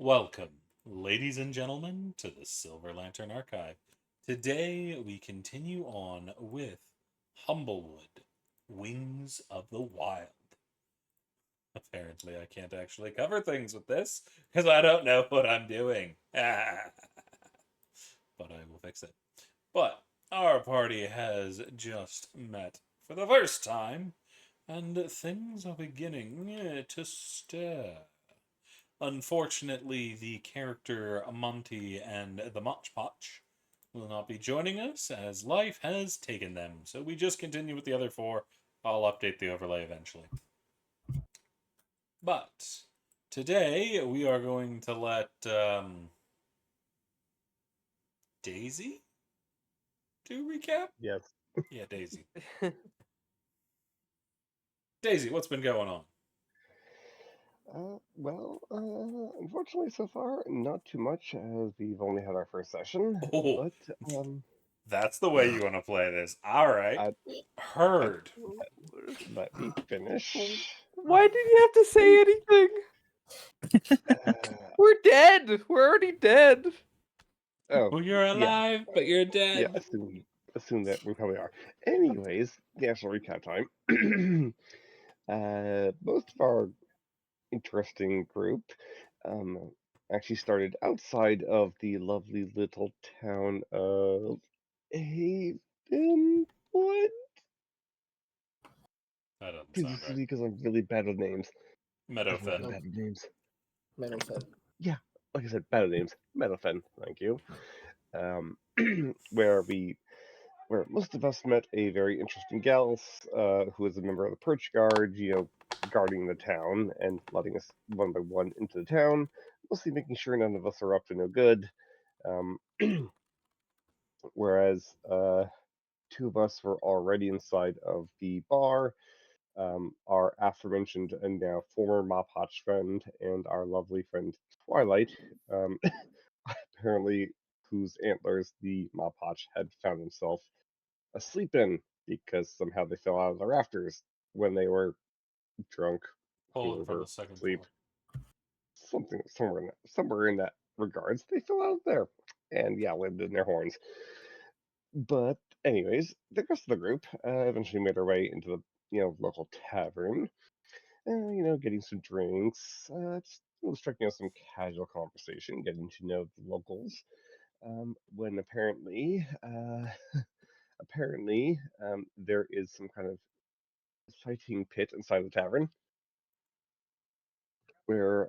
Welcome, ladies and gentlemen, to the Silver Lantern Archive. Today we continue on with Humblewood, Wings of the Wild. Apparently, I can't actually cover things with this because I don't know what I'm doing. But I will fix it. But our party has just met for the first time, and things are beginning to stir. Unfortunately, the character Monty and the Motch Potch will not be joining us as life has taken them. So we just continue with the other four. I'll update the overlay eventually. But today we are going to let Daisy do recap. Yes. Yeah, Daisy. Daisy, what's been going on? Unfortunately, so far, not too much, as we've only had our first session. Oh, But that's the way you want to play this. All right. I, I Heard. let me finish. Why did you have to say anything? Uh, We're dead. We're already dead. oh, Well, you're yeah, alive, but you're yeah. dead. Assume that we probably are. Anyways, the actual recap time. Most of our interesting group um, actually started outside of the lovely little town of Havenwood. That doesn't This sound is right. because I'm really bad at names. I'm really Meadowfen. bad at names. Middleton. Yeah, like I said, bad at names. Meadowfen, thank you. Um, where we, where most of us met a very interesting gal who is a member of the Perch Guard, guarding the town and letting us one by one into the town, mostly making sure none of us are up to no good. Um, whereas two of us were already inside of the bar. Our aforementioned and now former Mop Hotch friend and our lovely friend Twilight, um, apparently whose antlers the Mop Hotch had found himself asleep in because somehow they fell out of the rafters when they were drunk, Pulling from hungover, the second sleep, floor. somewhere in that regards. They fell out there and yeah, lived in their horns. But anyways, the rest of the group eventually made our way into the local tavern. Getting some drinks, just striking up some casual conversation, getting to know the locals. When apparently, there is some kind of fighting pit inside the tavern where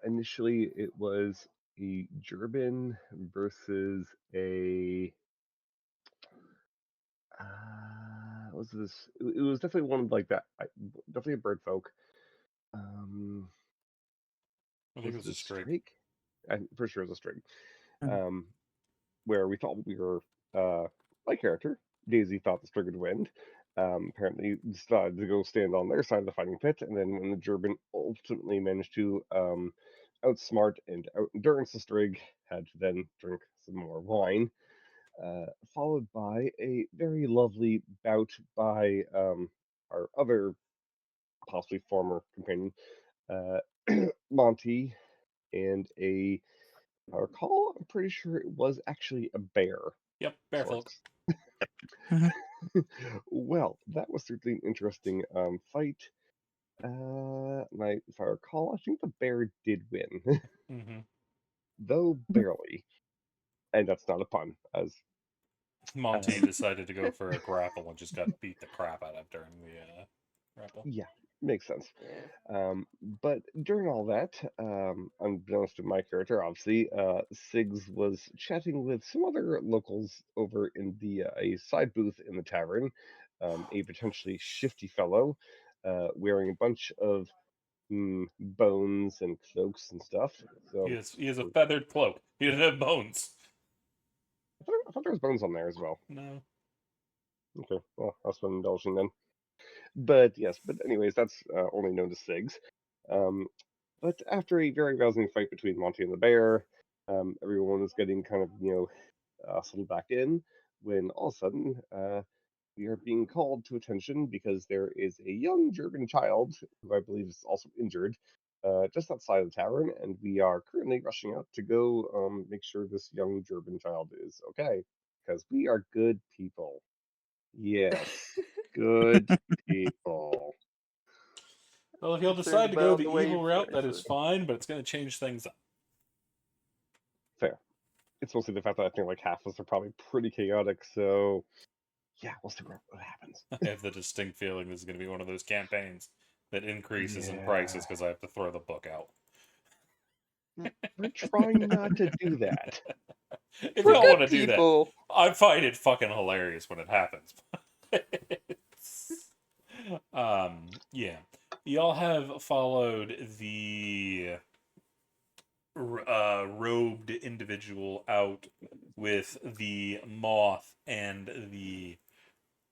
initially it was a German versus a was this? It was definitely one like that. Definitely a bird folk. Um, I think it was was it a a strig. streak? I'm pretty sure it was a string. Mhm. Um, where we thought we were, my character, Daisy, thought the string would win. Apparently decided to go stand on their side of the fighting pit, and then when the German ultimately managed to outsmart and outendurance the Strig, had to then drink some more wine, followed by a very lovely bout by our other, possibly former companion, uh, Monty, and if I recall, I'm pretty sure it was actually a bear Yep, Bearfolk. sorts. Mhm. Well, that was certainly an interesting fight. If I recall, I think the bear did win, Mm-hmm. though barely. And that's not a pun, as Monty um, decided to go for a grapple and just got beat the crap out of during the grapple. yeah, makes sense. Yeah. But during all that, unbeknownst to my character, obviously, Siggs was chatting with some other locals over in the a side booth in the tavern. A potentially shifty fellow, wearing a bunch of bones and cloaks and stuff. So He has a feathered cloak. He doesn't have bones. I thought there was bones on there as well. No. Okay, well, that's been indulging then. But yes, but anyways, that's only known as Siggs. Um, But after a very rousing fight between Monty and the bear, everyone was getting kind of, settled back in when all of a sudden we are being called to attention because there is a young German child who I believe is also injured, just outside of the tavern, and we are currently rushing out to go make sure this young German child is okay, because we are good people. Yes, good people. Well, if you'll Concerned decide to go about the the way you evil route, that phrase is it. fine, but it's going to change things up. Fair. It's mostly the fact that I think like half of us are probably pretty chaotic, so yeah, we'll see what happens. I have the distinct feeling this is going to be one of those campaigns that increases in Yeah, prices because I have to throw the book out. we're trying not to do that. If We're y'all want good to do that, people. I find it fucking hilarious when it happens. Yeah. Y'all have followed the robed individual out with the moth and the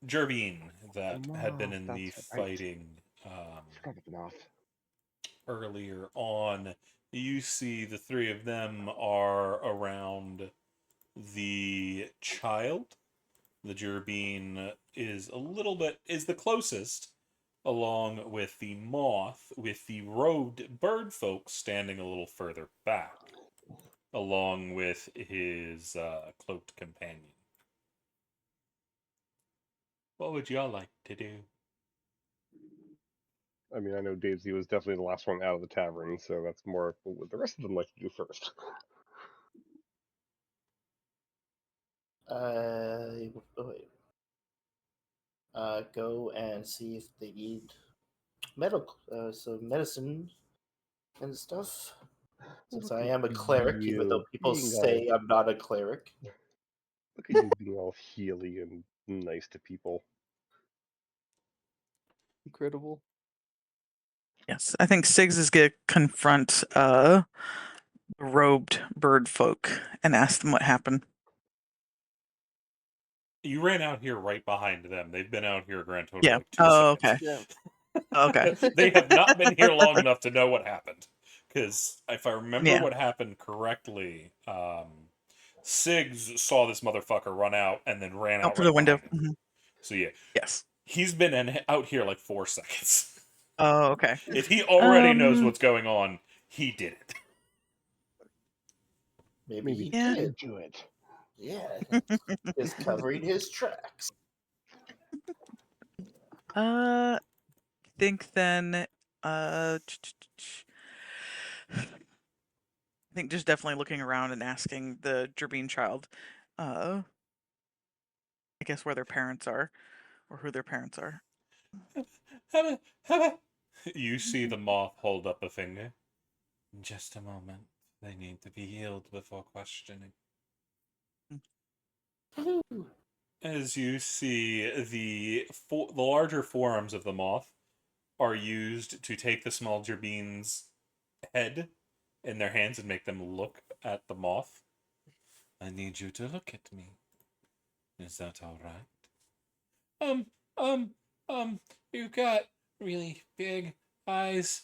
Jervine that had been Moth, in the that's right. fighting Forgot about the moth. earlier on. You see the three of them are around the child. The Jervine is the closest, along with the moth, with the robed bird folk standing a little further back, along with his cloaked companion. What would y'all like to do? I mean, I know Daisy was definitely the last one out of the tavern, so that's more what would the rest of them like to do first. Wait. Go and see if they need some medicine and stuff. Since Look I at am a cleric, even though you people being all say I'm not a cleric. look at you being all healy and nice to people. Incredible. Yes, I think Siggs is gonna confront robed bird folk and ask them what happened. You ran out here right behind them. They've been out here a grand total Yeah. of like 2 Oh, seconds. okay. Yeah. Okay. They have not been here long enough to know what happened. Because if I remember Yeah. what happened correctly, Siggs saw this motherfucker run out and then ran Out out through the right window. behind him. Mhm. So yeah, Yes. he's been out here like 4 seconds. Oh, okay. If he already knows Um. what's going on, he did it. Maybe Maybe he Yeah. did. do it. Yeah, is covering his tracks. I think then. I think just definitely looking around and asking the Gerbine child. I guess where their parents are, or who their parents are. You see the moth hold up a finger. Just a moment. They need to be healed before questioning. As you see, the larger forearms of the moth are used to take the small gerbine's head in their hands and make them look at the moth. I need you to look at me. Is that all right? Um, um, you've got really big eyes.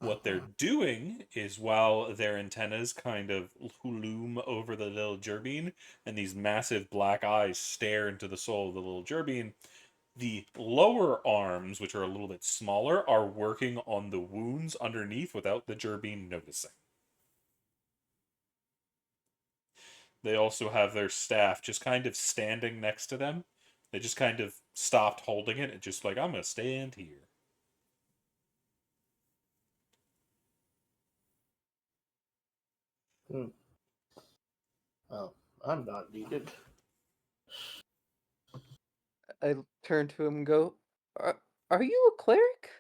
What they're doing is while their antennas kind of loom over the little gerbine and these massive black eyes stare into the soul of the little gerbine, the lower arms, which are a little bit smaller, are working on the wounds underneath without the gerbine noticing. They also have their staff just kind of standing next to them. They just kind of stopped holding it and just like, I'm going to stand here. Hmm. Oh, I'm not needed. I turn to him and go, are you a cleric?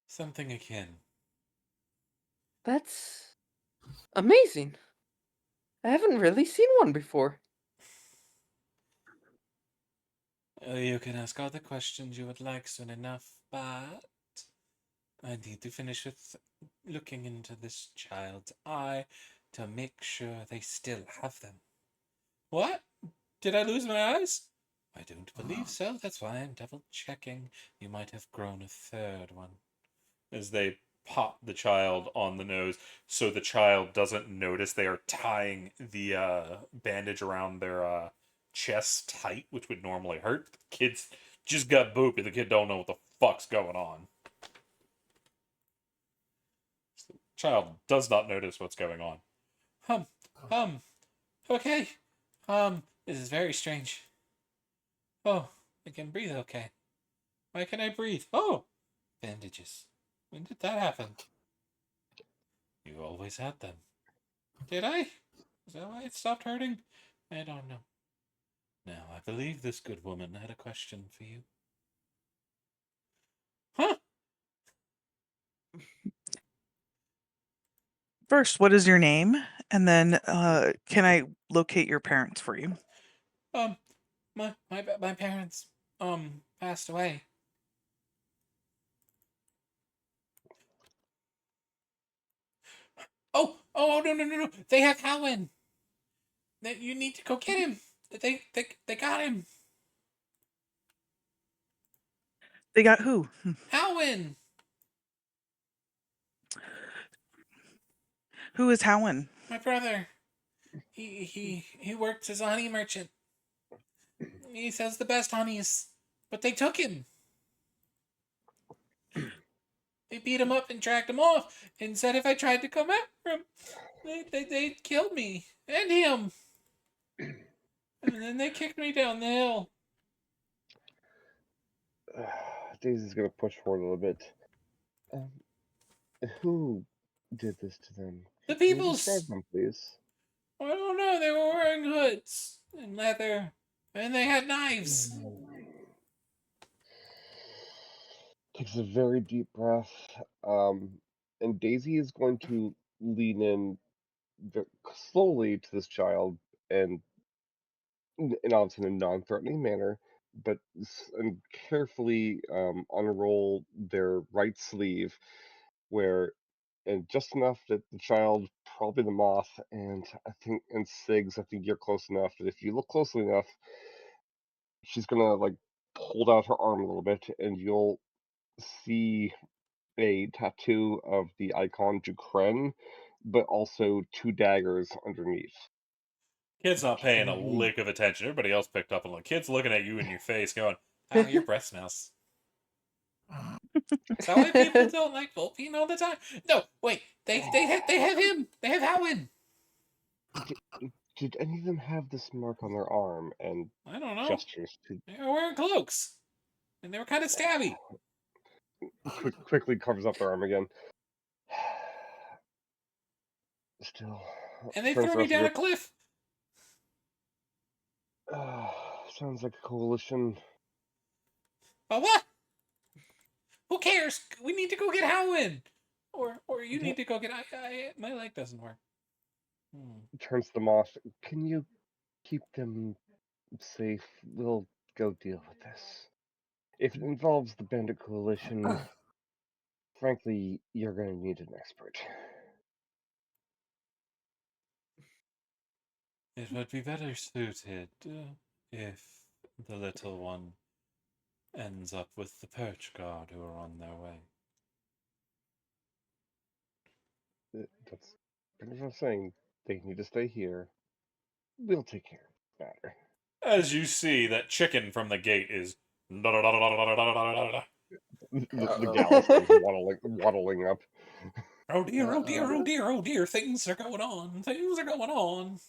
Something akin. That's amazing. I haven't really seen one before. You can ask all the questions you would like soon enough, but I need to finish with looking into this child's eye to make sure they still have them. What? Did I lose my eyes? I don't believe so. That's why I'm double checking. You might have grown a third one. As they pop the child on the nose so the child doesn't notice they are tying the bandage around their chest tight, which would normally hurt. The kid's just got booped and the kid don't know what the fuck's going on. child does not notice what's going on. Um, um, okay. This is very strange. Oh, I can breathe okay. Why can I breathe? Oh, bandages. When did that happen? You always had them. Did I? Is that why it stopped hurting? I don't know. Now, I believe this good woman had a question for you. Huh? First, what is your name? And then, can I locate your parents for you? My parents, passed away. Oh, no. They have Howin. You need to go get him. They got him. They got who? Howin. Who is Howen? My brother. He works as a honey merchant. He sells the best honeys. But they took him. They beat him up and dragged him off and said if I tried to come after him, they'd kill me and him. And then they kicked me down the hill. Daisy's gonna push forward a little bit. Um, who did this to them? The Can you describe peoples. them, please? I don't know. They were wearing hoods and leather, and they had knives. Takes a very deep breath. And Daisy is going to lean in slowly to this child and obviously in a non-threatening manner, but and carefully unroll their right sleeve, where and just enough that the child, probably the moth, and I think and Sigs, I think you're close enough that if you look closely enough, she's gonna like hold out her arm a little bit, and you'll see a tattoo of the icon Jukren, but also two daggers underneath. Kid's not paying a Very lick of attention. Everybody else picked up on it. Kid's looking at you in your face, going, "Oh, your breath smells." Is that why people don't like Volpine all the time? No, wait. They have him. They have Howin. Did any of them have this mark on their arm? And I don't know. gestures to They were wearing cloaks, and they were kind of stabby. quickly covers up their arm again. Still, And they turns threw to the me rest of down the a cliff. group. Sounds like a coalition. But what? Who cares? We need to go get Howin. Or you need to go get. My leg doesn't work. Turns to the moth. Can you keep them safe? We'll go deal with this. If it involves the bandit coalition, frankly, you're going to need an expert. It would be better suited if the little one ends up with the perch guard who are on their way. That's pretty much what I'm saying. They need to stay here. We'll take care of the matter. As you see, that chicken from the gate is. The Uh-oh. gal comes waddling up. Oh dear, oh dear, oh dear, oh dear, things are going on. Things are going on.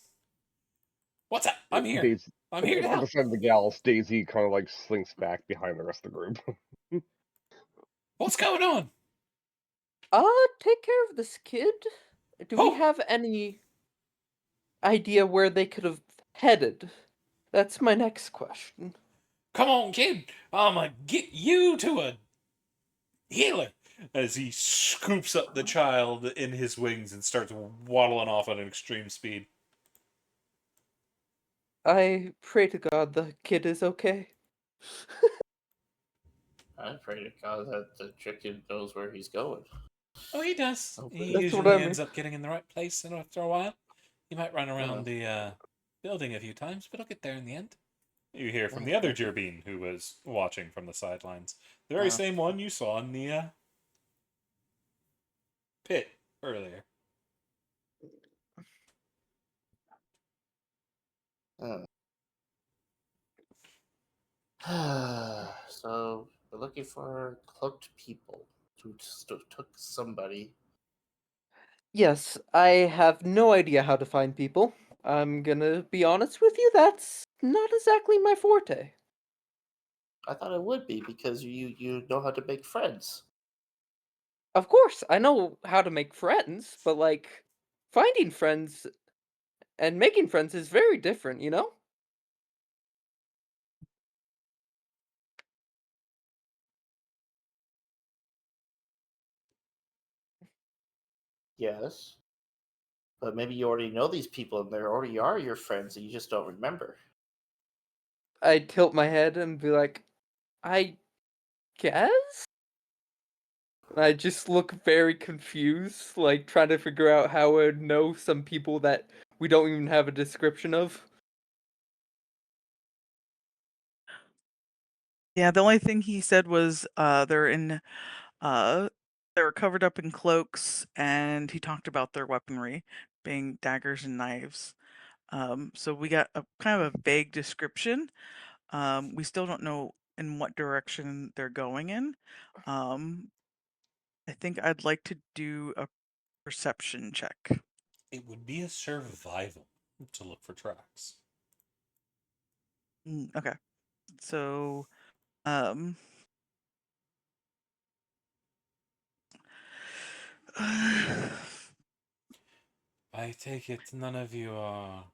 What's up? I'm here. Daisy, I'm here to on the help. side of the gals, Daisy kind of like slinks back behind the rest of the group. What's going on? Take care of this kid. Do we Oh, have any idea where they could have headed? That's my next question. come on, kid. I'ma get you to a healer. As he scoops up the child in his wings and starts waddling off at an extreme speed. I pray to God the kid is okay. I pray to God that the chicken knows where he's going. Oh, he does. Hopefully. He That's what usually I mean. ends up getting in the right place after a while. He might run around the building a few times, but he'll get there in the end. You hear from the other Gerbine who was watching from the sidelines. The very same one you saw in the pit earlier. So we're looking for cloaked people who took somebody. Yes, I have no idea how to find people. I'm gonna be honest with you, that's not exactly my forte. I thought it would be because you know how to make friends. Of course, I know how to make friends, but like finding friends and making friends is very different, you know? Yes, but maybe you already know these people and they already are your friends and you just don't remember. I tilt my head and be like, I guess? I just look very confused, like trying to figure out how I would know some people that we don't even have a description of. Yeah, the only thing he said was uh they were covered up in cloaks, and he talked about their weaponry being daggers and knives. So we got a kind of a vague description. We still don't know in what direction they're going in. Um, I think I'd like to do a perception check. It would be a survival to look for tracks. Okay. So, um, I take it none of you are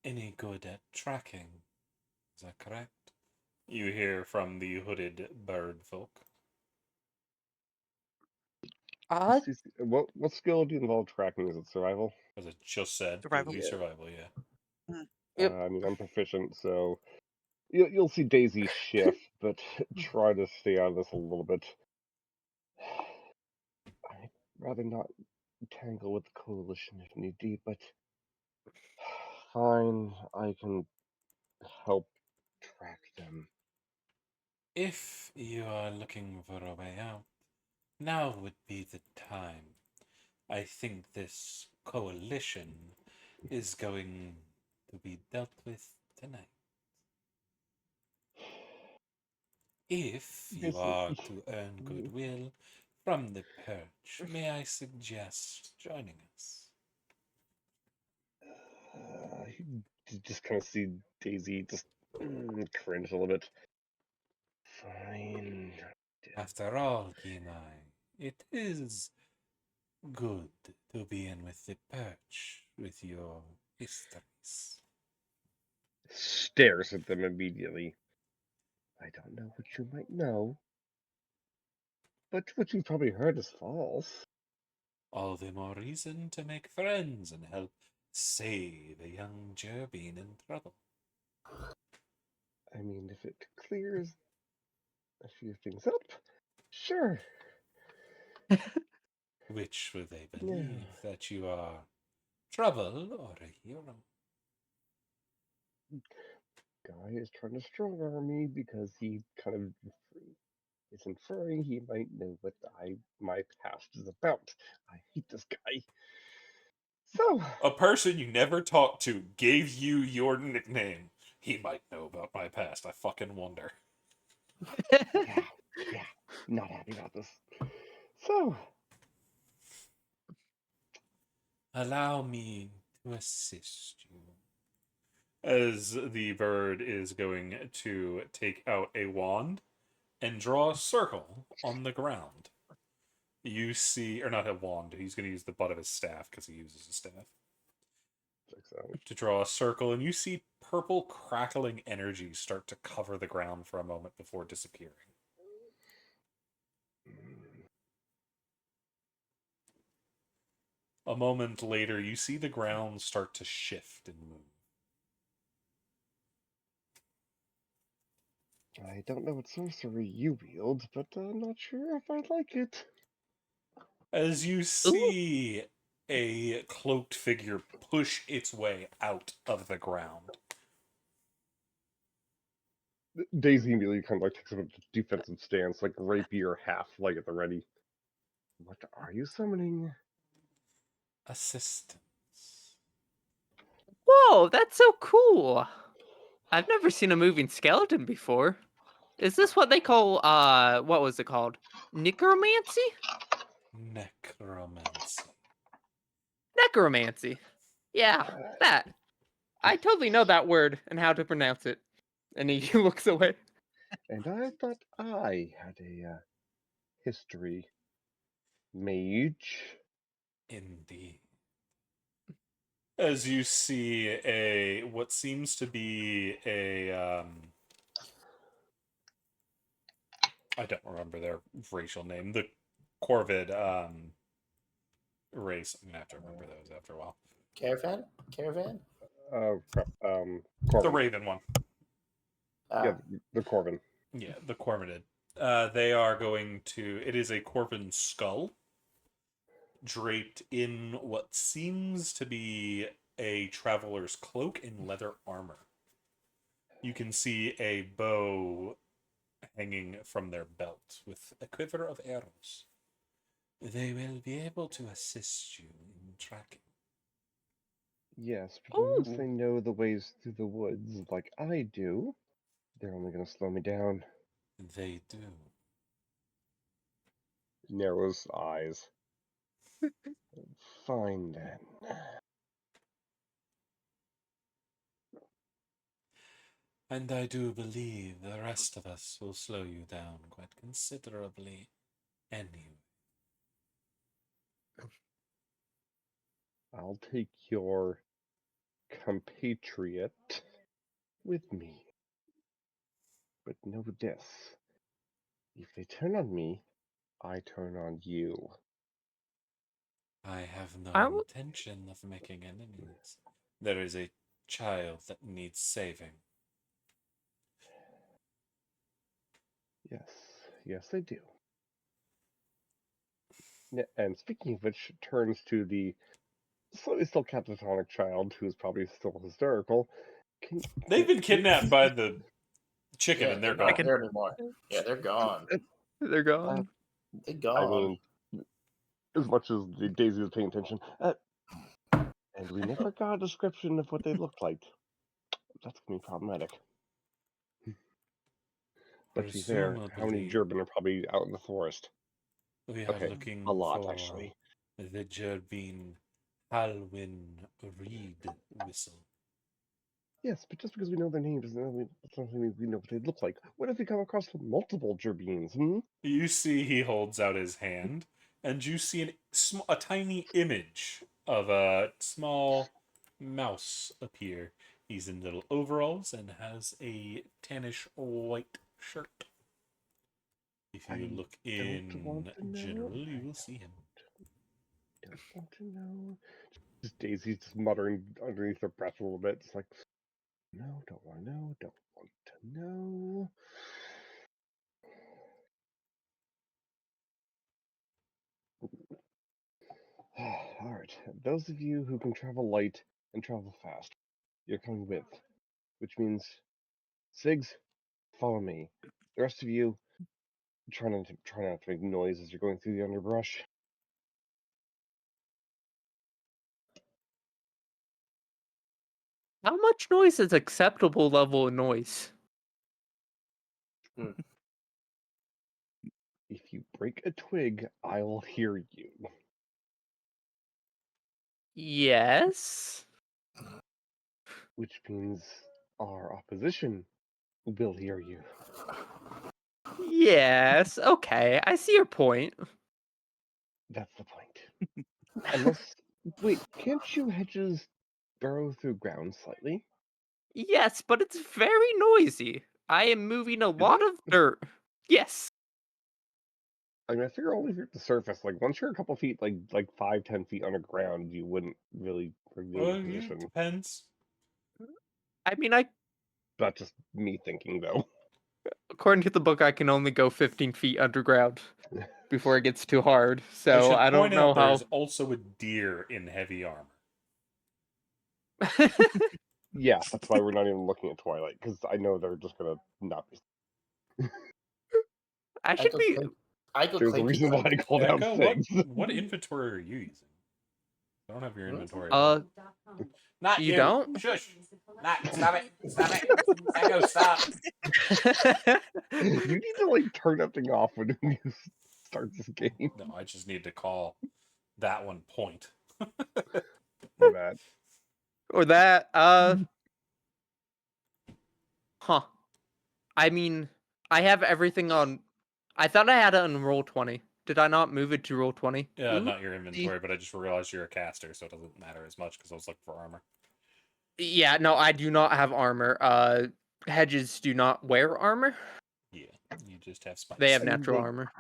any good at tracking. Is that correct? You hear from the hooded bird folk. Uh, What skill do you involve tracking? Is it survival? As I just said, it would survival. be Yeah. survival, yeah. Mm, yep. I mean, I'm proficient, so you'll see Daisy shift, but try to stay out of this a little bit. I'd rather not tangle with the coalition if need be, but fine, I can help track them. If you are looking for a way out, now would be the time. I think this coalition is going to be dealt with tonight. If you This, are to earn mm, goodwill from the perch, may I suggest joining us? you just kind of see Daisy just cringe a little bit. Fine. After all, Kenai, it is good to be in with the perch with your histories. Stares at them immediately. I don't know what you might know, but what you've probably heard is false. All the more reason to make friends and help save a young Jerbine in trouble. I mean, if it clears a few things up, sure. Which will they Yeah. believe that you are trouble or a hero? Guy is trying to strong arm me because he kind of is inferring he might know what my past is about. I hate this guy. So, A person you never talked to gave you your nickname. He might know about my past. I fucking wonder. yeah, yeah, not happy about this. So, Allow me to assist you. As the bird is going to take out a wand and draw a circle on the ground. You see, or not a wand, he's going to use the butt of his staff because he uses a staff checks out. to draw a circle, and you see purple crackling energy start to cover the ground for a moment before disappearing. A moment later, you see the ground start to shift and move. I don't know what sorcery you wield, but I'm not sure if I like it. As you Ooh. see a cloaked figure push its way out of the ground. Daisy immediately kind of like takes a defensive stance, like rapier half, like at the ready. What are you summoning? Assistance. Whoa, that's so cool. I've never seen a moving skeleton before. Is this what they call what was it called? Necromancy? Necromancy. Necromancy. Yeah, that. I totally know that word and how to pronounce it. And he looks away. And I thought I had a history. Mage. Indeed. As you see what seems to be I don't remember their racial name, the Corvid race. I'm gonna have to remember those after a while. Caravan? Crap. The Corvin. Raven one. Yeah, the Corvin. Yeah, the Corvidid. They are going to. It is a Corvin skull draped in what seems to be a traveler's cloak in leather armor. You can see a bow hanging from their belt with a quiver of arrows. They will be able to assist you in tracking. Yes, but unless they know the ways through the woods like I do, they're only going to slow me down. They do. Narrows eyes. Fine then. And I do believe the rest of us will slow you down quite considerably anyway. I'll take your compatriot with me. But know this. If they turn on me, I turn on you. I have no I w- intention of making enemies. There is a child that needs saving. Yes, yes, I do. And speaking of which, turns to the slightly still catatonic child, who's probably still hysterical. They've been kidnapped by the chicken Yeah, and they're they're not gone. there anymore. Yeah, they're gone. They're gone. They're I gone. mean, as much as Daisy was paying attention, and we never got a description of what they looked like. That's gonna be problematic. But to be fair, how many Presumably, German are probably out in the forest? we are Okay, looking a lot for actually. the Jerbine Halwyn Reed whistle. Yes, but just because we know their names doesn't mean we know what they look like. What if we come across multiple Gerbines? You see, he holds out his hand, and you see a tiny image of a small mouse appear. He's in little overalls and has a tannish white shirt. If you I look don't want in to know. general, you will see him. Don't want to know. Just Daisy's just muttering underneath her breath a little bit, just like, no, don't want to know, don't want to know. Alright, those of you who can travel light and travel fast, you're coming with. Which means, Sigs, follow me. The rest of you, try not to make noise as you're going through the underbrush. How much noise is acceptable level of noise? If you break a twig, I will hear you. Yes. Which means our opposition will hear you. Yes. Okay, I see your point. That's the point. Unless, wait, can't you hedges burrow through ground slightly? Yes, but it's very noisy. I am moving a lot it? of dirt. Yes. I mean, I figure only if you're at the surface. Like once you're a couple feet, like 5-10 feet underground, you wouldn't really reveal your position. Depends. I mean, That's just me thinking, though. according to the book, I can only go 15 feet underground before it gets too hard. I So should I don't point know out there's how. also a deer in heavy armor. Yeah, that's why we're not even looking at Twilight, because I know they're just gonna not be. I should be. I could There's a claim to reason why I called out Echo, things. what inventory are you using? I don't have your inventory. Not You don't? Shush. Not. Stop it. Stop it. Echo, stop. You need to like turn that thing off when you start this game. No, I just need to call that one point. Or that. Or that. Huh. I mean, I have everything on. I thought I had it on roll 20. Did I not move it to roll 20? Yeah, not your inventory, but I just realized you're a caster, so it doesn't matter as much because I was looking for armor. Yeah, no, I do not have armor. Hedges do not wear armor. Yeah, you just have spikes. They have I mean, natural armor.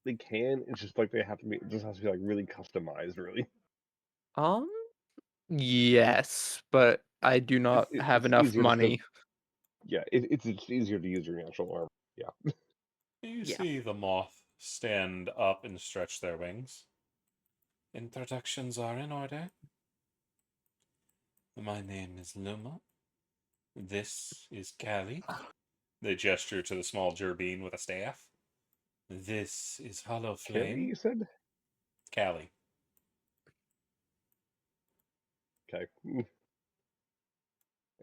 They can. It's just like they have to be. It just has to be like really customized, really. Yes, but I do not have It's enough easier just to. money. Yeah, it's just easier to use your natural armor. Yeah. You Yeah. see the moth stand up and stretch their wings. Introductions are in order. My name is Luma. This is Callie. They gesture to the small gerbine with a staff. This is Hollow Kelly, Flame. you said. Callie. Okay. And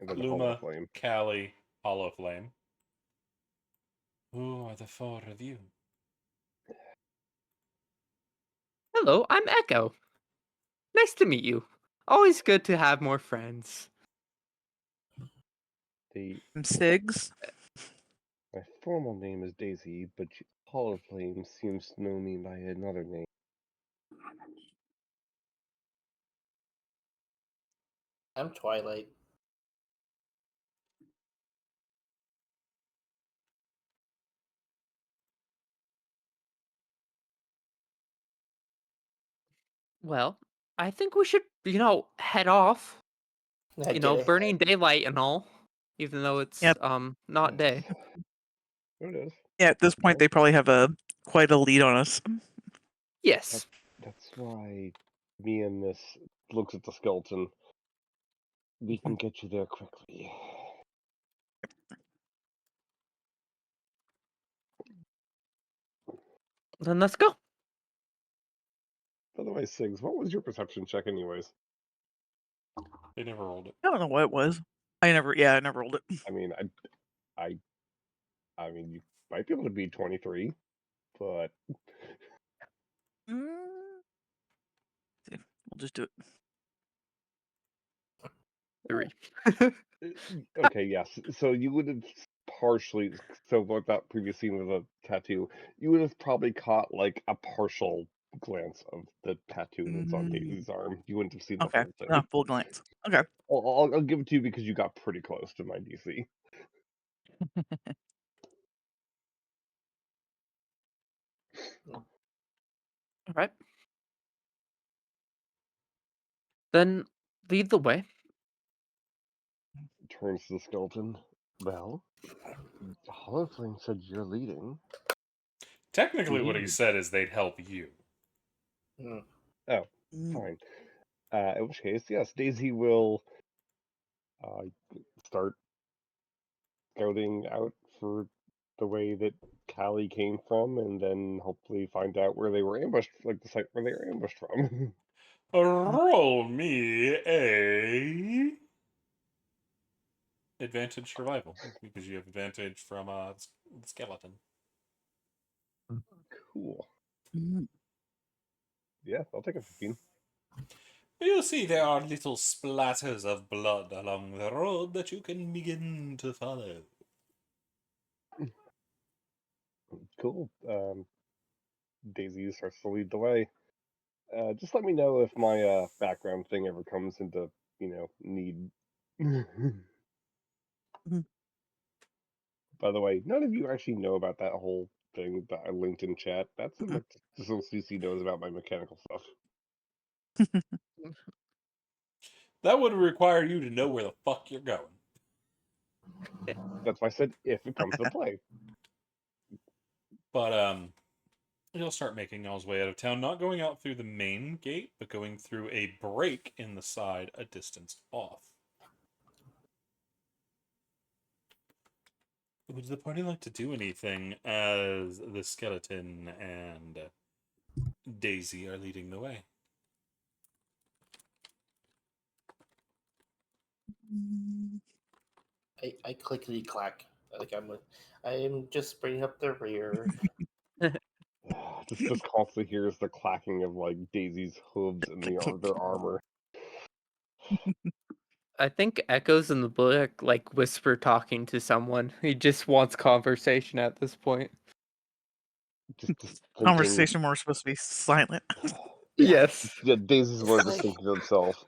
then the hollow Luma, flame. Callie, Hollow Flame. Who are the four of you? Hello, I'm Echo. Nice to meet you. Always good to have more friends. The Sigs. My formal name is Daisy, but Hollow Flame seems to know me by another name. I'm Twilight. Well, I think we should, head off. I get it. Burning daylight and all, even though it's Yep. not day. There it is. Yeah, at this point, Well, they probably have quite a lead on us. Yes. that's why me and this looks at the skeleton. We can get you there quickly. Then let's go. By the way, Sigs, what was your perception check, anyways? They never rolled it. I don't know what it was. I never rolled it. I mean, I mean, you might be able to beat 23, but Mm, see, we'll just do it. 3. okay, yes. So you would have partially, so like that previous scene with the tattoo, you would have probably caught like a partial glance of the tattoo that's on Daisy's arm. You wouldn't have seen the Okay, full thing. not full glance. Okay. I'll give it to you because you got pretty close to my DC. All right. Then lead the way. Turns to the skeleton. Well, Hollow Flame said you're leading. Technically, what he Indeed. said is they'd help you. Hmm. Oh, fine. In which case, yes, Daisy will start scouting out for the way that Callie came from, and then hopefully find out where they were ambushed, like the site where they were ambushed from. Roll me a advantage survival because you have advantage from the skeleton. Cool. Mm. Yeah, I'll take a 15. You see, there are little splatters of blood along the road that you can begin to follow. Cool. Daisy starts to lead the way. Just let me know if my background thing ever comes into, need. Mhm. By the way, none of you actually know about that whole thing that I linked in chat. That's so much just so CC knows about my mechanical stuff. That would require you to know where the fuck you're going. That's why I said if it comes to play. But you'll start making y'all's way out of town, not going out through the main gate, but going through a break in the side a distance off. Would the party like to do anything as the skeleton and Daisy are leading the way? I clickety clack. Like I am just bringing up the rear. just constantly hears the clacking of like Daisy's hooves and their armor. I think Echo's in the book like whisper talking to someone. He just wants conversation at this point. Just thinking. Conversation we're supposed to be silent. Yes. Yeah, Daisy's the one It's just like- thinking to himself,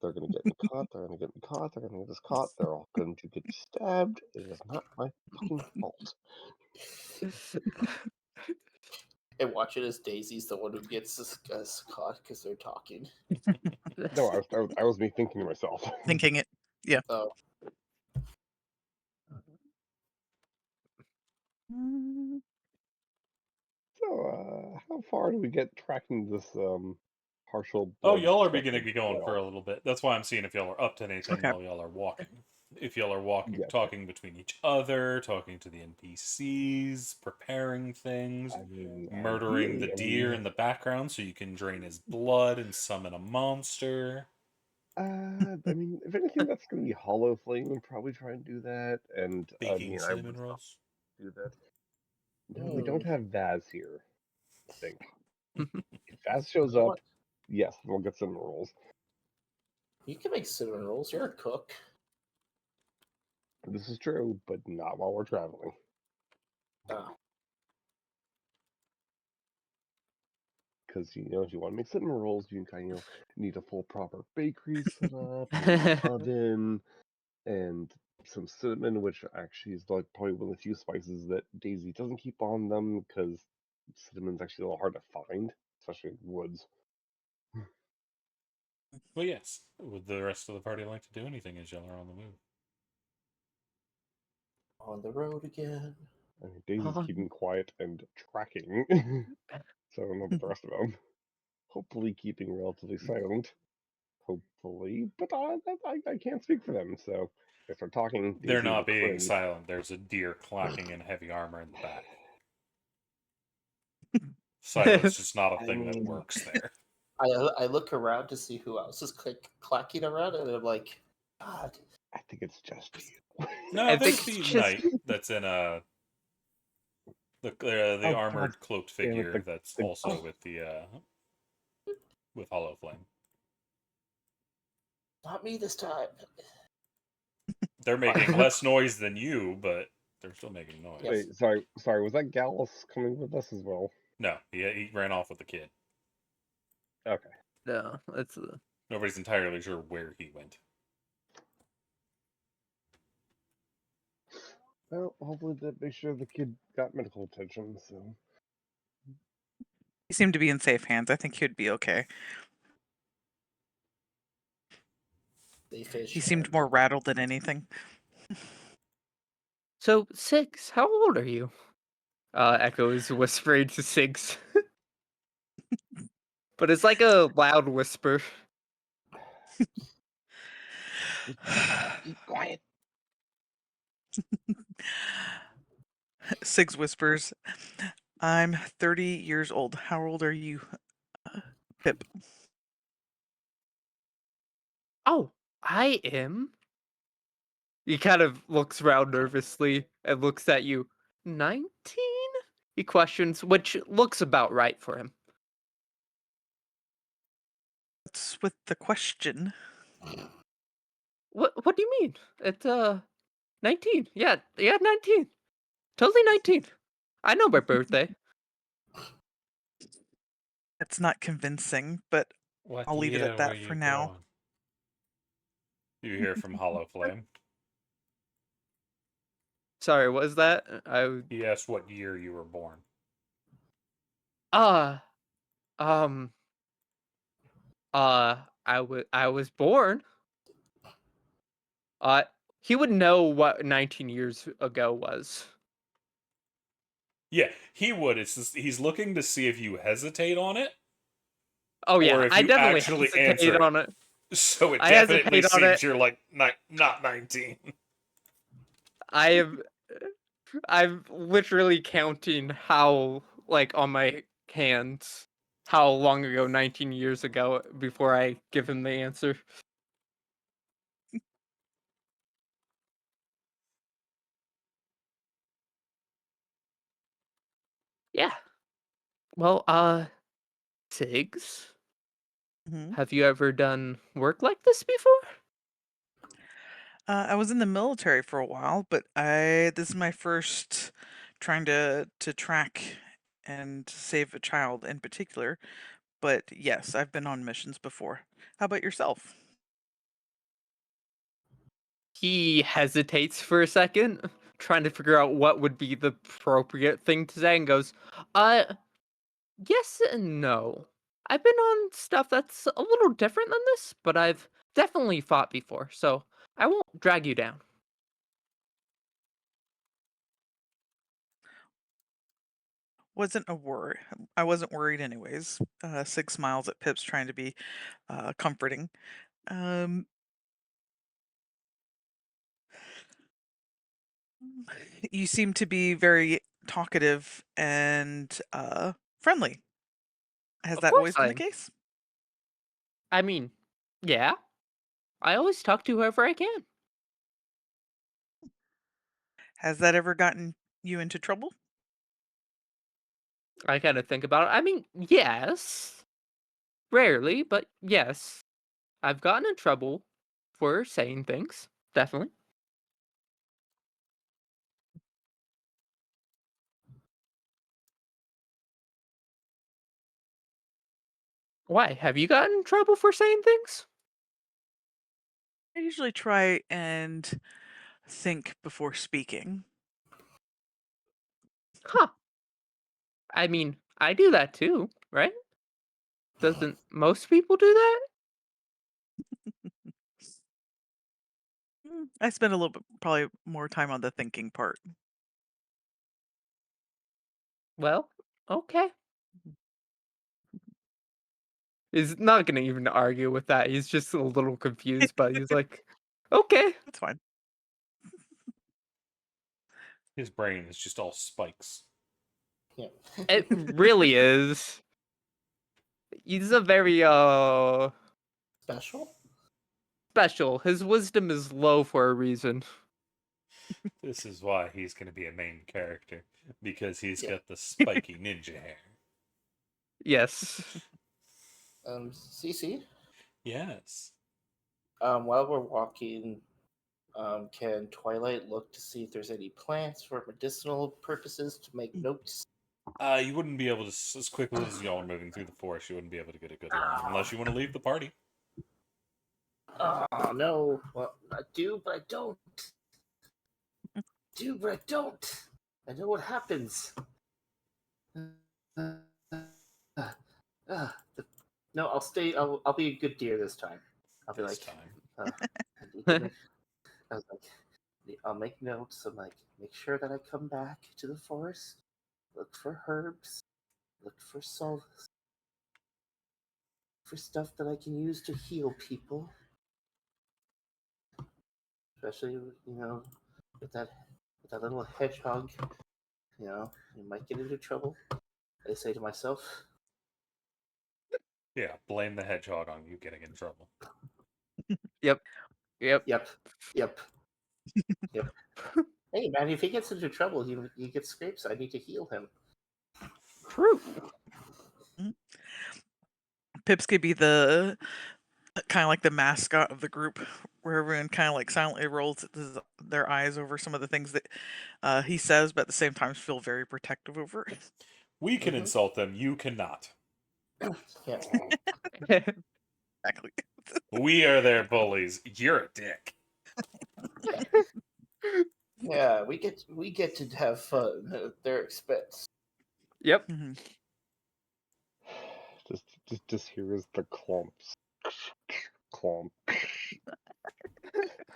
they're gonna get me caught, they're gonna get me caught, they're gonna get us caught, they're all going to get stabbed. It is not my fucking fault. And watch it as Daisy's the one who gets us caught because they're talking. No, I was me thinking to myself. Thinking it. Yeah. Oh, Mm, So, how far do we get tracking this partial Oh, blood y'all are sucking beginning to be going for whale? a little bit. That's why I'm seeing if y'all are up to anything Okay. while y'all are walking. If y'all are walking, Yeah. talking between each other, talking to the NPCs, preparing things, I mean, murdering the ideally, deer in the background so you can drain his blood and summon a monster. I mean, if anything, that's gonna be Hollow Flame and probably try and do that. And I Baking mean, I cinnamon would rolls. do that. No, we don't have Vaz here. I think if Vaz shows you know up, what? yes, we'll get some rolls. You can make cinnamon rolls. You're a cook. This is true, but not while we're traveling. Oh, Because if you want to make cinnamon rolls, you kind of need a full proper bakery set up, you need an oven, and some cinnamon, which actually is like probably one of the few spices that Daisy doesn't keep on them because cinnamon's actually a little hard to find, especially in woods. Well, yes. Would the rest of the party like to do anything as y'all are on the move? on the road again. I mean, Daisy's Um, keeping quiet and tracking, so I don't know about the rest of them. Hopefully, keeping relatively silent. Hopefully, but I can't speak for them, so if they're talking, They're Daisy will not being cringe. silent. There's a deer clacking in heavy armor in the back. Silence is not a I thing that mean, works there. I look around to see who else is clacking around, and I'm like, God, I think it's just you. No, I there's think the it's just knight that's in the Oh, God armored cloaked damn it, figure that's also with the with Hollow Flame. not me this time. They're making less noise than you, but they're still making noise. Yes. Wait, sorry. Was that Gallus coming with us as well? No, he ran off with the kid. Okay. no. It's Nobody's entirely sure where he went. Well, hopefully that make sure the kid got medical attention. So He seemed to be in safe hands. I think he'd be okay. They fish. He seemed more rattled than anything. so 6. How old are you? Echo is whispering to 6. But it's like a loud whisper. keep quiet. Six whispers. I'm 30 years old. How old are you, Pip? Oh, I am. He kind of looks around nervously and looks at you. 19? He questions, which looks about right for him. What's with the question? What do you mean? It's 19. Yeah, 19. Totally 19. I know my birthday. That's not convincing, but What I'll leave it year at were that for you now. born? You hear from Hollow Flame. Sorry, what was that? He asked what year you were born. Uh um I was born. Uh he would know what 19 years ago was. Yeah, he would. It's just, he's looking to see if you hesitate on it Oh or yeah, if I you definitely actually hesitate answer it. on it. So it I definitely hesitate on it. seems you're like not 19. I am I'm literally counting how like on my hands how long ago 19 years ago before I give him the answer. Yeah. Well, Tiggs, Hmm. have you ever done work like this before? I was in the military for a while, but this is my first trying to track and save a child in particular. But yes, I've been on missions before. How about yourself? He hesitates for a second, trying to figure out what would be the appropriate thing to say, and goes, uh, yes and no. I've been on stuff that's a little different than this, but I've definitely fought before, so I won't drag you down. Wasn't a worry. I wasn't worried anyways. Sig smiles at Pips, trying to be comforting. Um, you seem to be very talkative and friendly. Has Of that course always been I the am. case? I mean, yeah, I always talk to whoever I can. Has that ever gotten you into trouble? I kind of think about it. I mean, yes. Rarely, but yes. I've gotten in trouble for saying things. Definitely. Why? Have you gotten in trouble for saying things? I usually try and think before speaking. Huh. I mean, I do that too, right? Doesn't most people do that? I spend a little bit, probably more time on the thinking part. Well, okay. He's not gonna even argue with that. He's just a little confused, but he's like, okay. That's fine. His brain is just all spikes. Yeah. It really is. He's a very Special? special. His wisdom is low for a reason. This is why he's going to be a main character, because he's Yeah. got the spiky ninja hair. Yes. CC, Yes. while we're walking, can Twilight look to see if there's any plants for medicinal purposes to make notes? You wouldn't be able to, as quickly as y'all are moving through the forest, you wouldn't be able to get a good line, unless you want to leave the party. Oh no! Well, I do, but I don't. I know what happens. Uh, uh, uh, no, I'll stay. I'll be a good deer this time. I'll be This like, time. I need to make. I was like, I'll make notes. I'm like, make sure that I come back to the forest. Look for herbs. Look for solace. For stuff that I can use to heal people. Especially, with that little hedgehog. You might get into trouble. I say to myself. Yeah, blame the hedgehog on you getting in trouble. Yep. Yep. Yep. Yep. Yep. Hey man, if he gets into trouble, he gets scrapes. I need to heal him. True. Pips could be the kind of like the mascot of the group, where everyone kind of like silently rolls their eyes over some of the things that he says, but at the same time feel very protective over. We can Mhm. insult them, you cannot. Yeah. Exactly. We are their bullies. You're a dick. Yeah, we get to have fun at their expense. Yep. Mhm. Just hears the clumps. Clump.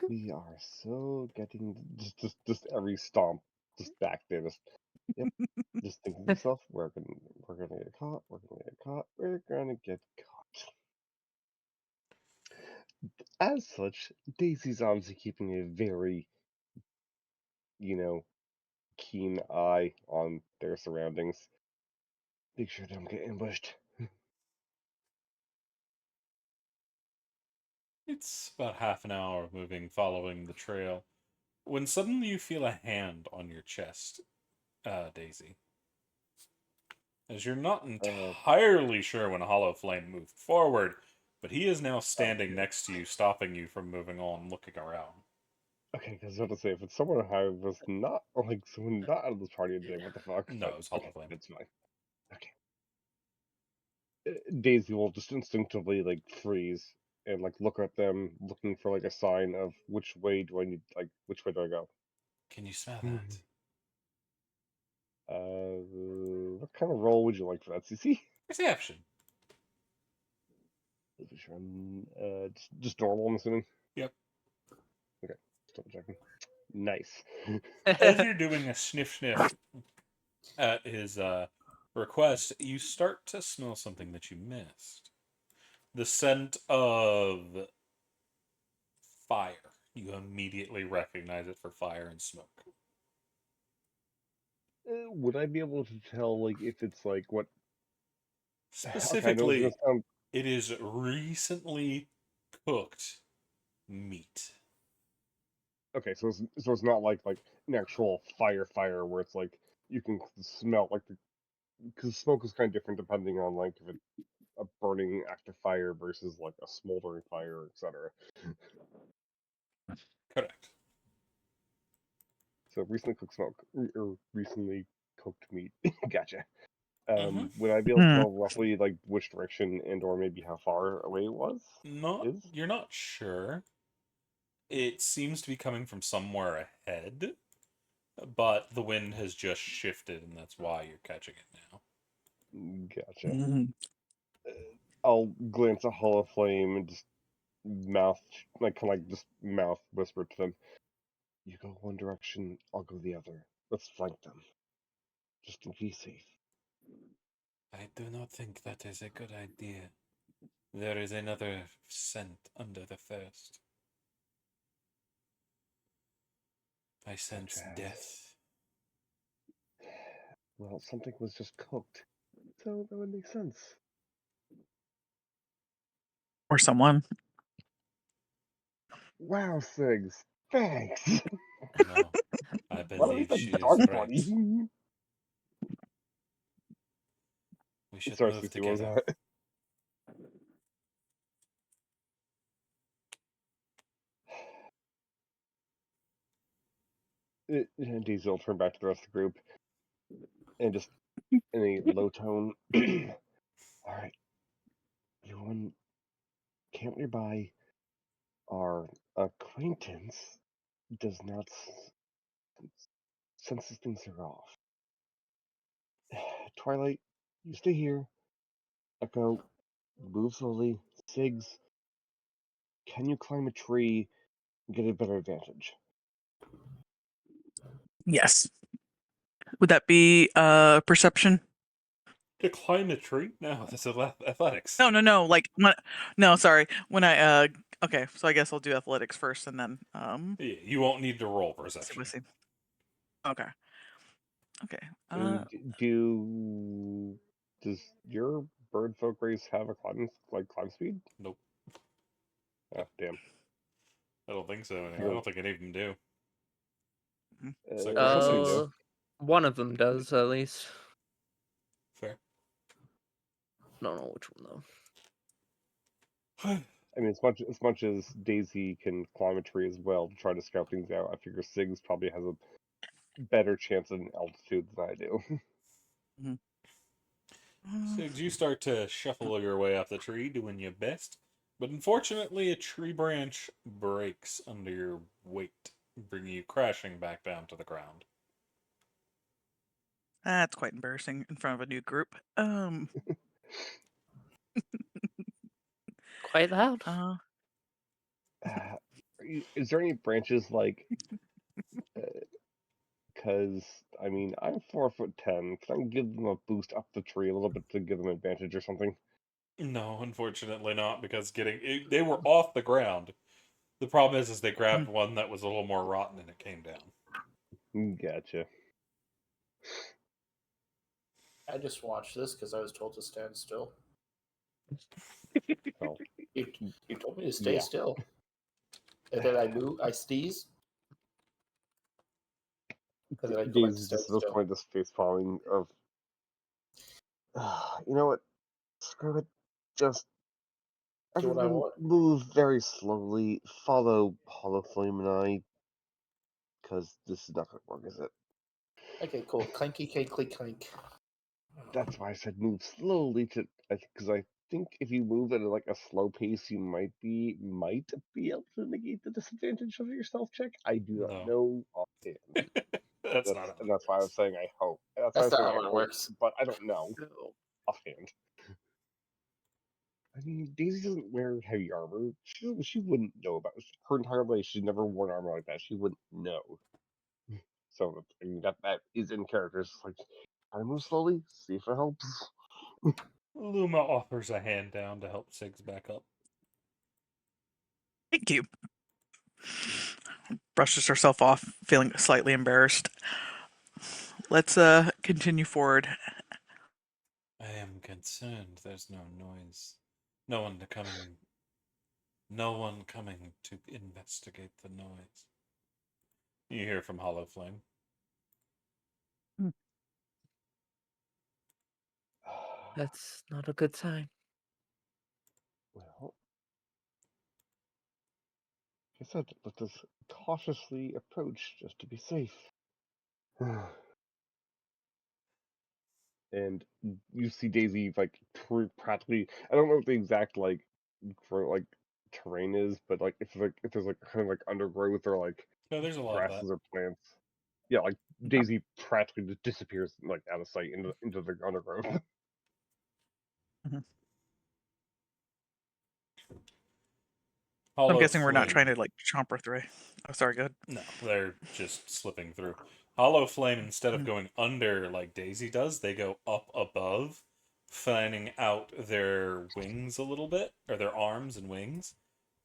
We are so getting just every stomp just back there. Yep. Just think to yourself, we're gonna get caught. We're gonna get caught. We're gonna get caught. As such, Daisy's obviously keeping a very, you know, keen eye on their surroundings. Make sure they don't get ambushed. It's about half an hour of moving, following the trail, when suddenly you feel a hand on your chest, Daisy. as you're not entirely sure when Hollow Flame moved forward, but he is now standing next to you, stopping you from moving on, looking around. Okay, because I was about to say, if it's someone I was not, like, someone not out of this party today, what the fuck? No, But, it's Hollow okay, Flame. that's fine. Okay. Daisy will just instinctively, like, freeze and, like, look at them, looking for, like, a sign of which way do I need, like, which way do I go? Can you smell Hmm. that? What kind of roll would you like for that, CC? Perception. Just normal, I'm assuming? Yep. Okay, just double checking. Nice. As you're doing a sniff at his request, you start to smell something that you missed. The scent of fire. You immediately recognize it for fire and smoke. Would I be able to tell, like, if it's, like, what... Okay, I know it's gonna Specifically, sound... it is recently cooked meat. Okay, so it's not like an actual fire where it's like you can smell like the, because smoke is kind of different depending on like if it's a burning active fire versus like a smoldering fire, etc. Correct. So recently cooked smoke or recently cooked meat. Gotcha. Mm-hmm. Would I be able to tell roughly like which direction and or maybe how far away it was? You're not sure. It seems to be coming from somewhere ahead, but the wind has just shifted, and that's why you're catching it now. Gotcha. Mhm. I'll glance at Hollow Flame and just mouth just mouth whisper to them. You go one direction, I'll go the other. Let's flank them. Just to be safe. I do not think that is a good idea. There is another scent under the first. I sense Such as... death. Well, something was just cooked. So that would make sense. Or someone. Wow, Sigs. Thanks. No, I Well, at believe least I she is talked right. funny. We should Sorry, move Susie, what was together. that? Daisy will turn back to the rest of the group and just in a low tone. Alright, everyone camp nearby. Our acquaintance does not sense things are off. Twilight, you stay here. Echo, move slowly. Sigs, can you climb a tree and get a better advantage? Yes. Would that be perception? To climb a tree? No, that's athletics. No. Like no, sorry. When I okay, so I guess I'll do athletics first and then Yeah, you won't need to roll see perception. what I see. Okay. Okay. Does your bird folk race have a climb speed? Nope. Oh, damn. I don't think so. I Go. don't think any of them do. Mhm. So go ahead, Some Six. do. One of them does at least. Fair. Don't know which one though. I mean, as much as Daisy can climb a tree as well to try to scout things out, I figure Sigs probably has a better chance at an altitude than I do. So you start to shuffle your way up the tree, doing your best. But unfortunately, a tree branch breaks under your weight, bringing you crashing back down to the ground. That's quite embarrassing in front of a new group. Quite loud. Is there any branches like? Because I mean, I'm 4'10". Can I give them a boost up the tree a little bit to give them advantage or something? No, unfortunately not, because they were off the ground. The problem is they grabbed one that was a little more rotten and it came down. Gotcha. I just watched this because I was told to stand still. Oh, You told me to stay yeah. still. And then I sneeze. And then I go back to Daisy's stand just at this still. point, this face falling of. You know what? Screw it. Just Do what I everyone want. move very slowly. Follow Hollow Flame and I, because this is not going to work, is it? Okay, cool. Clanky, clanky, clank. That's why I said move slowly because I think if you move at like a slow pace, you might be able to negate the disadvantage of your stealth check. I do not No. know offhand. That's not how And it that's why I was works. saying I hope. That's why I That's was not saying I how it hope, works. but I don't know No. offhand. I mean, Daisy doesn't wear heavy armor. She wouldn't know about it. Her entire life. She's never worn armor like that. She wouldn't know. So I mean, that is in character. It's like I move slowly, see if it helps. Luma offers a hand down to help Sigs back up. Thank you. Brushes herself off, feeling slightly embarrassed. Let's continue forward. I am concerned there's no noise. No one coming. No one coming to investigate the noise. You hear from Hollow Flame. That's not a good sign. Well, like I said, let us cautiously approach just to be safe. And you see Daisy like practically. I don't know what the exact like terrain is, but like if there's like kind of like undergrowth or like No, there's a lot of that. grasses or plants. Yeah, like Daisy practically just disappears like out of sight into the undergrowth. I'm Hollow guessing we're not trying Flame. to like chomp her through. Oh, sorry, go ahead. No, they're just slipping through. Hollow Flame, instead of Mhm. going under like Daisy does, they go up above, fanning out their wings a little bit, or their arms and wings,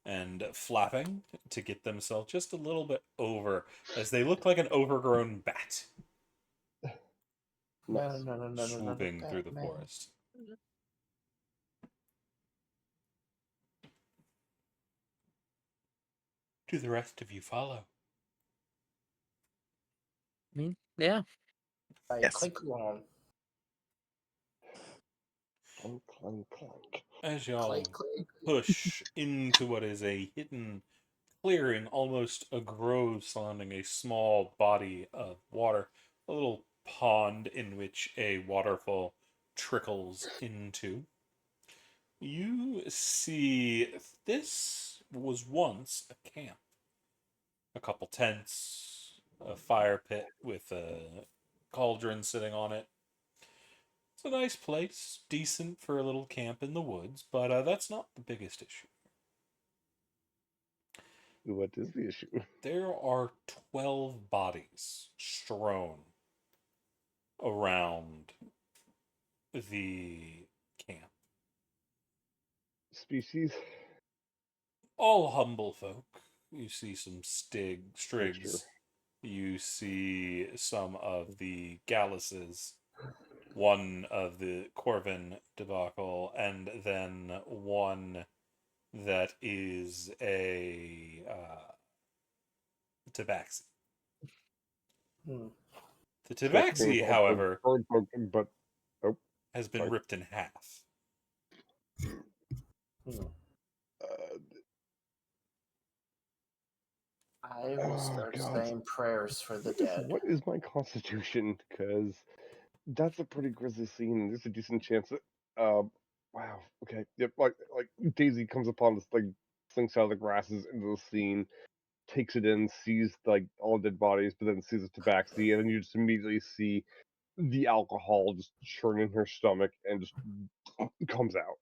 and flapping to get themselves just a little bit over, as they look like an overgrown bat No, Nice. no, no, no, no, no, no, swooping through the Batman. forest. Do the rest of you follow? I mean, yeah. I Yes. clink along. Clunk, clunk, clunk. As y'all Clank, clank. push into what is a hidden clearing, almost a grove surrounding a small body of water, a little pond in which a waterfall trickles into. You see, this was once a camp. A couple tents, a fire pit with a cauldron sitting on it. It's a nice place, decent for a little camp in the woods, but that's not the biggest issue. What is the issue? There are 12 bodies strewn around the camp. Species? All humble folk. You see some Oh, sure. strigs. You see some of the Galluses, one of the Corvin debacle, and then one that is a tabaxi. Hmm. The Correct me if tabaxi, I'm however, bird poking, but oh, has been sorry. ripped in half. Hmm. Uh, I will oh start God, saying prayers for the dead. what is my constitution? Because that's a pretty grisly scene. There's a decent chance that, wow, okay, yep, like Daisy comes upon this like slinks out of the grasses into the scene, takes it in, sees like all dead bodies, but then sees a tabaxi, and then you just immediately see the alcohol just churn in her stomach and just comes out.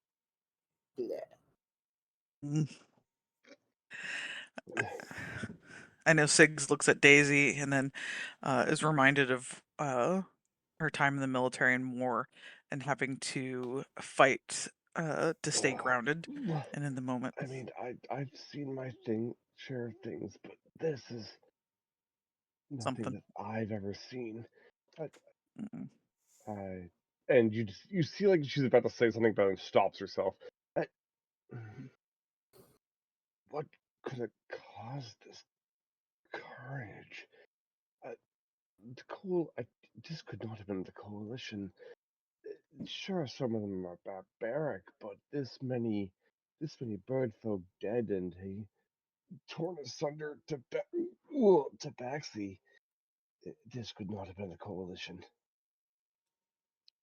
Bleh. Mm. I know Siggs looks at Daisy and then is reminded of her time in the military and war and having to fight to stay grounded Well, and in the moment. I mean, I've seen my share of things, but this is nothing Something. that I've ever seen. I, Mm. I and you see like she's about to say something, but then stops herself. I, what could have caused this carnage? Uh, the cool, this could not have been the coalition. Sure, some of them are barbaric, but this many bird folk dead and a torn asunder tabaxi. This could not have been a coalition.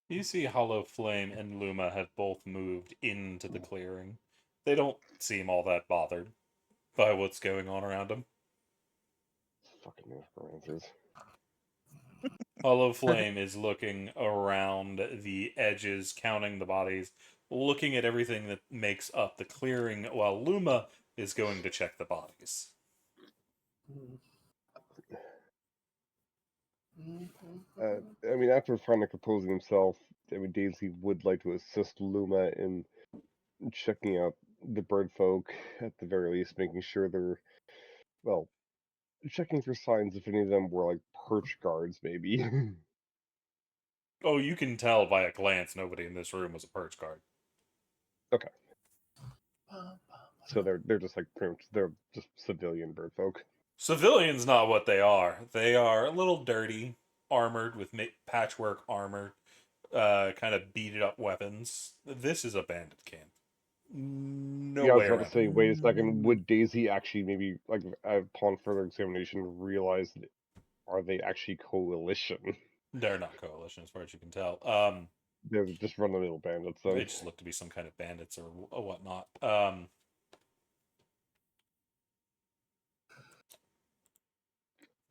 You see Hollow Flame and Luma have both moved into the clearing. They don't seem all that bothered by what's going on around them. Fucking necromancers. Hollow Flame is looking around the edges, counting the bodies, looking at everything that makes up the clearing, while Luma is going to check the bodies. I mean, after finally composing himself, I mean, Daisy would like to assist Luma in checking out the bird folk, at the very least, making sure they're, well, checking for signs if any of them were, like, perch guards, maybe. Oh, you can tell by a glance nobody in this room was a perch guard. Okay. So they're just, like, pretty much, they're just civilian bird folk. Civilians not what they are. They are a little dirty, armored with patchwork armor, kind of beaten up weapons. This is a bandit camp. No Yeah, I was way about to around say, it. wait a second, would Daisy actually maybe, like, upon further examination, realize that are they actually coalition? They're not coalition, as far as you can tell. They're just run-of-the-mill bandits, then. They just look to be some kind of bandits or whatnot.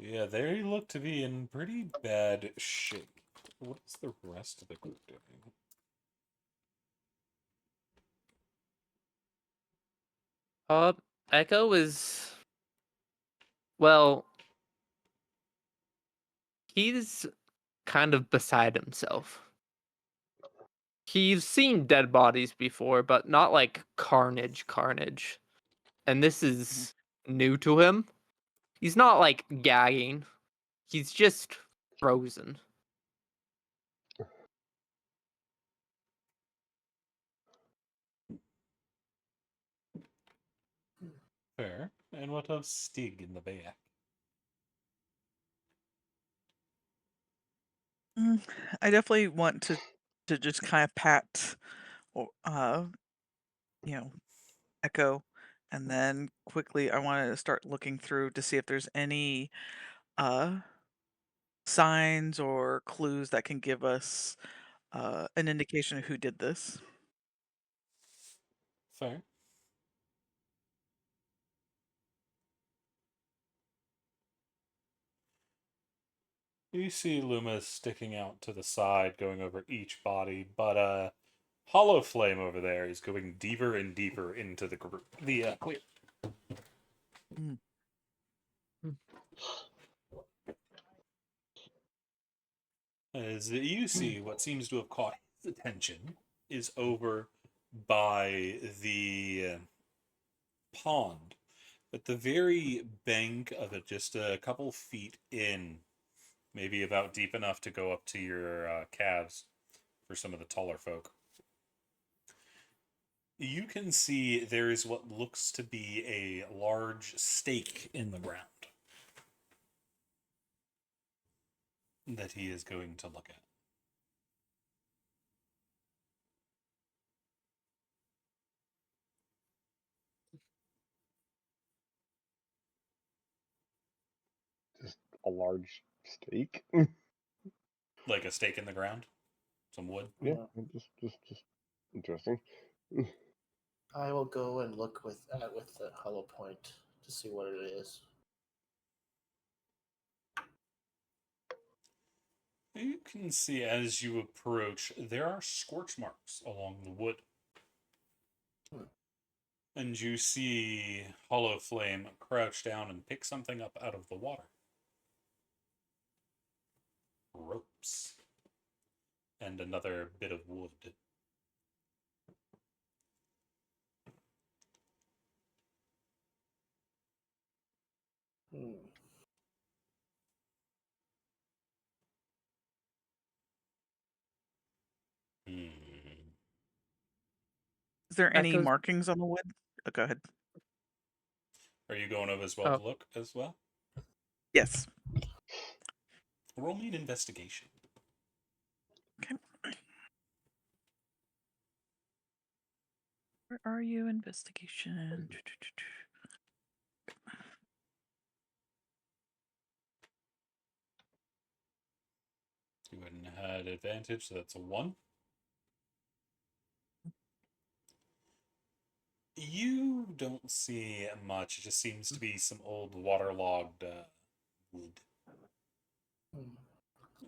Yeah, they look to be in pretty bad shape. What's the rest of the group doing? Echo is, well, he's kind of beside himself. He's seen dead bodies before, but not like carnage. And this is new to him. He's not like gagging. He's just frozen. Fair. And what of Stig in the back? I definitely want to just kind of pat, you know, Echo, and then quickly I want to start looking through to see if there's any signs or clues that can give us an indication of who did this. Fair. You see Luma sticking out to the side, going over each body, but Hollow Flame over there is going deeper and deeper into the group. The clear. As you see, what seems to have caught his attention is over by the pond, at the very bank of it, just a couple feet in, maybe about deep enough to go up to your calves for some of the taller folk. You can see there is what looks to be a large stake in the ground that he is going to look at. Just a large stake. Like a stake in the ground, some wood. Yeah, just interesting. I will go and look with the hollow point to see what it is. You can see as you approach, there are scorch marks along the wood. And you see Hollow Flame crouch down and pick something up out of the water. Ropes. And another bit of wood. Hmm. Is there any Echo's, markings on the wood? Oh, go ahead. Are you going over as well to look as well? Yes. Roll me an investigation. Okay. Where are you? Investigation. You wouldn't have had advantage, so that's a 1. You don't see much. It just seems to be some old waterlogged wood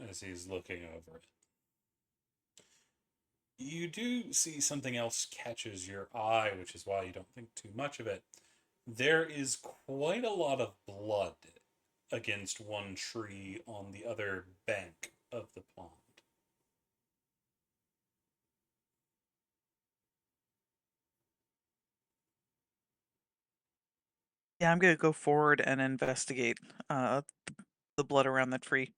as he's looking over it. You do see something else catches your eye, which is why you don't think too much of it. There is quite a lot of blood against one tree on the other bank of the pond. Yeah, I'm gonna go forward and investigate the blood around the tree.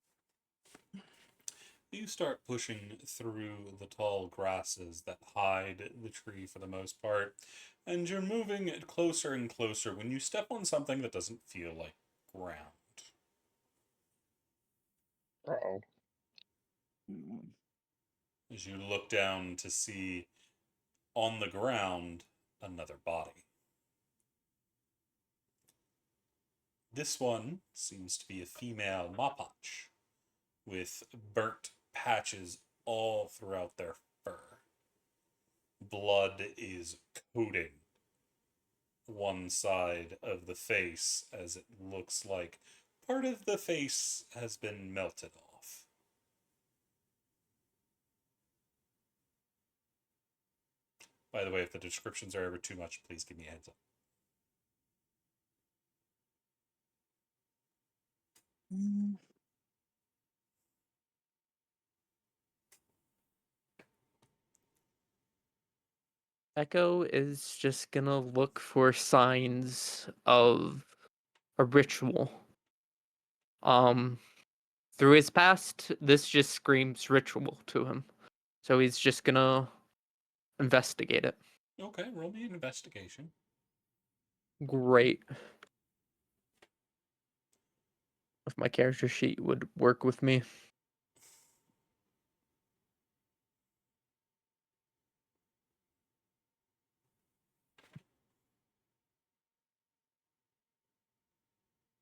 You start pushing through the tall grasses that hide the tree for the most part, and you're moving it closer and closer when you step on something that doesn't feel like ground. Uh-oh. As you look down to see on the ground another body. This one seems to be a female Mapach with burnt patches all throughout their fur. Blood is coating one side of the face as it looks like part of the face has been melted off. By the way, if the descriptions are ever too much, please give me a heads up. Mm. Echo is just gonna look for signs of a ritual. Through his past, this just screams ritual to him. So he's just gonna investigate it. Okay, roll me an investigation. Great. If my character sheet would work with me.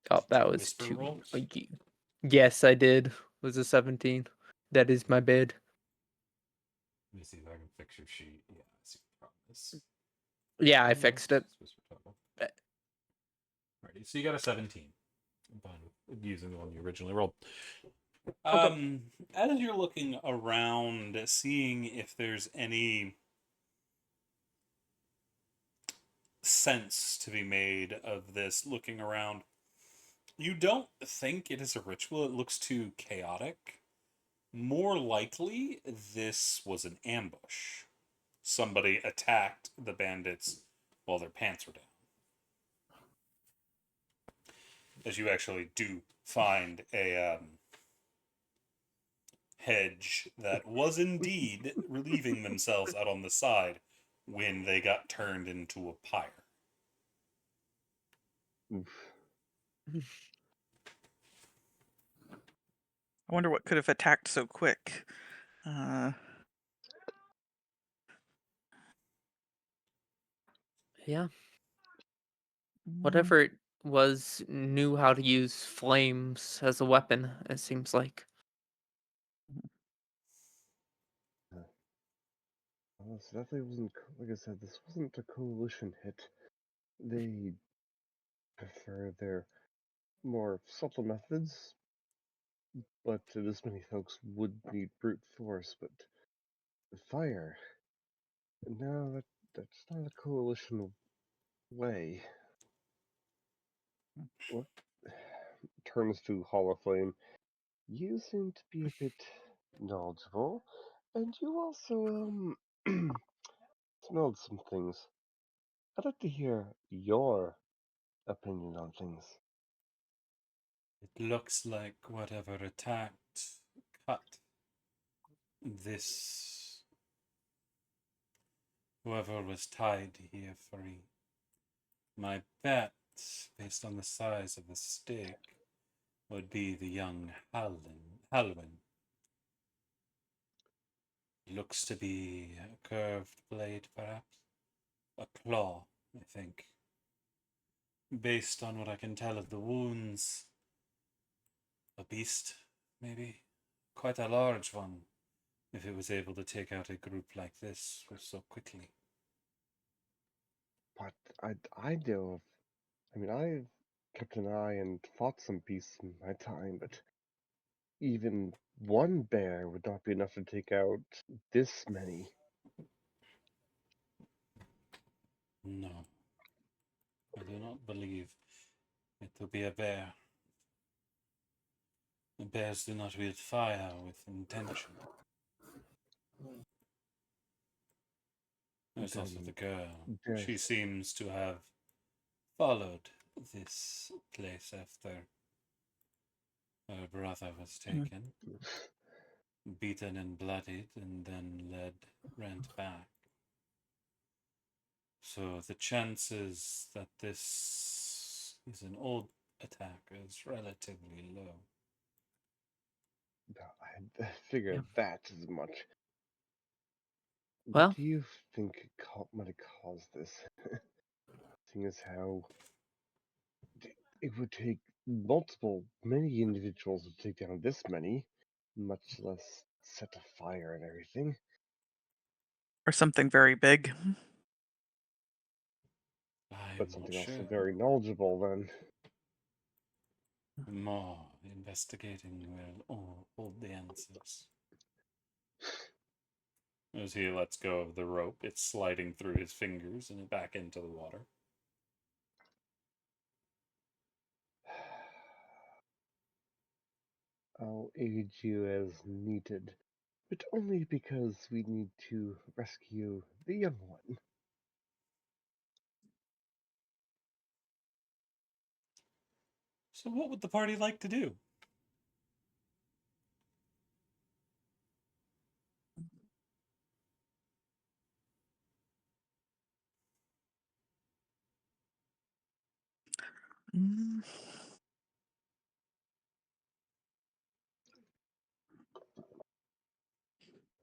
Oh, that was Whisper 2. rolls? Yes, I did. It was a 17. That is my bid. Let me see if I can fix your sheet. Yeah, I see what the problem is. Yeah, I fixed it. Alrighty, so you got a 17. I'm fine with using the one you originally rolled. Okay. As you're looking around, seeing if there's any sense to be made of this, looking around, you don't think it is a ritual. It looks too chaotic. More likely, this was an ambush. Somebody attacked the bandits while their pants were down. As you actually do find a hedge that was indeed relieving themselves out on the side when they got turned into a pyre. Oof. I wonder what could have attacked so quick. Yeah. Mm, Whatever it was knew how to use flames as a weapon, it seems like. Well, this definitely wasn't, like I said, this wasn't a coalition hit. They prefer their more subtle methods, but this many folks would need brute force, but fire. No, that's not a coalition way. What turns to Hollow Flame? You seem to be a bit knowledgeable, and you also smelled some things. I'd like to hear your opinion on things. It looks like whatever attacked cut this. Whoever was tied here free. My bet, based on the size of the stick, would be the young Halwyn. Looks to be a curved blade, perhaps. A claw, I think. Based on what I can tell of the wounds, a beast, maybe. Quite a large one, if it was able to take out a group like this so quickly. But I know of. I mean, I've kept an eye and fought some beasts in my time, but even one bear would not be enough to take out this many. No, I do not believe it to be a bear. The bears do not wield fire with intention. There's also the Then girl. there's She seems to have followed this place after her brother was taken, beaten and bloodied, and then ran back. So the chances that this is an old attack is relatively low. I figured that as much. What Well, do you think might have caused this? Seeing as how it would take many individuals to take down this many, much less set a fire and everything. Or something very big. I'm But not something else sure. very knowledgeable then. More investigating will hold the answers. As he lets go of the rope, it's sliding through his fingers and back into the water. I'll aid you as needed, but only because we need to rescue the young one. So, what would the party like to do? Mm,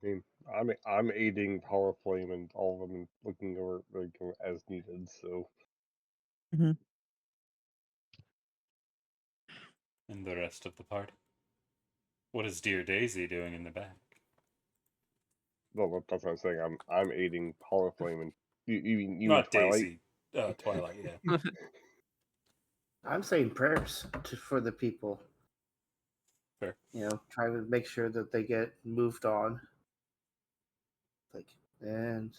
I mean, I'm aiding Power Flame and all of them and looking over like as needed. So mhm. And the rest of the party? What is dear Daisy doing in the back? well, that's what I'm saying. I'm aiding Power Flame and you mean Not Twilight? Daisy. Twilight, yeah. I'm saying prayers for the people. Fair. Try to make sure that they get moved on. Like, and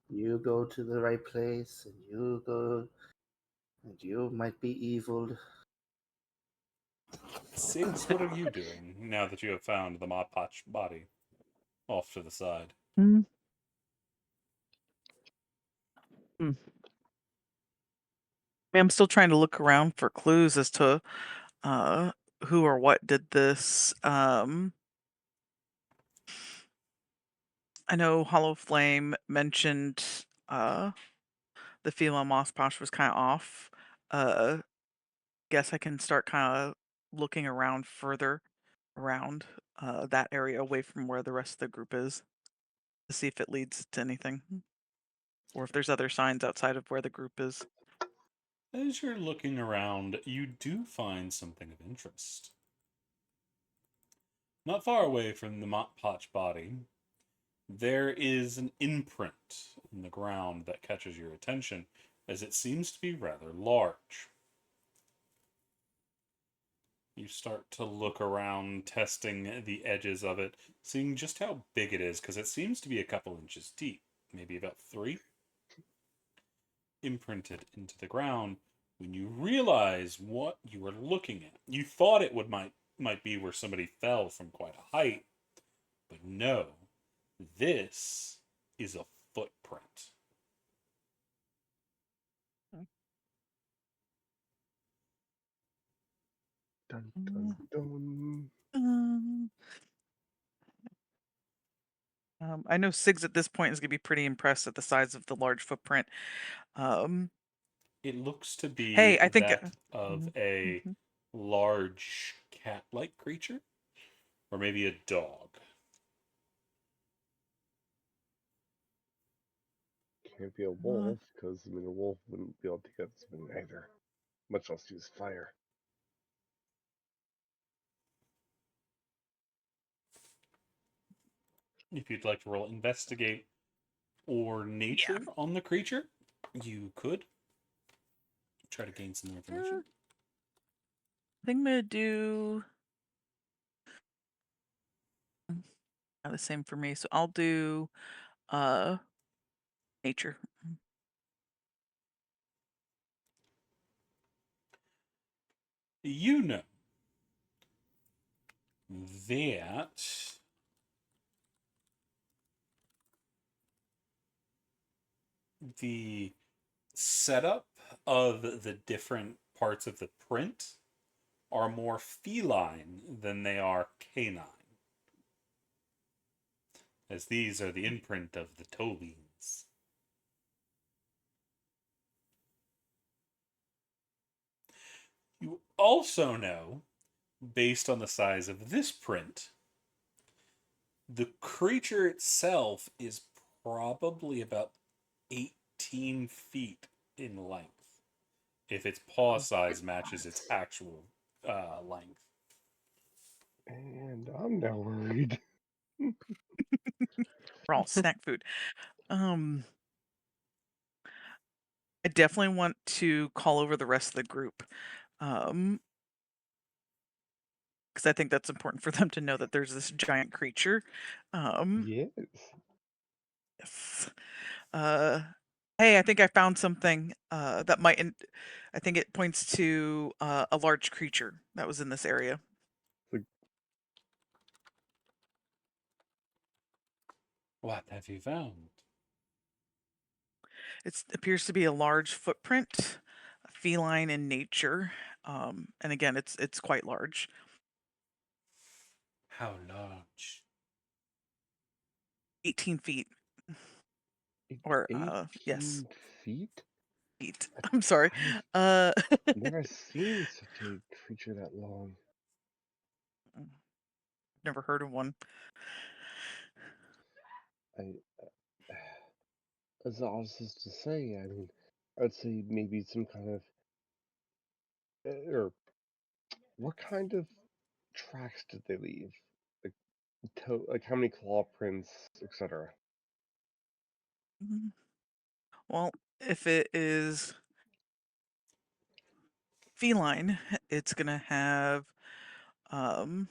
you go to the right place, and you might be evil. Sigs, what are you doing now that you have found the Mod Potch body off to the side? Mm. Mm. I'm still trying to look around for clues as to who or what did this. I know Hollow Flame mentioned the female Moss Posh was kind of off. Guess I can start kind of looking around further around that area away from where the rest of the group is to see if it leads to anything or if there's other signs outside of where the group is. As you're looking around, you do find something of interest. Not far away from the Mott Potch body, there is an imprint in the ground that catches your attention, as it seems to be rather large. You start to look around, testing the edges of it, seeing just how big it is, because it seems to be a couple inches deep, maybe about 3, imprinted into the ground. When you realize what you are looking at, you thought it might be where somebody fell from quite a height, but no, this is a footprint. Dun dun Mm, dun. um, I know Siggs at this point is going to be pretty impressed at the size of the large footprint. Um, It looks to be hey, I think. that of Mhm, a mhm. large cat-like creature, or maybe a dog. can't be a wolf because a wolf wouldn't be able to get something either, much less use fire. If you'd like to roll investigate or nature on the creature, you could try to gain some more information. I think I'm gonna do the same for me. So I'll do nature. You know that the setup of the different parts of the print are more feline than they are canine, as these are the imprint of the toe beans. You also know, based on the size of this print, the creature itself is probably about 18 feet in length, if its paw size matches its actual length. And I'm now worried. We're all snack food. I definitely want to call over the rest of the group. Because I think that's important for them to know that there's this giant creature. Yes. Yes. Hey, I think I found something that might. I think it points to a large creature that was in this area. What have you found? It appears to be a large footprint, feline in nature, and again, it's quite large. How large? 18 feet, or 18 yes, feet? feet. I'm sorry. I've never seen such a creature that long. Never heard of one. I, as honest to say, I mean, I'd say maybe some kind of, or what kind of tracks did they leave? Like, like how many claw prints, etc. Well, if it is feline, it's gonna have um,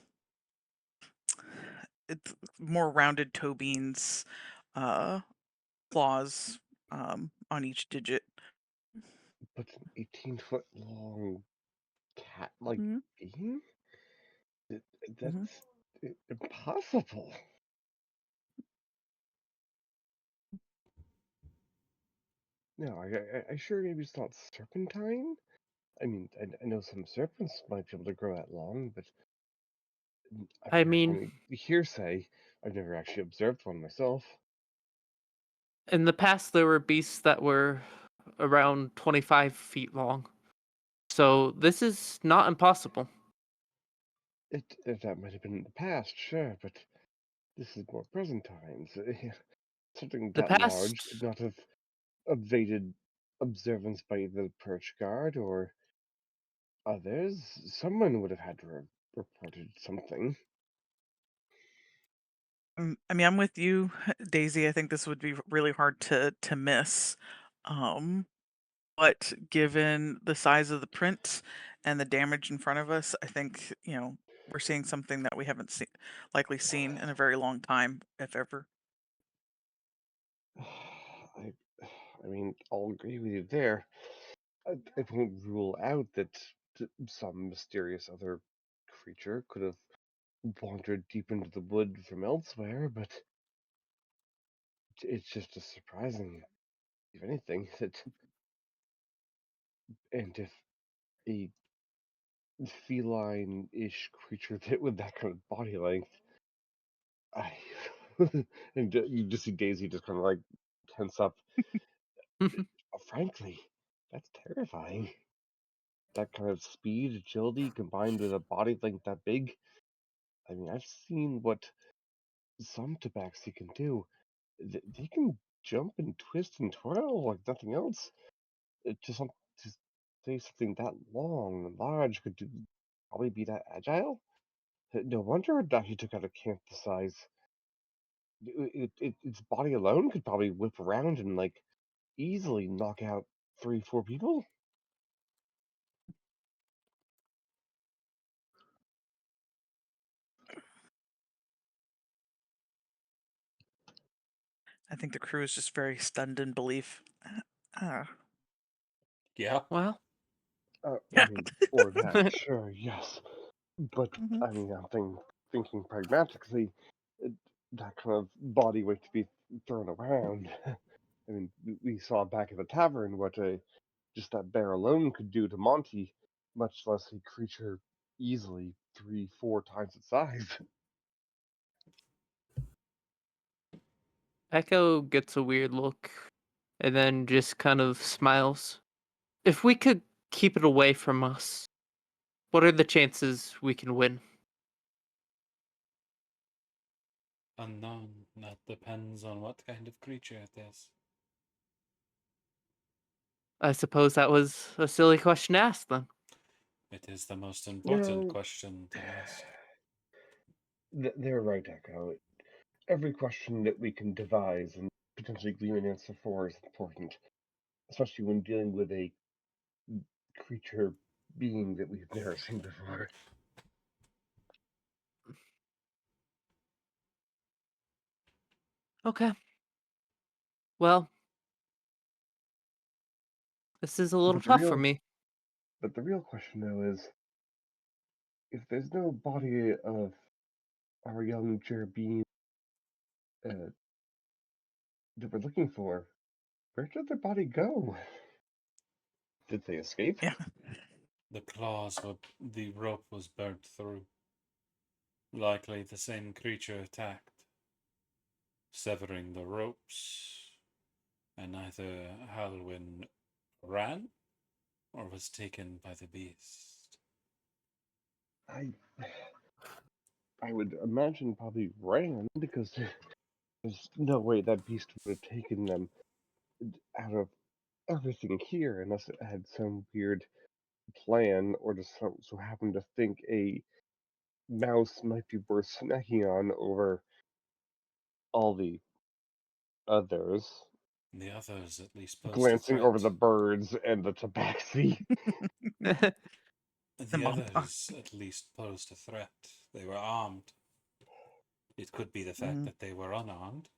it's more rounded toe beans, claws on each digit. But an 18-foot long cat-like Mhm, being? Th- mhm. That's impossible. No, I sure maybe it's not serpentine. I mean, I know some serpents might be able to grow that long, but I've I heard mean, only hearsay. I've never actually observed one myself. in the past there were beasts that were around 25 feet long. So this is not impossible. That might have been in the past, sure, but this is more present times. Something The that large past could not have evaded observance by either the perch guard or others. Someone would have had to have reported something. I mean, I'm with you, Daisy. I think this would be really hard to miss. But given the size of the print and the damage in front of us, I think, we're seeing something that we haven't likely seen in a very long time, if ever. I, I mean, I'll agree with you there. I won't rule out that some mysterious other creature could have wandered deep into the wood from elsewhere, but it's just as surprising, if anything, that and if a feline-ish creature that with that kind of body length, I and you just see Daisy just kind of like tense up. Frankly, that's terrifying. That kind of speed, agility, combined with a body length that big. I mean, I've seen what some tabaxi can do. They can jump and twist and twirl like nothing else. To say something that long and large could probably be that agile. No wonder it actually took out a camp the size. Its body alone could probably whip around and like easily knock out 3, 4 people. I think the crew is just very stunned in belief. Yeah. Well, I Yeah. mean, or that, sure, yes. But, Mhm. I mean, thinking pragmatically, that kind of body weight to be thrown around. I mean, we saw back at the tavern what just that bear alone could do to Monty, much less a creature easily 3, 4 times its size. Echo gets a weird look and then just kind of smiles. If we could keep it away from us, what are the chances we can win? Unknown. That depends on what kind of creature it is. I suppose that was a silly question to ask then. It is the most important No, question to ask. they're right, Echo. Every question that we can devise and potentially glean an answer for is important, especially when dealing with a creature being that we've never seen before. Okay. Well, this is a little But tough for me. the real question though is, if there's no body of our young Jerbean uh, that we're looking for, where did their body go? Did they escape? Yeah. The rope was burnt through. Likely the same creature attacked, severing the ropes, and either Halwyn ran or was taken by the beast. I I would imagine probably ran because there's no way that beast would have taken them out of everything here unless it had some weird plan or just so happened to think a mouse might be worth snacking on over all the others, The others at least posed a glancing over threat. the birds and the tabaxi. The The Mompa. others at least posed a threat. They were armed. It could be the fact Mhm. that they were unarmed,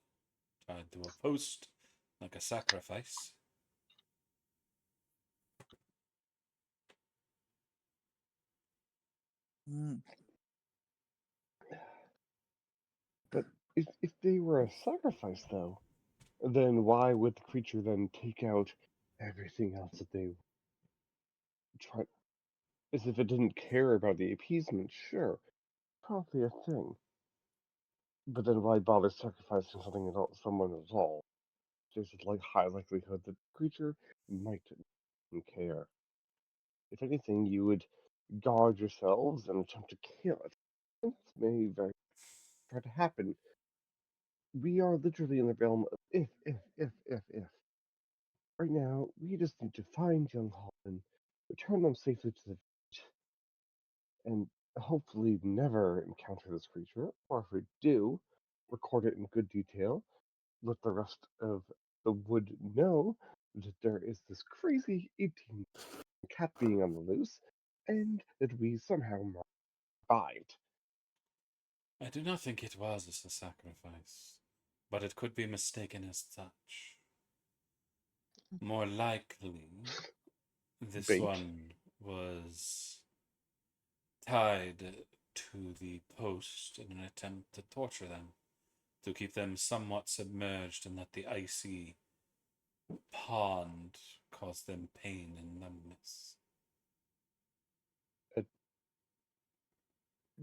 tried to oppose like a sacrifice. Mm. But if they were a sacrifice, though, then why would the creature then take out everything else that they try? As if it didn't care about the appeasement, sure, probably a thing. But then why bother sacrificing something at all, someone at all? There's a high likelihood that the creature might not care. If anything, you would guard yourselves and attempt to kill it. This may very try to happen. We are literally in the realm of if. Right now, we just need to find young Holland, return them safely to the village, and hopefully never encounter this creature, or if we do, record it in good detail, let the rest of the wood know that there is this crazy 18 cat being on the loose, and that we somehow survived. I do not think it was a sacrifice, but it could be mistaken as such. More likely, this Bait. one was tied to the post in an attempt to torture them, to keep them somewhat submerged and let the icy pond cause them pain and numbness. Uh,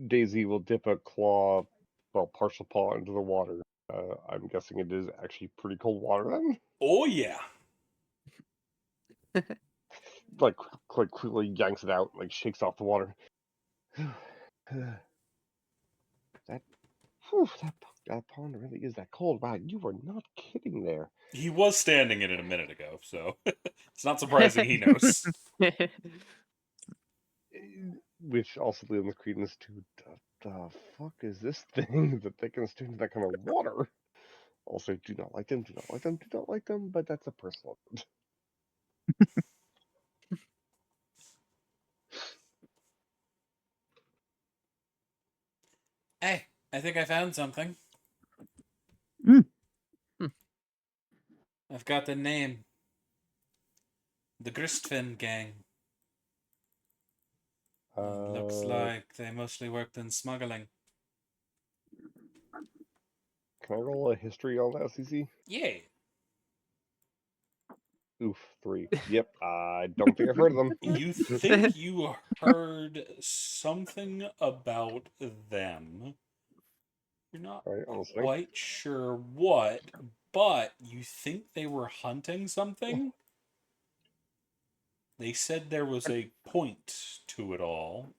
Daisy will dip a claw, well, partial paw into the water. I'm guessing it is actually pretty cold water then? Oh, yeah! Like, quickly yanks it out, shakes off the water. that, that That pond really is that cold. Wow, you were not kidding there. He was standing in it a minute ago, so it's not surprising he knows. Which also lends credence to the fuck is this thing that they can stand in that kind of water? Also, do not like them, do not like them, do not like them, but that's a personal. Hey, I think I found something. Mm. I've got the name. The Gristfin Gang. Looks like they mostly worked in smuggling. Can I roll a history on that, CC? Yeah. Oof, 3. Yep, I don't think I've heard of them. You think you heard something about them. You're not Alright, honestly. quite sure what, but you think they were hunting something? They said there was a point to it all,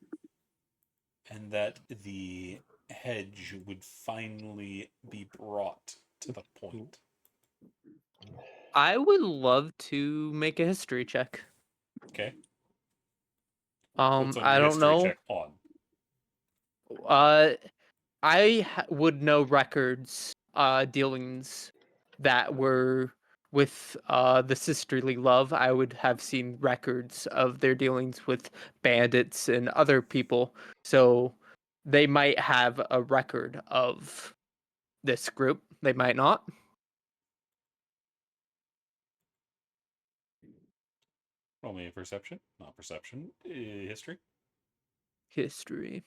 and that the hedge would finally be brought to the point. I would love to make a history check. Okay. What's on I your don't history know. check on? Would know records, dealings that were with the sisterly love. I would have seen records of their dealings with bandits and other people, so they might have a record of this group. They might not. Roll me a perception. Not perception. History. History.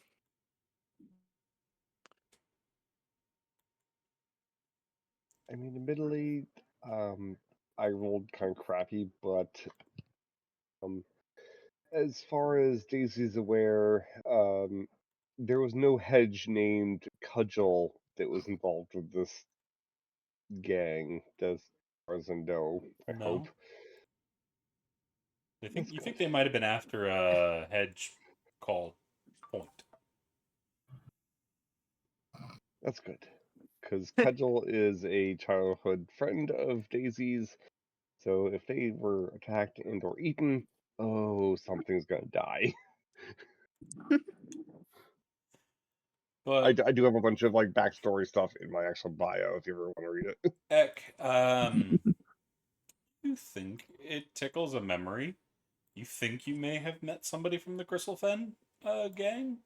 I mean, admittedly, I rolled kind of crappy, but as far as Daisy's aware, there was no hedge named Cudgel that was involved with this gang, as far as I know. I hope. No. I think That's you think good. they might have been after a hedge called Point. That's good. Because Cudgel is a childhood friend of Daisy's, so if they were attacked and or eaten, oh, something's gonna die. But I do have a bunch of like backstory stuff in my actual bio if you ever want to read it. Eck, you think it tickles a memory? You think you may have met somebody from the Gristlefen gang?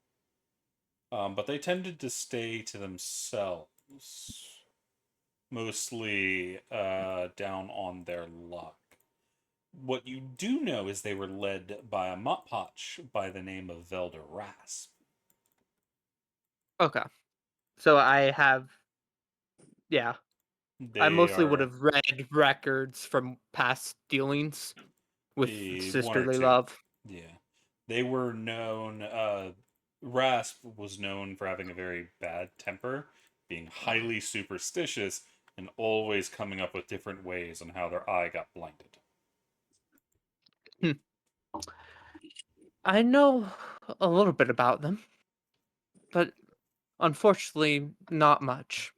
But they tended to stay to themselves, mostly down on their luck. What you do know is they were led by a Mopotch by the name of Velder Rasp. Okay. So I have, yeah. I They mostly would are have read records from past dealings with one or sisterly two. love. Yeah. They were known, Rasp was known for having a very bad temper, being highly superstitious, and always coming up with different ways on how their eye got blinded. Hmm. I know a little bit about them, but unfortunately, not much.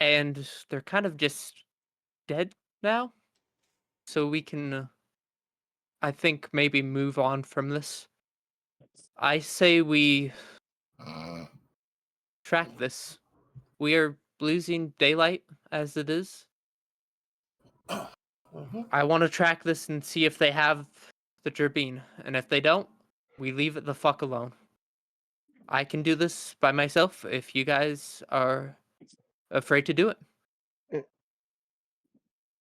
And they're kind of just dead now, so we can, I think, maybe move on from this. I say we track this. We are losing daylight as it is. I want to track this and see if they have the turbine, and if they don't, we leave it the fuck alone. I can do this by myself if you guys are afraid to do it. Eh,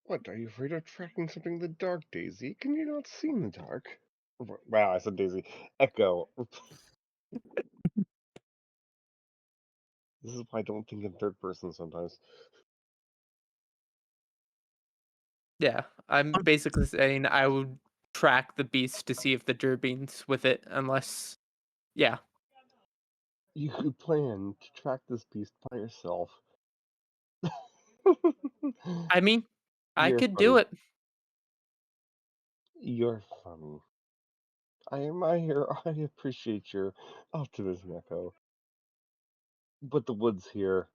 What, are you afraid of tracking something in the dark, Daisy? Can you not see in the dark? Wow, I said Daisy. Echo. This is why I don't think in third person sometimes. Yeah, I'm basically saying I would track the beast to see if the turbine's with it, unless, yeah. You could plan to track this beast by yourself. I mean, I You're could do funny. it. You're funny. I appreciate your optimism, Echo. But the woods here,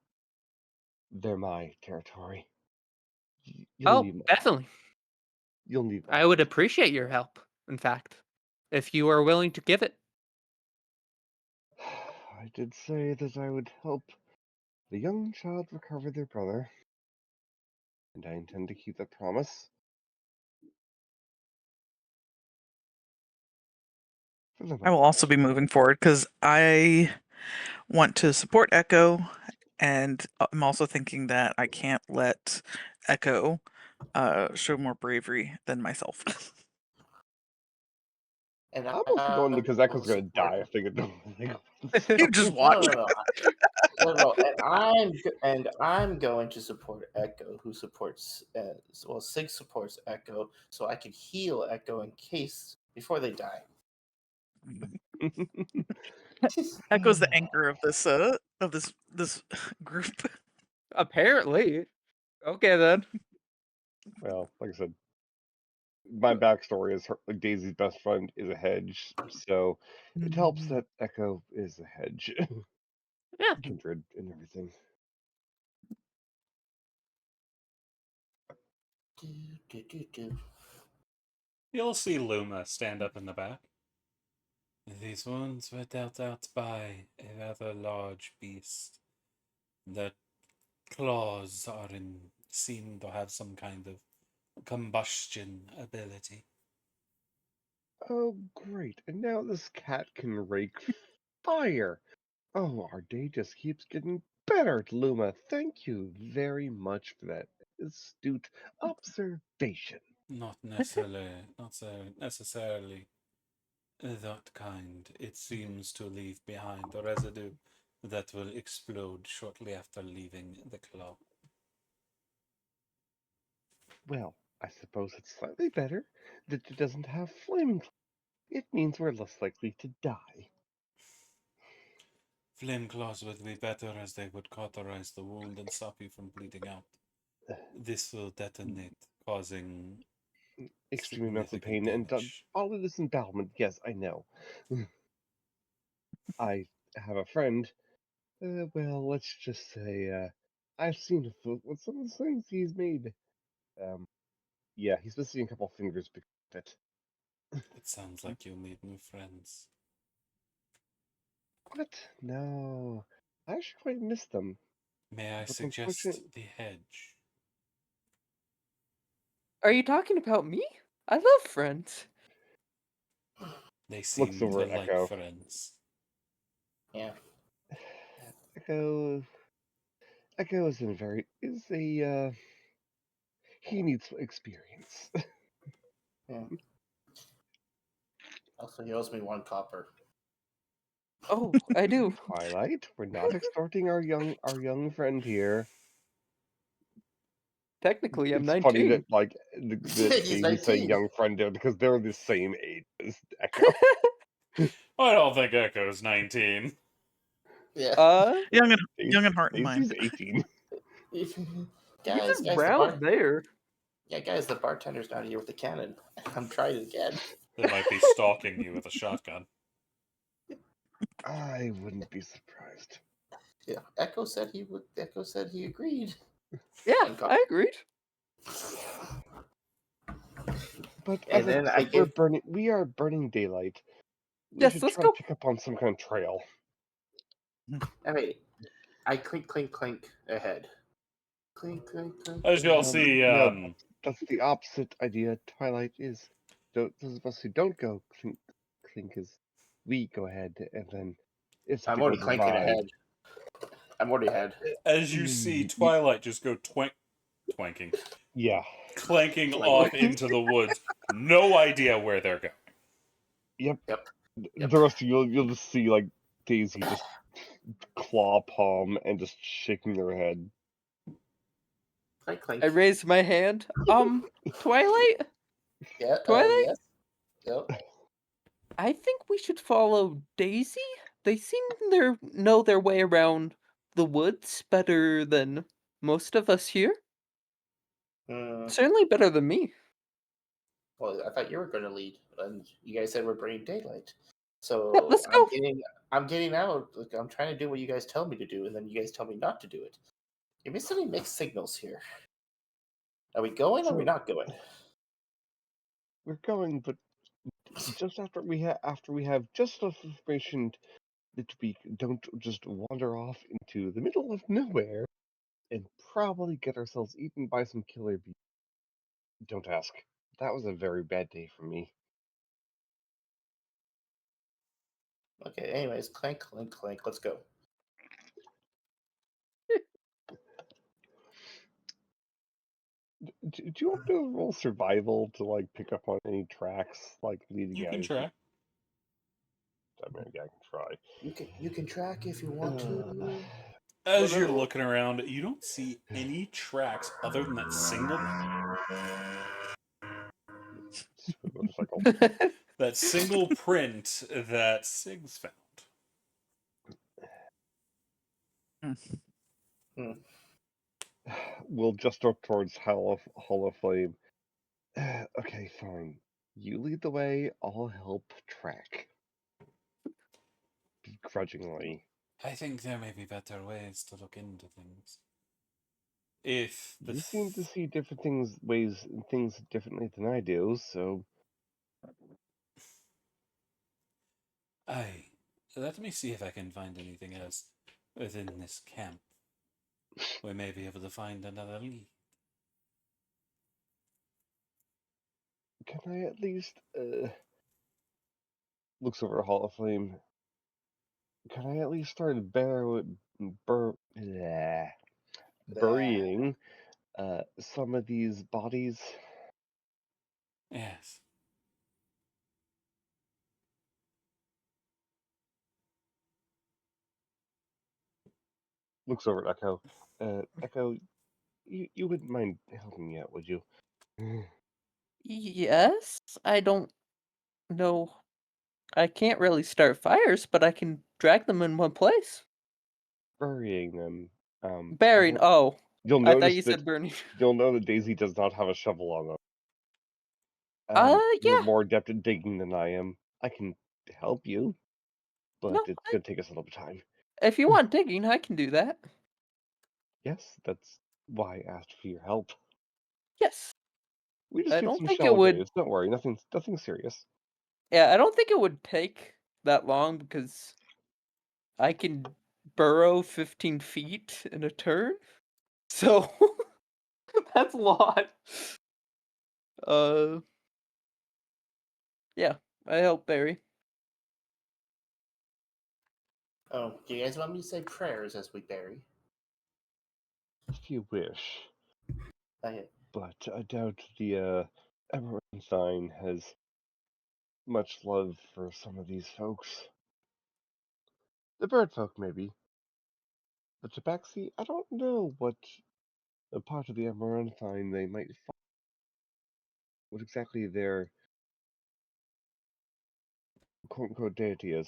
they're my territory. You'll Oh, need my help. definitely. You'll need my I would appreciate your help, in fact, if you are willing to give it. I did say that I would help the young child recover their brother, and I intend to keep that promise for the I will moment. also be moving forward because I want to support Echo, and I'm also thinking that I can't let Echo show more bravery than myself. And I'm mostly going because Echo's will gonna support. die if they get done. You just No, watch. no, no, no. And I'm going to support Echo, who supports. Well, Sig supports Echo, so I can heal Echo in case before they die. Echo's the anchor of this group. Apparently. Okay, then. Well, like I said, my backstory is like Daisy's best friend is a hedge, so it helps that Echo is a hedge, Yeah. kindred, and everything. Do, do, do, do. You'll see Luma stand up in the back. These wounds were dealt out by a rather large beast. The claws seem to have some kind of combustion ability. Oh, great! And now this cat can rake fire. Oh, our day just keeps getting better, Luma. Thank you very much for that astute observation. Not so necessarily that kind. It seems to leave behind a residue that will explode shortly after leaving the claw. Well, I suppose it's slightly better that it doesn't have flame. It means we're less likely to die. Flame claws would be better as they would cauterize the wound and stop you from bleeding out. This will detonate, causing Extreme amounts of significant pain and damage. all of this embalmment. Yes, I know. I have a friend. Well, let's just say I've seen with some of the things he's made. Um, yeah, he's missing a couple fingers because of it. It sounds like you'll need new friends. What? No, I actually quite miss them. May I But suggest unfortunately, the hedge? Are you talking about me? I love friends. They looks seem over to at like Echo. friends. Yeah. Echo, Echo is in very is a he needs experience. Yeah. Also, he owes me 1 copper. Oh, I do. Twilight, we're not extorting our young friend here. Technically, I'm It's funny 19. that like that He's Daisy's saying 19. young friend there because they're the same age as Echo. I don't think Echo's 19. Yeah. Young in heart and mind. Daisy's 18. guys, He's guys, around there. yeah, guys, the bartender's not here with the cannon. I'm trying it again. They might be stalking you with a shotgun. I wouldn't be surprised. Yeah, Echo said he would. Echo said he agreed. Yeah, 1 copper. I agreed. But And as I then I said, give. we are burning daylight. We Yes, should let's try to go. pick up on some kind of trail. I mean, I clink, clink, clink ahead. Clink, clink, clink. As you'll clink. see, No, that's the opposite idea. Twilight is those of us who don't go clink is we go ahead and then if I'm something already goes clinking awry. ahead. I'm already ahead. as you see Twilight just go twanking, Yeah. clanking Clank. off into the woods. No idea where they're going. Yep. Yep. The rest of you'll just see like Daisy just claw palm and just shaking her head. Clink, clink. I raised my hand. Twilight? Yeah. Twilight? Yes. Yep. I think we should follow Daisy. They seem know their way around the woods better than most of us here. Mm, Certainly better than me. Well, I thought you were going to lead, and you guys said we're bringing daylight. Yeah, So let's go. I'm getting out. Like, I'm trying to do what you guys tell me to do, and then you guys tell me not to do it. Give me some mixed signals here. Are we going? Or are we So not going? we're going, but just after we have just enough information that we don't just wander off into the middle of nowhere and probably get ourselves eaten by some killer bees. Don't ask. That was a very bad day for me. Okay. Anyways, clank, clank, clank. Let's go. Do you want to roll survival to like pick up on any tracks like leading You out? can try. I mean, yeah, I can try. You can track if you want to. As Oh, you're no. looking around, you don't see any tracks other than that single Motorcycle. print that Sig's found. We'll just up towards Hollow Flame. Okay, fine. You lead the way. I'll help track. Begrudgingly. I think there may be better ways to look into things. If the You seem to see different things differently than I do, so let me see if I can find anything else within this camp. We may be able to find another lead. can I at least looks over at Hollow Flame. Can I at least start burying some of these bodies? Yes. Looks over at Echo. Echo, you wouldn't mind helping me out, would you? Yes, I don't know. I can't really start fires, but I can drag them in one place. Burying them. I Burying. don't. Oh, You'll I thought notice you that said burning. you'll know that Daisy does not have a shovel on them. You're Yeah. more adept at digging than I am. I can help you, but No, it's gonna take us a little bit of time. if you want digging, I can do that. Yes, that's why I asked for your help. Yes. We just I need don't some think it shallow would. graves. Don't worry, nothing serious. Yeah, I don't think it would take that long because I can burrow 15 feet in a turn. So that's a lot. Uh, yeah, I help Barry. Oh, do you guys want me to say prayers as we bury? If you wish, Okay. but I doubt the Emerald has much love for some of these folks. The bird folk, maybe. The Tabaxi, I don't know what a part of the Amaranthine they might find. What exactly their quote unquote deity is.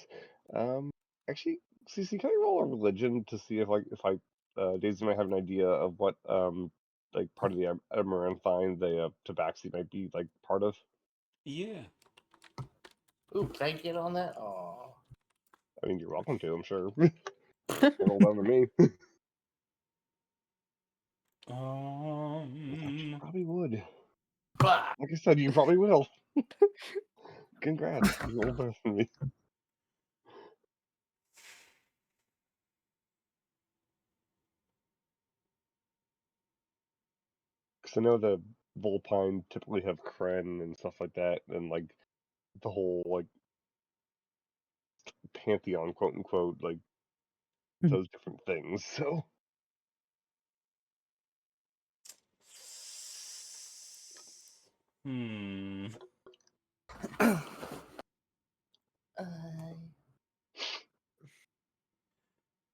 Actually, CC, can I roll a religion to see if Daisy might have an idea of what like part of the Amaranthine the Tabaxi might be like part of? Yeah. Ooh, can I get on that? Oh. I mean, you're welcome to, I'm sure. Can't roll down to me. You probably would. Bah! Like I said, you probably will. Congrats, you rolled better than me. Because I know the Volpine typically have Kren and stuff like that, and like the whole like pantheon, quote unquote, like does different things. So Hmm.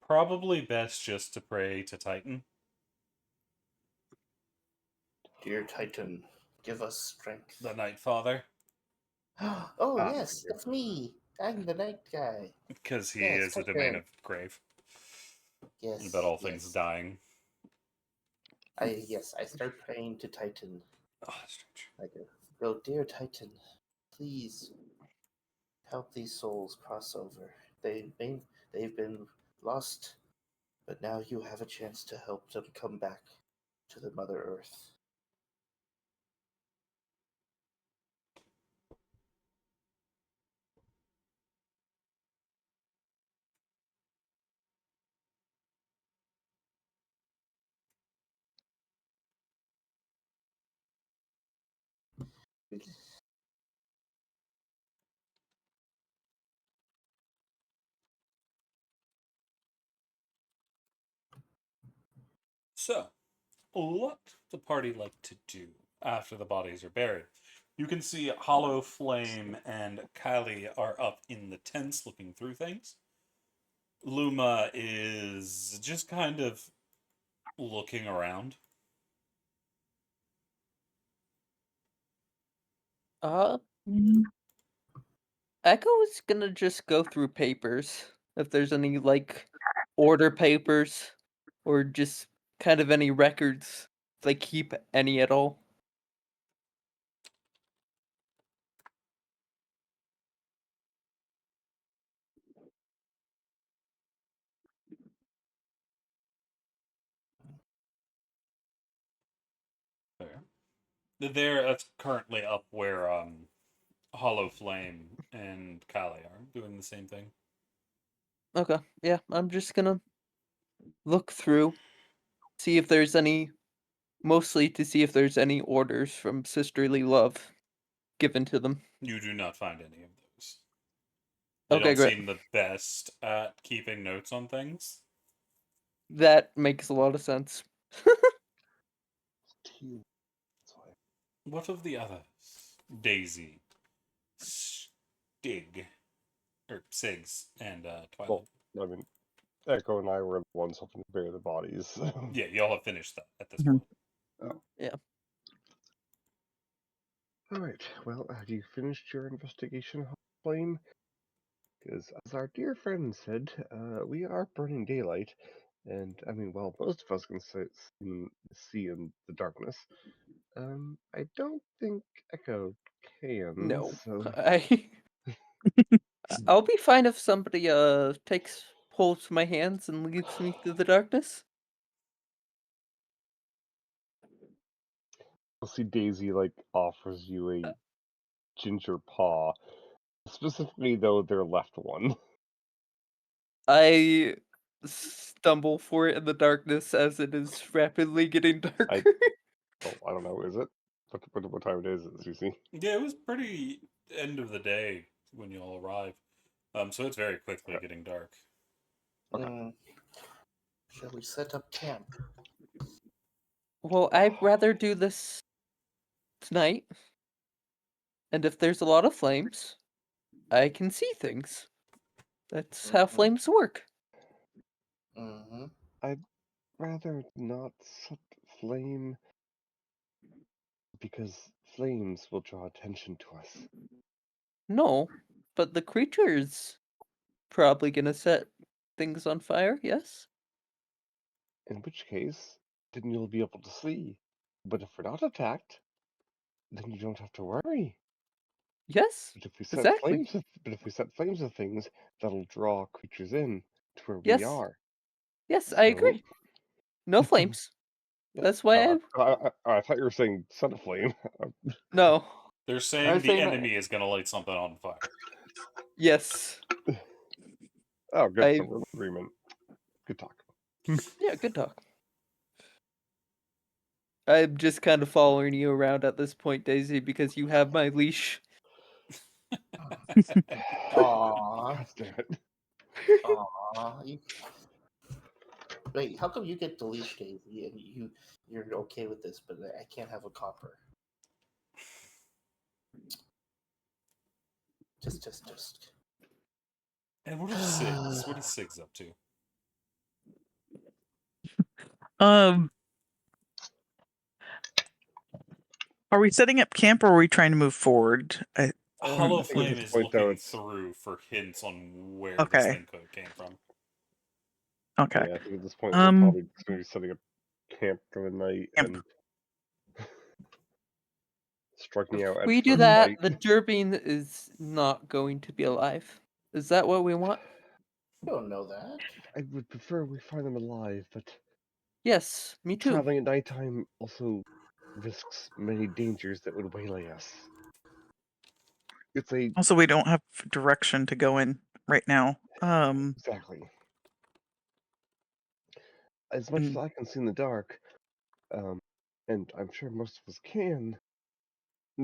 Probably best just to pray to Titan. Dear Titan, give us strength. The Night Father. Oh, ah, yes, that's me. I'm the night guy. Because he Yes, is the touch domain him. of grave. Yes, About all things yes. dying. I start praying to Titan. Oh, strange. Like a Oh, dear Titan, please help these souls cross over. They've been lost, but now you have a chance to help them come back to the Mother Earth. So, what the party like to do after the bodies are buried? You can see Hollow Flame and Kylie are up in the tents looking through things. Luma is just kind of looking around. Uh, Echo is gonna just go through papers. If there's any, like, order papers, or just kind of any records, if they keep any at all. That's currently up where Hollow Flame and Kylie are doing the same thing. Okay, yeah, I'm just gonna look through, see if there's any, mostly to see if there's any orders from Sisterly Love given to them. You do not find any of those. They Okay, don't great. seem the best at keeping notes on things. That makes a lot of sense. What of the others? Daisy, Stig, or Sigs, and Twilight. Well, I mean, Echo and I were the ones helping to bury the bodies. Yeah, y'all have finished that at this Mhm. point. Oh. Yeah. All right. Well, have you finished your investigation, Flame? Because as our dear friend said, we are burning daylight, and I mean, well, most of us can see in the darkness. I don't think Echo can. No. So I'll be fine if somebody takes holds my hands and leads me through the darkness. you'll see Daisy like offers you a ginger paw. Specifically, though, their left one. I stumble for it in the darkness as it is rapidly getting darker. Oh, I don't know. Is it? What time it is, Susie? Yeah, it was pretty end of the day when you all arrive. So it's very quickly Okay. getting dark. Okay. Shall we set up camp? Well, I'd rather do this tonight. And if there's a lot of flames, I can see things. That's how Mhm. flames work. Mm-hmm. I'd rather not set flame because flames will draw attention to us. No, but the creature is probably gonna set things on fire, yes? In which case, then you'll be able to see. But if we're not attacked, then you don't have to worry. Yes, But if we set exactly. flames of things, that'll draw creatures in to where we Yes, are. yes, I So, agree. No flames. yeah. That's why I thought you were saying set a flame. No. They're I saying was the saying enemy is going to light something on fire. yes. Oh, good. I So we're in agreement. Good talk. Yeah, good talk. I'm just kind of following you around at this point, Daisy, because you have my leash. Aww. God damn it. Aww. Wait, how come you get the leash, Daisy, and you're okay with this, but I can't have a copper? Just. And what of Sigs? What is Sigs up to? Um, are we setting up camp or are we trying to move forward? Hollow I think at Flame this is point, though, looking it's through for hints on where this Okay. thing could have came from. Okay. yeah. I think at this point we're probably just going to be setting up camp for the night Camp. and striking out If at we do first that, sight. the Durbine is not going to be alive. Is that what we want? You don't know that. I would prefer we find them alive, but Yes, me too. traveling at nighttime also risks many dangers that would waylay us. It's a Also, we don't have direction to go in right now. exactly as much as Mm. I can see in the dark, and I'm sure most of us can.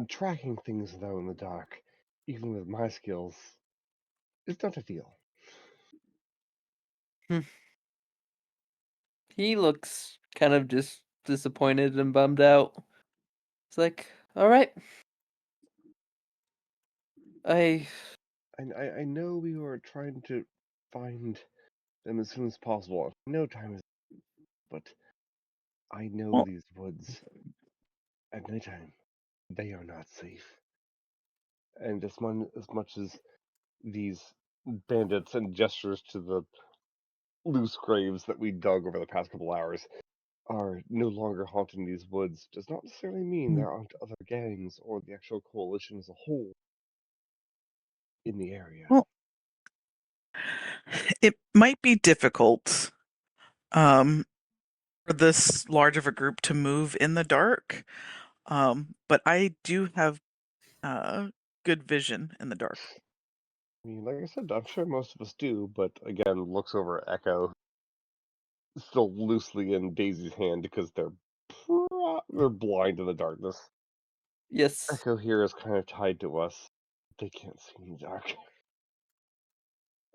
Tracking things though in the dark, even with my skills, is not ideal. He looks kind of just disappointed and bummed out. It's like, all right. And I know we were trying to find them as soon as possible. No time is, but I know Well, these woods at nighttime. They are not safe. And as much as these bandits and gestures to the loose graves that we dug over the past couple hours are no longer haunting these woods, does not necessarily mean there aren't other gangs or the actual coalition as a whole in the area. well, it might be difficult for this large of a group to move in the dark. But I do have good vision in the dark. I mean, like I said, I'm sure most of us do, but again, looks over at Echo, still loosely in Daisy's hand because they're blind in the darkness. yes, Echo here is kind of tied to us. They can't see in the dark.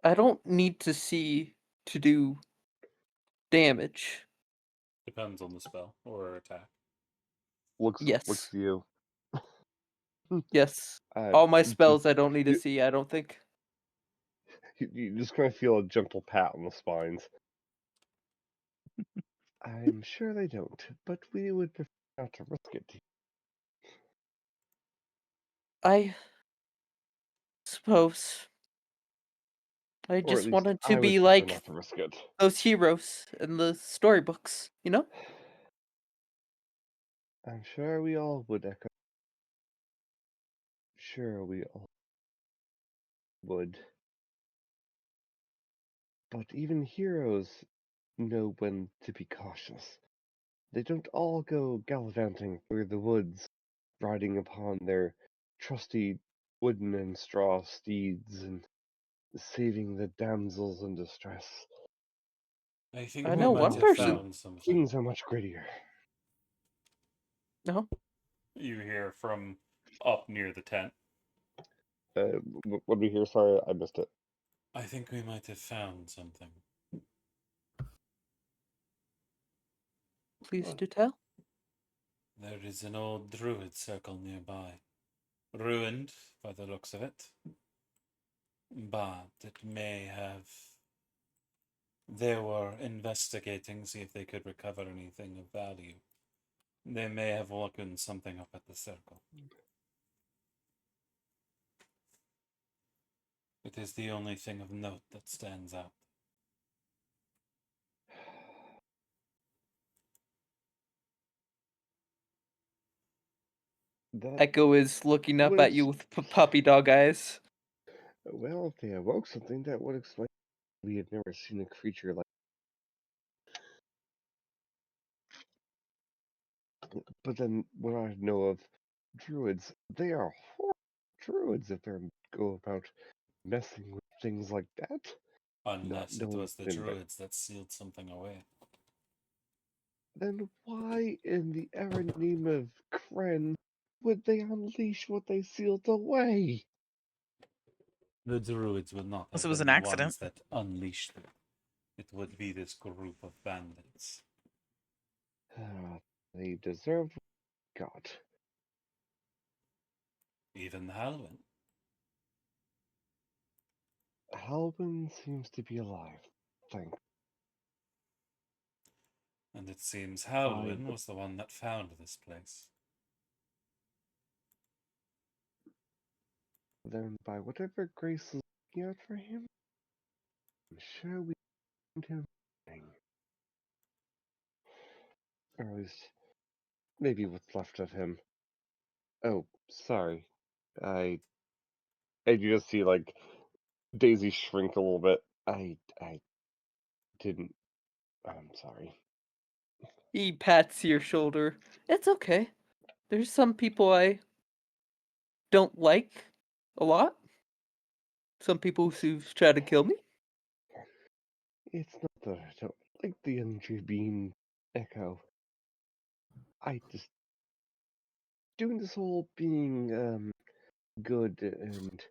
I don't need to see to do damage. Depends on the spell or attack. Looks Yes, to you. yes. Uh, All my just spells I don't need to you, see, I don't think. you just kind of feel a gentle pat on the spines. I'm sure they don't, but we would prefer not to risk it. I suppose. I Or at just least wanted to I would be prefer like not to risk it. those heroes in the storybooks, you know? I'm sure we all would, Echo. Sure we all would. But even heroes know when to be cautious. They don't all go gallivanting through the woods, riding upon their trusty wooden and straw steeds and saving the damsels in distress. I think I we know might one have person. found something. Things are much grittier. No, You hear from up near the tent. What did we hear? Sorry, I missed it. I think we might have found something. please do tell. There is an old druid circle nearby. Ruined, by the looks of it. But it may have. They were investigating, see if they could recover anything of value. They may have woken something up at the circle. It is the only thing of note that stands out. That Echo is looking up would at you with puppy dog eyes. well, if they awoke something, that would explain we had never seen a creature like. But then, what I know of druids, they are horrible druids if they go about messing with things like that. Not Unless it knowing was the them, but druids that sealed something away. then why, in the ever name of Kren, would they unleash what they sealed away? The druids would not Unless have it was been an the accident. ones that unleashed it. It would be this group of bandits. They deserve what they got. Even Halwyn. Halvin seems to be alive. Thank. And it seems I Halwyn would was the one that found this place. then, by whatever grace is looking out for him, I'm sure we find him. Or at least, maybe what's left of him. Oh, sorry. I and you just see like Daisy shrink a little bit. I didn't. I'm sorry. He pats your shoulder. It's okay. There's some people I don't like a lot. Some people who try to kill me. It's not that I don't like the energy being Echo. I just doing this whole being good and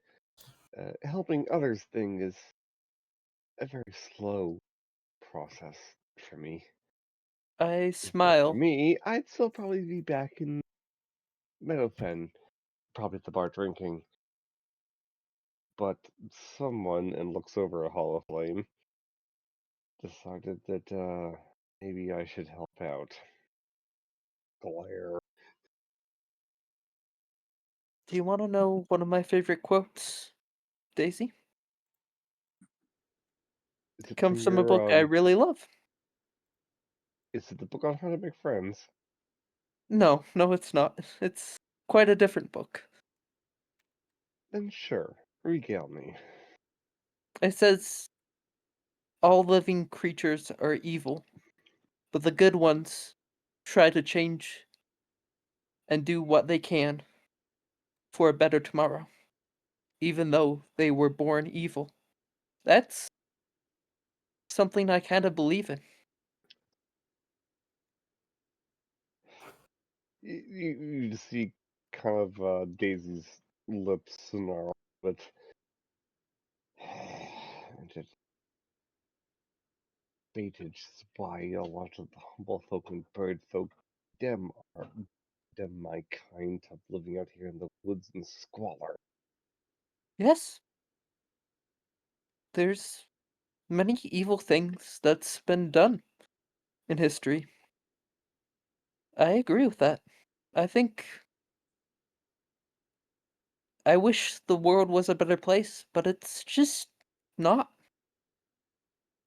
helping others thing is a very slow process for me. I If it were for smile. me, I'd still probably be back in Meadowfen, probably at the bar drinking. But someone, and looks over a hollow flame, decided that maybe I should help out. Glare. Do you want to know one of my favorite quotes, Daisy? Is It it from comes from a book I your really love. is it the book on how to make friends? No, no, it's not. It's quite a different book. Then sure, regale me. It says all living creatures are evil, but the good ones try to change and do what they can for a better tomorrow, even though they were born evil. That's something I kind of believe in. You just see kind of Daisy's lips snarl, but and just baited just by a lot of the humble folk and bird folk. Them are them my kind of living out here in the woods in squalor. Yes, there's many evil things that's been done in history. I agree with that. I think I wish the world was a better place, but it's just not.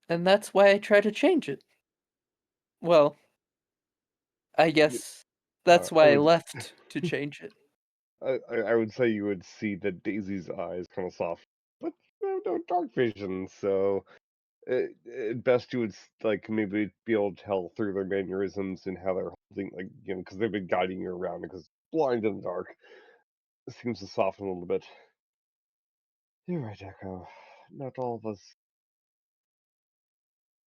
And that's why I try to change it. Well, I Y- guess that's I why I would left to change it. I would say you would see that Daisy's eyes kind of soft, but no dark vision, so at best you would like maybe be able to tell through their mannerisms and how they're holding, like, because they've been guiding you around, because blind in the dark it seems to soften a little bit. You're right, Echo. Not all of us.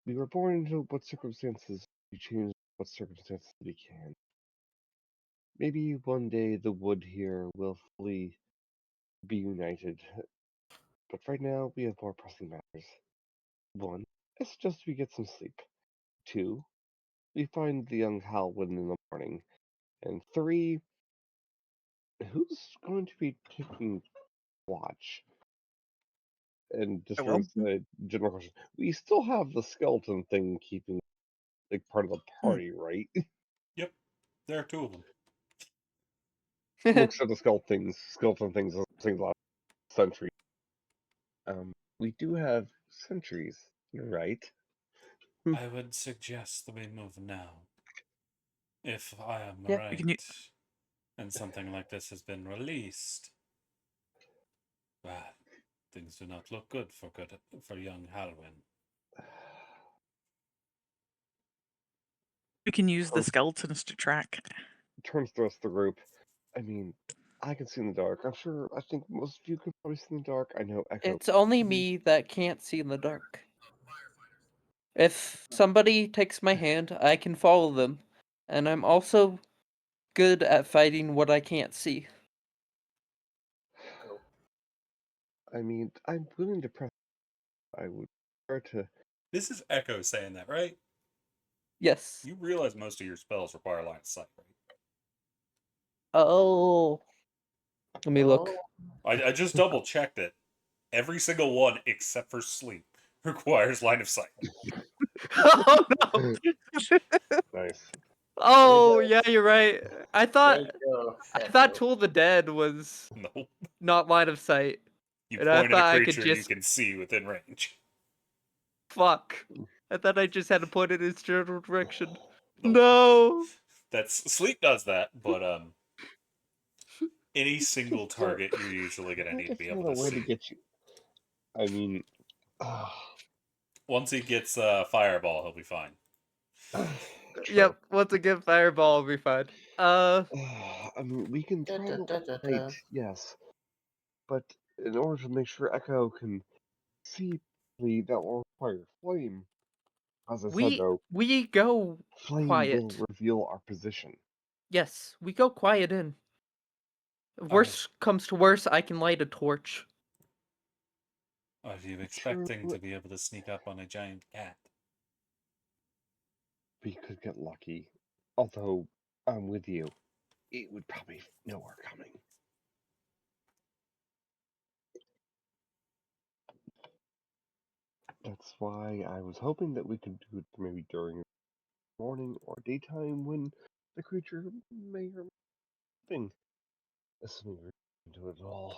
We were born into what circumstances. We change what circumstances we can. Maybe one day the wood here will fully be united, but right now we have more pressing matters. One, I suggest we get some sleep. Two, we find the young Halwyn in the morning. And three, who's going to be taking watch? And just I for will. a general question, we still have the skeleton thing keeping like part of the Hmm. party, right? Yep, there are two of them. Looks at the skeleton things since last century. We do have sentries, right? I would suggest that we move now. If I am Yeah. We can. right, and something like this has been released, well, things do not look good for young Halwyn. We can use the Turns, skeletons to track. turns to the rest of the group. I mean, I can see in the dark. I think most of you can probably see in the dark. I know Echo. It's only me that can't see in the dark. If somebody takes my hand, I can follow them. And I'm also good at fighting what I can't see. I mean, I'm willing to press. I would prefer to. This is Echo saying that, right? Yes. You realize most of your spells require line of sight, right? Oh. Let me look. I just double checked it. Every single one except for sleep requires line of sight. Oh no. Nice. Oh yeah, you're right. I There thought you go. I thought Echo. Tool the Dead was Nope. not line of sight. You And I point at a thought I could creature you just can see within range. fuck. I thought I just had to point it in its general direction. Nope. No. That's sleep does that, but any single target, you're usually going to need to be able to way to see. get you. I mean, Once he gets Fireball, he'll be fine. Yep, once again, Fireball will be fine. I mean, we can Da, try da, to da, da, da. light, yes, but in order to make sure Echo can see, that will require flame. As I said, though, we go flame quiet. will reveal our position. Yes, we go quiet in. If worse comes to worse, I can light a torch. Are you expecting True. to be able to sneak up on a giant cat? We could get lucky. Although, I'm with you. It would probably know we're coming. That's why I was hoping that we could do it maybe during morning or daytime when the creature may or may not assuming we're into it all.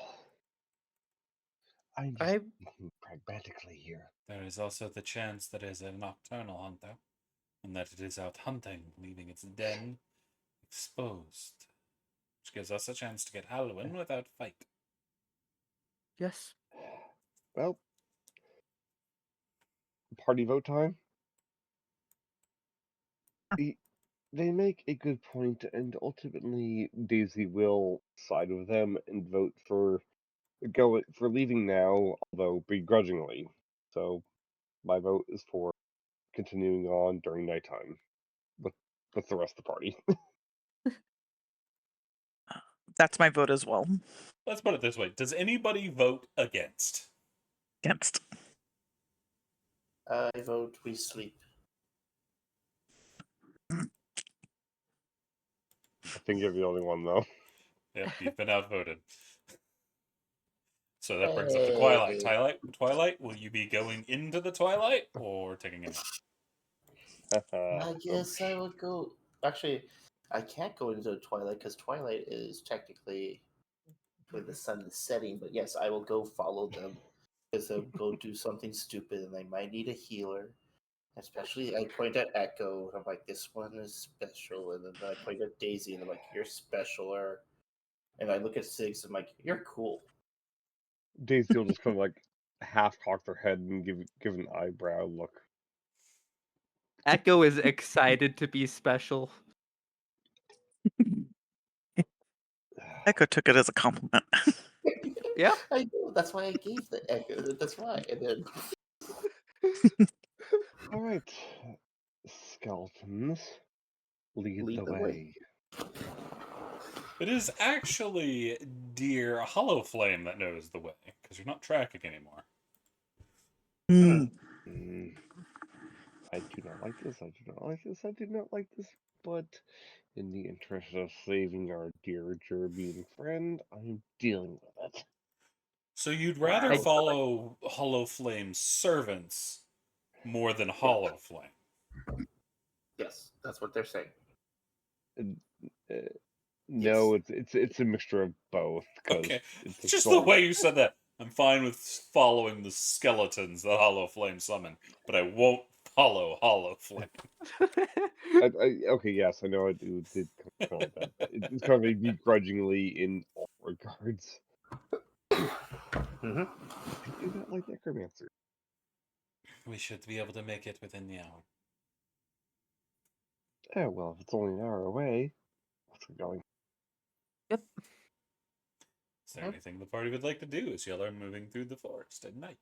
I'm just thinking pragmatically here. There is also the chance that it is a nocturnal hunter, and that it is out hunting, leaving its den exposed, which gives us a chance to get Halloween without fight. Yes. Well, party vote time. They make a good point, and ultimately Daisy will side with them and vote for leaving now, although begrudgingly. So my vote is for continuing on during nighttime with the rest of the party. That's my vote as well. Let's put it this way. Does anybody vote against? Against. I vote we sleep. I think you're the only one though. Yep, you've been outvoted. So that brings up the Twilight. Twilight, will you be going into the Twilight or taking a nap? I guess I would go. Actually, I can't go into Twilight because Twilight is technically when the sun is setting. But yes, I will go follow them because they'll go do something stupid and they might need a healer. Especially, I point at Echo and I'm like, "This one is special," and then I point at Daisy and I'm like, "You're specialer," and I look at Six and I'm like, "You're cool." Daisy will just kind of like half cock their head and give an eyebrow look. Echo is excited to be special. Echo took it as a compliment. Yeah. I know. That's why I gave the Echo. That's why. And then All right, skeletons, lead the way. It is actually dear Hollow Flame that knows the way, because you're not tracking anymore. I do not like this. I do not like this. I do not like this. But in the interest of saving our dear Gerbian friend, I'm dealing with it. So you'd rather follow Hollow Flame's servants more than Hollow Flame? yes, that's what they're saying. No, it's a mixture of both. Okay, it's just the way you said that. I'm fine with following the skeletons that Hollow Flame summon, but I won't follow Hollow Flame. Okay, yes, I know I did kind of like that. It's kind of a begrudgingly in all regards. Mm-hmm. I do not like Necromancer. We should be able to make it within the hour. Oh, well, if it's only an hour away, let's get going. Yep. Is there anything the party would like to do as y'all are moving through the forest at night?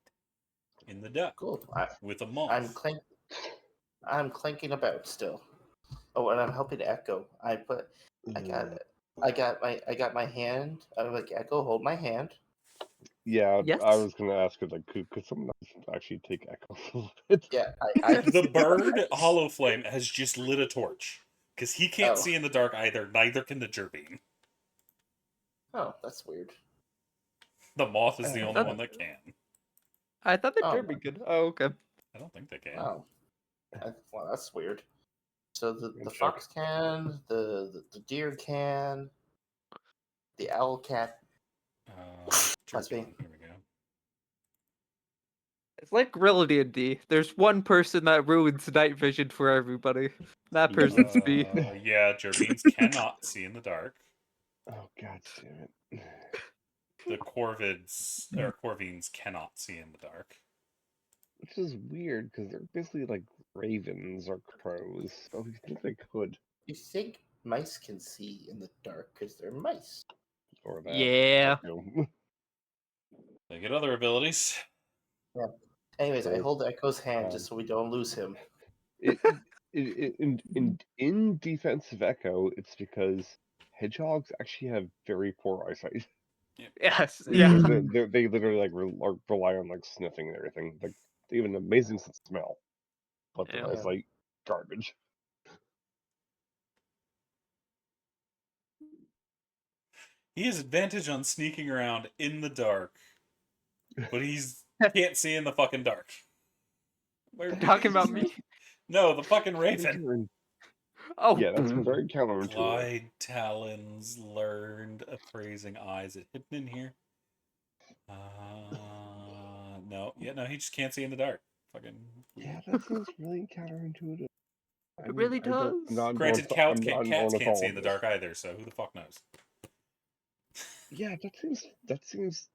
In the dark. Cool. With a moth. I'm clanking about still. Oh, and I'm helping Echo. I got my hand. I'm like, Echo, hold my hand. Yeah, Yes. I was gonna ask it, like, could someone else actually take Echo a little bit? Yeah, The bird, Hollow Flame, has just lit a torch. Because he can't see in the dark either, neither can the Gerbean. Oh, that's weird. The moth is the only one that can. I thought the Oh, Derby could. Oh, okay. I don't think they can. Wow. Well, that's weird. So the Check. fox can, the deer can, the owl cat. That's me. Gerbean, here we go. It's like Gorilla D&D. There's one person that ruins night vision for everybody. That person's me. Yeah, Gerbeans cannot see in the dark. Oh, god damn it. The Corvids or Corvines cannot see in the dark. Which is weird because they're basically like ravens or crows, so you think they could, You think mice can see in the dark because they're mice? or that. Yeah. You They get other abilities. Yeah. Anyways, I But, hold Echo's hand um, just so we don't lose him. in defense of Echo, it's because hedgehogs actually have very poor eyesight. Yes. Like, Yeah. they literally like rely on like sniffing and everything. Like they have an amazing sense of smell, but their Yeah. eyesight garbage. He has advantage on sneaking around in the dark, but he's can't see in the fucking dark. Where You're talking about me? No, the fucking Very raven. counterintuitive. Oh. Yeah, that's very counterintuitive. Glide talons, learned appraising eyes. Is it hidden in here? No. Yeah, no, he just can't see in the dark. Fucking. Yeah, that seems really counterintuitive. I It mean, really I don't. does. I'm not Granted, I'm not an cats can't see in the ornithologist. dark either, so who the fuck knows? Yeah, that seems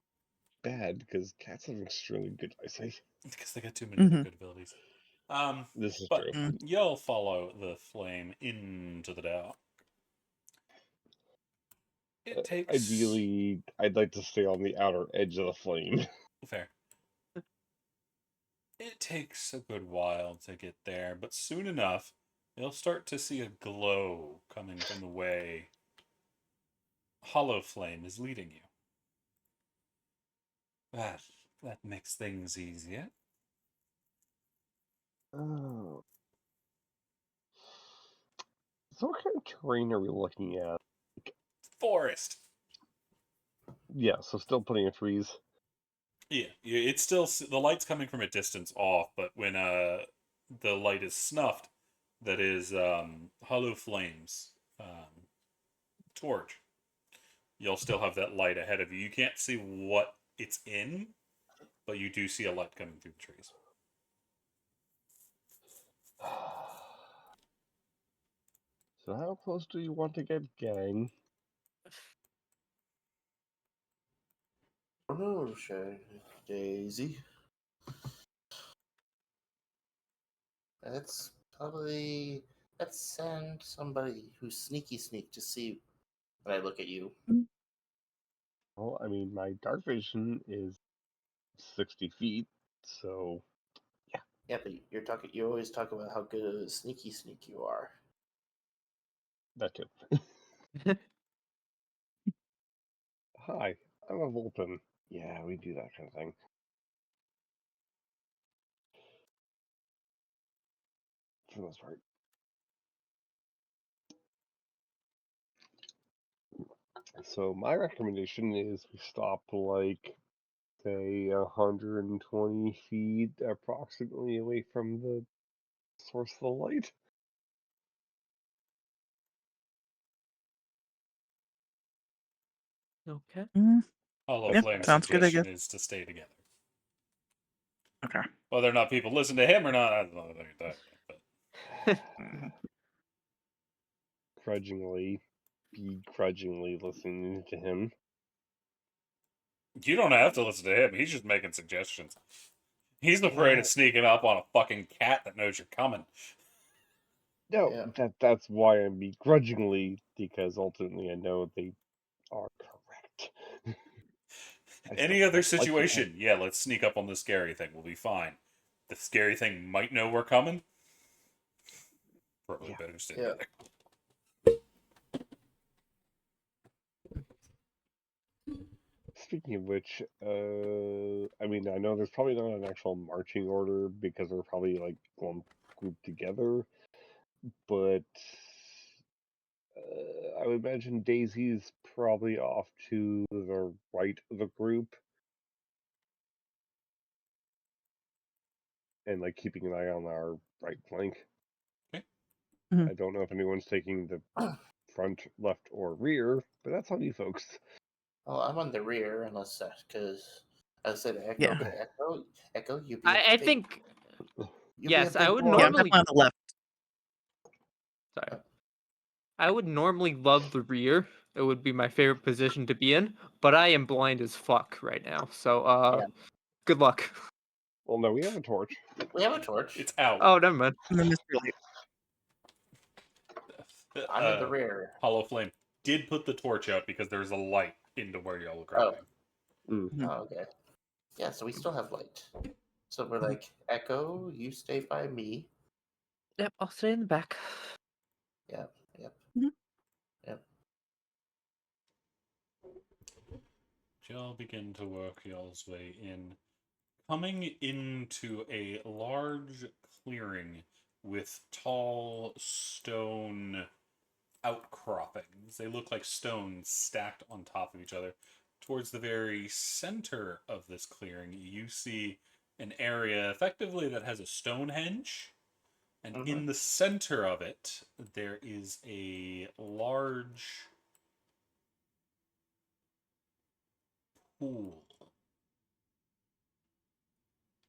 bad because cats have extremely good eyesight. Because they got too many other Mhm. good abilities. This is But true. you'll follow the flame into the dark. It takes Ideally, I'd like to stay on the outer edge of the flame. fair. It takes a good while to get there, but soon enough, you'll start to see a glow coming from the way Hollow Flame is leading you. That makes things easier. Oh. So what kind of terrain are we looking at? Forest. Yeah, so still plenty of trees. Yeah, it's still the light's coming from a distance off, but when the light is snuffed, that is Hollow Flame's torch. You'll still have that light ahead of you. You can't see what it's in, but you do see a light coming through the trees. So how close do you want to get, gang? Oh, sure, Daisy. Let's send somebody who's sneaky sneak to see when I look at you. Well, I mean, my dark vision is 60 feet, so Yeah, but you always talk about how good a sneaky sneak you are. that too. Hi, I'm a Vulcan. Yeah, we do that kind of thing. For the most part. So my recommendation is we stop like say 120 feet approximately away from the source of the light. Okay. Hollow Yeah, Flame's sounds good, I suggestion guess. is to stay together. Okay. Whether or not people listen to him or not, I don't know that. But Begrudgingly listening to him. you don't have to listen to him. He's just making suggestions. He's afraid Yeah. of sneaking up on a fucking cat that knows you're coming. No, Yeah. that's why I'm begrudgingly, because ultimately I know they are correct. I still Any other don't like it. situation, yeah, let's sneak up on the scary thing. We'll be fine. The scary thing might know we're coming. Probably Yeah. better stay Yeah. together. Speaking of which, I mean, I know there's probably not an actual marching order because we're probably like going grouped together, but I would imagine Daisy's probably off to the right of the group and like keeping an eye on our right flank. Okay. Mhm. I don't know if anyone's taking the front, left, or rear, but that's on you folks. Well, I'm on the rear unless because I said Yeah. Echo, you be a I big, think you be a yes, I big would boy. Yeah, I'm normally definitely on the left. sorry. I would normally love the rear it would be my favorite position to be in, but I am blind as fuck right now. So Yeah. good luck. Well, no, we have a torch. We have a torch. It's out. Oh, never mind. And then Mr. Light. I'm in the rear. Hollow Flame did put the torch out because there's a light into where y'all are Oh. going. Mm. Oh, okay. Yeah, so we still have light. So we're like, Echo, you stay by me. Yep, I'll stay in the back. Yep, yep, Mhm. yep. Y'all begin to work y'all's way in, coming into a large clearing with tall stone outcroppings. They look like stones stacked on top of each other. Towards the very center of this clearing, you see an area effectively that has a Stonehenge. And in the center of it, there is a large pool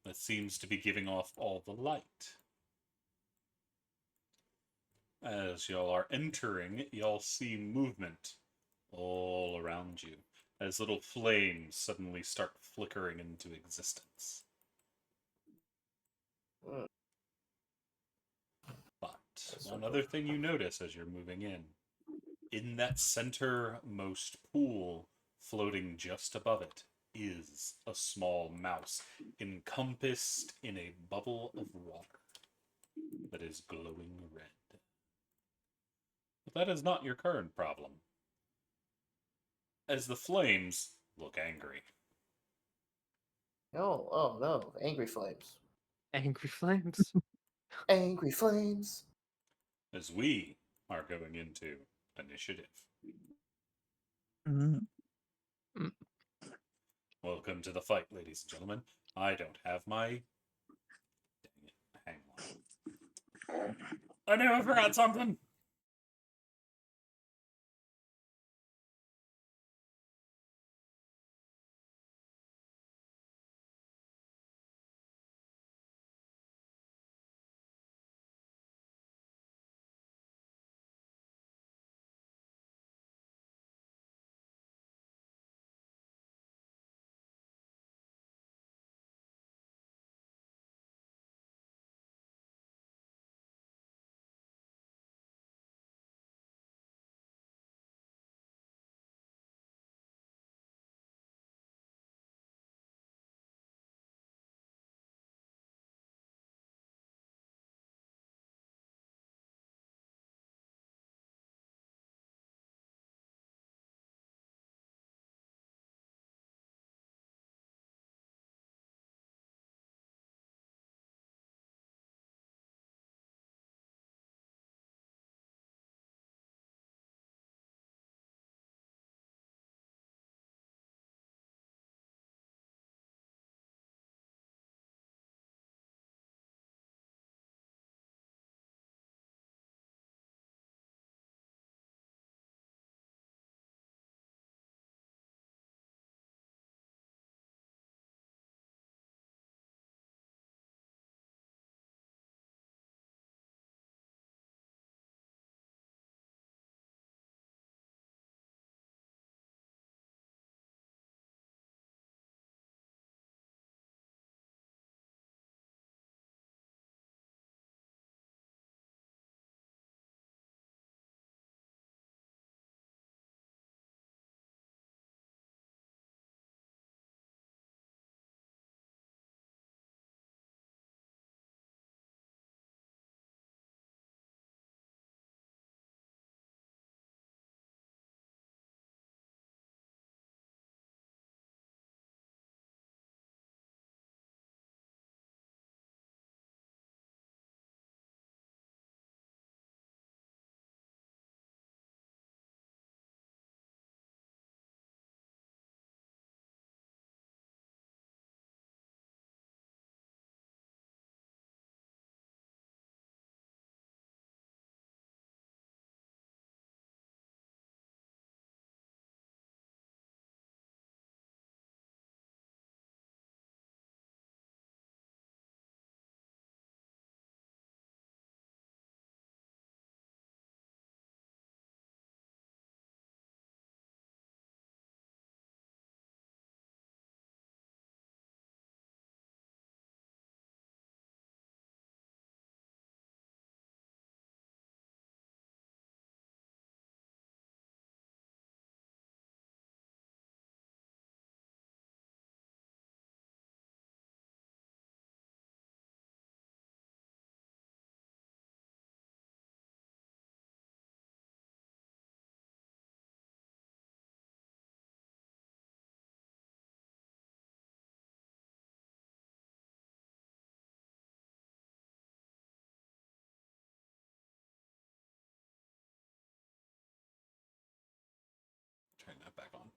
that seems to be giving off all the light. As y'all are entering, y'all see movement all around you as little flames suddenly start flickering into existence. Mm. But That's one so other cool. thing you notice as you're moving in that centermost pool, floating just above it, is a small mouse encompassed in a bubble of water that is glowing red. But that is not your current problem, as the flames look angry. No, oh no, angry flames. Angry flames. Angry flames. As we are going into initiative. Mhm. Mm. Welcome to the fight, ladies and gentlemen. I don't have my. Dang it. Hang on. I knew I forgot something.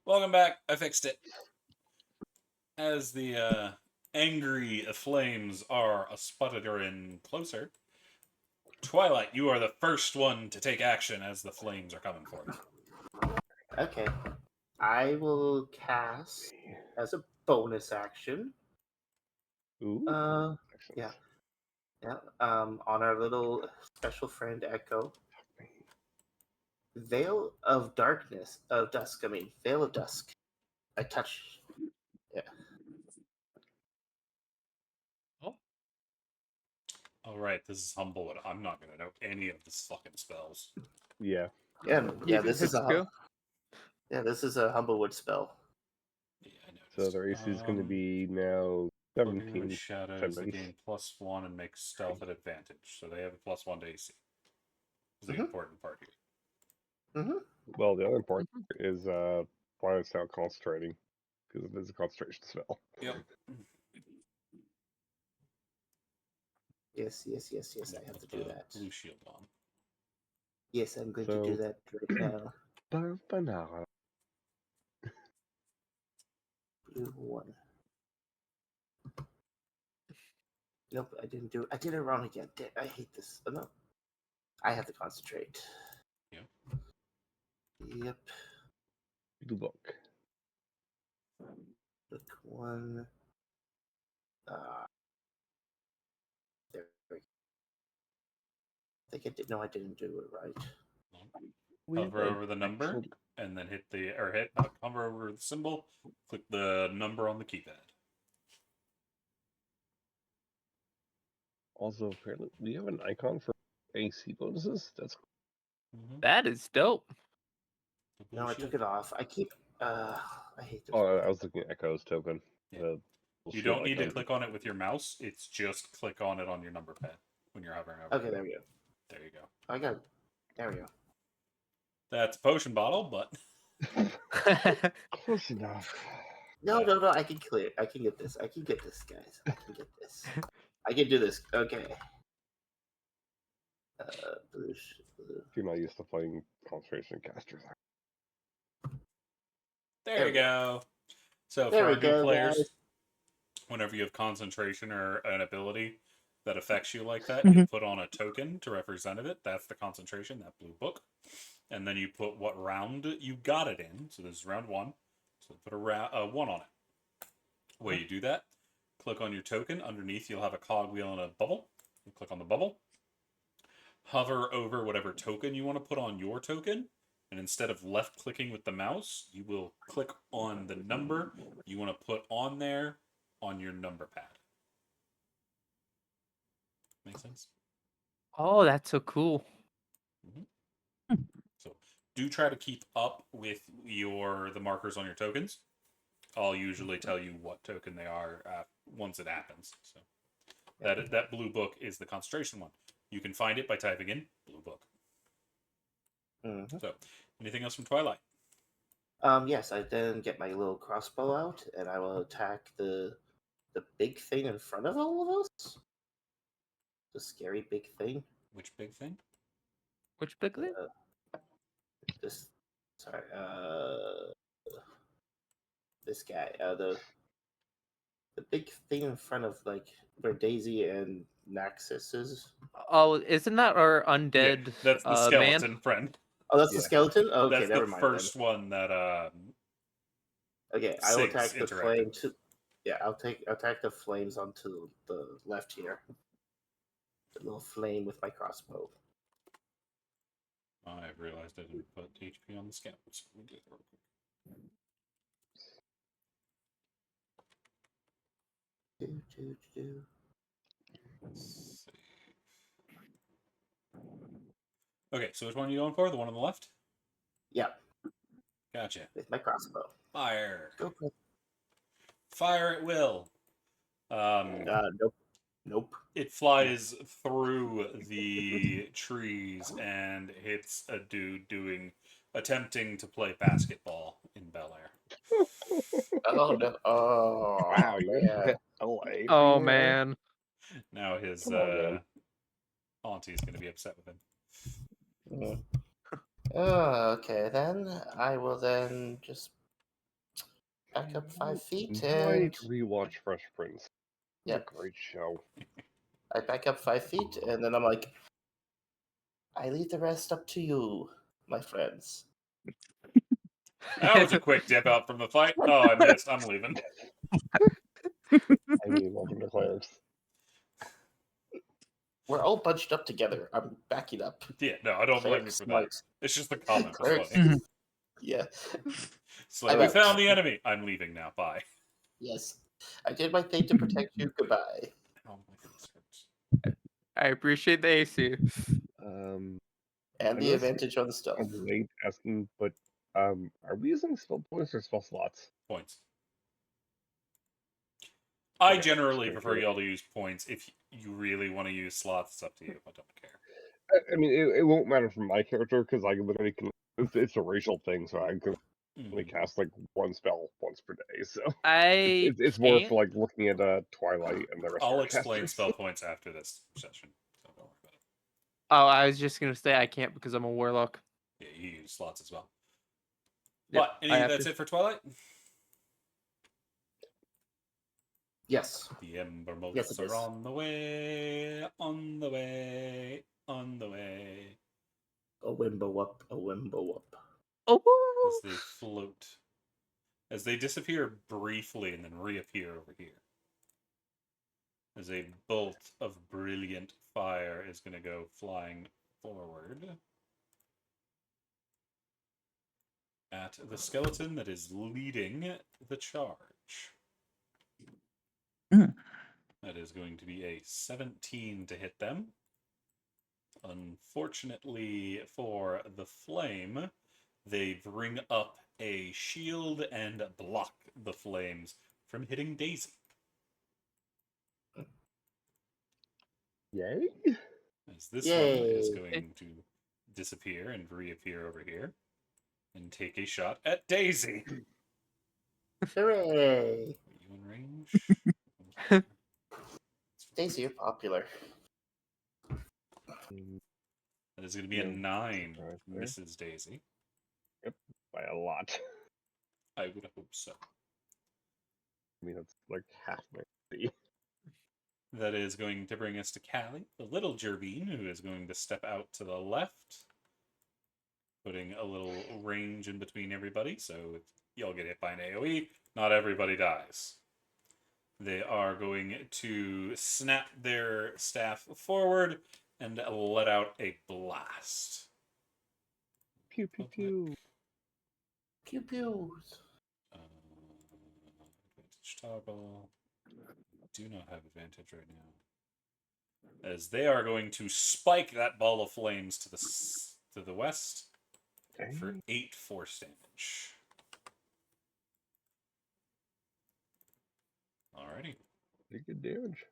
Welcome back. I fixed it. As the angry flames are sputtering closer, Twilight, you are the first one to take action as the flames are coming for you. Okay. I will cast as a bonus action. Ooh. Yeah. Excellent. Yeah. On our little special friend Echo. Veil of Darkness, of Dusk. I mean, Veil of Dusk. I touch. Yeah. All right, this is Humblewood. I'm not gonna know any of this fucking spells. Yeah. Yeah. Yeah. Even This is a. Cisco? Yeah. This is a Humblewood spell. Yeah, I noticed. So their AC is going to be now Working with 17. shadows, they 7. gain +1 and make stealth at advantage. So they have a +1 to AC. Is the Mhm. important part here. Mm-hmm. Well, the other important part is why it's now concentrating, because it is a concentration spell. Yep. Yes. I have Put to do the that. blue shield on. Yes, I'm going to So- do that right now. Banana. Blue one. Nope, I didn't do it. I did it wrong again. I hate this. Oh, no. I have to concentrate. Yep. Yep. Blue book. Look one. There we go. I think I did. No, I didn't do it right. Hover over the number and then hit the hover over the symbol, click the number on the keypad. Also, apparently, we have an icon for AC bonuses. That's That is dope. The blue No, I shield. took it off. I keep. I hate this. oh, I was looking at Echo's token. Yeah. The You shield don't need to icon. click on it with your mouse. It's just click on it on your number pad when you're hovering over. Okay, there we go. There you go. I got it. There we go. That's a potion bottle, but Close enough. No, no. I can clear. I can get this. I can get this, guys. I can get this. I can do this. Okay. Blue. If you're not used to playing concentration casters. there you go. So There for we our new go, players, guys. whenever you have concentration or an ability that affects you like that, Mhm. you put on a token to represent it. That's the concentration, that blue book. And then you put what round you got it in. So this is round 1. So put a 1 on it. Way you do that, click on your token. Underneath, you'll have a cogwheel and a bubble. You click on the bubble. Hover over whatever token you want to put on your token. And instead of left clicking with the mouse, you will click on the number you want to put on there on your number pad. Make sense? Oh, that's so cool. So do try to keep up with the markers on your tokens. I'll usually tell you what token they are once it happens. So that blue book is the concentration one. You can find it by typing in blue book. Mm-hmm. So anything else from Twilight? Yes, I then get my little crossbow out, and I will attack the big thing in front of all of us. The scary big thing. Which big thing? Which big thing? This. Sorry. This guy. The big thing in front of like where Daisy and Naxus is. Oh, isn't that our undead that's the skeleton man? friend. Oh, that's the Yeah. skeleton. Oh, okay, That's never the mind first one that then. Okay, I will attack the interacted flame with. to. Yeah, I'll attack the flames onto the left here. The little flame with my crossbow. I realized I didn't put HP on the scout, so we do that real quick. Save. Okay, so which one are you going for? The one on the left? Yeah, Gotcha. with my crossbow. Fire. Go for it. Fire at will. Nope. Nope. It flies through the trees and hits a dude attempting to play basketball in Bel Air. Oh no! Oh Wow, you man! hit LA. Oh man. Now his Come on, man. auntie's going to be upset with him. Oh, okay, then I will then just back up 5 feet Might and rewatch Fresh Prince. It's Yep. a great show. I back up 5 feet and then I'm like, I leave the rest up to you, my friends. That was a quick dip out from the fight. Oh, I missed. I'm leaving. I mean, welcome to Clerics. We're all bunched up together. I'm backing up. Yeah, no, I don't blame you Clerics for that. might. It's just the comment was Clerics. funny. Yeah. It's like, I'm we out. found the enemy. I'm leaving now. Bye. Yes. I did my thing to protect you. Goodbye. Oh, my face hurts. I appreciate the AC. And I the know advantage on the stuff. I'm late asking, but are we using spell points or spell slots? Points. I Okay, generally just prefer making sure. y'all to use points. If you really want to use slots, it's up to you. I don't care. I mean, it won't matter for my character because I literally can. It's a racial thing, so I can only cast like one spell once per day. So it's more can't. for like looking at Twilight and the rest of I'll our explain casters. spell points after this session, so don't worry about it. Oh, I was just gonna say I can't because I'm a warlock. Yeah, you use slots as well. Yep, But I have that's to. it for Twilight. Yes. The Ember Motes Yes, it are is. on the way, on the way, on the way. A wimbo up, a wimbo up. Oh, As they float, as they disappear briefly and then reappear over here. As a bolt of brilliant fire is going to go flying forward at the skeleton that is leading the charge. Mm. That is going to be a 17 to hit them. Unfortunately for the flame, they bring up a shield and block the flames from hitting Daisy. Yay! As this Yay. one is going to disappear and reappear over here and take a shot at Daisy. Hooray. Are you in range? Daisy, you're popular. That is going to be a No 9. surprise there. Mrs. Daisy. Yep, by a lot. I would hope so. I mean, that's like half my AC. That is going to bring us to Callie, the little Gerbine, who is going to step out to the left, putting a little range in between everybody, so if y'all get hit by an AoE, not everybody dies. They are going to snap their staff forward and let out a blast. Pew pew pew. Pew pew. Advantage toggle. Do not have advantage right now, as they are going to spike that ball of flames to the west for 8 force damage. Alrighty. Pretty good damage.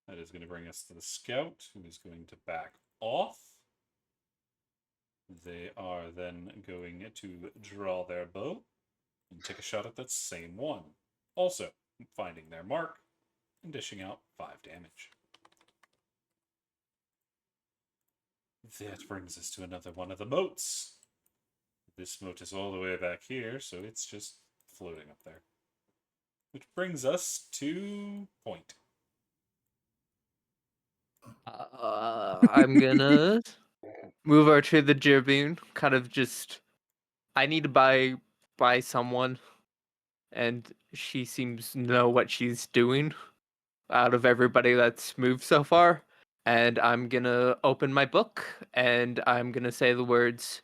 That is going to bring us to the scout, who is going to back off. They are then going to draw their bow and take a shot at that same one. Also, finding their mark and dishing out 5 damage. That brings us to another one of the moats. This moat is all the way back here, so it's just floating up there. Which brings us to Point. I'm gonna move over to the Gerbine. Kind of just, I need to buy someone, and she seems to know what she's doing. Out of everybody that's moved so far, and I'm gonna open my book and I'm gonna say the words.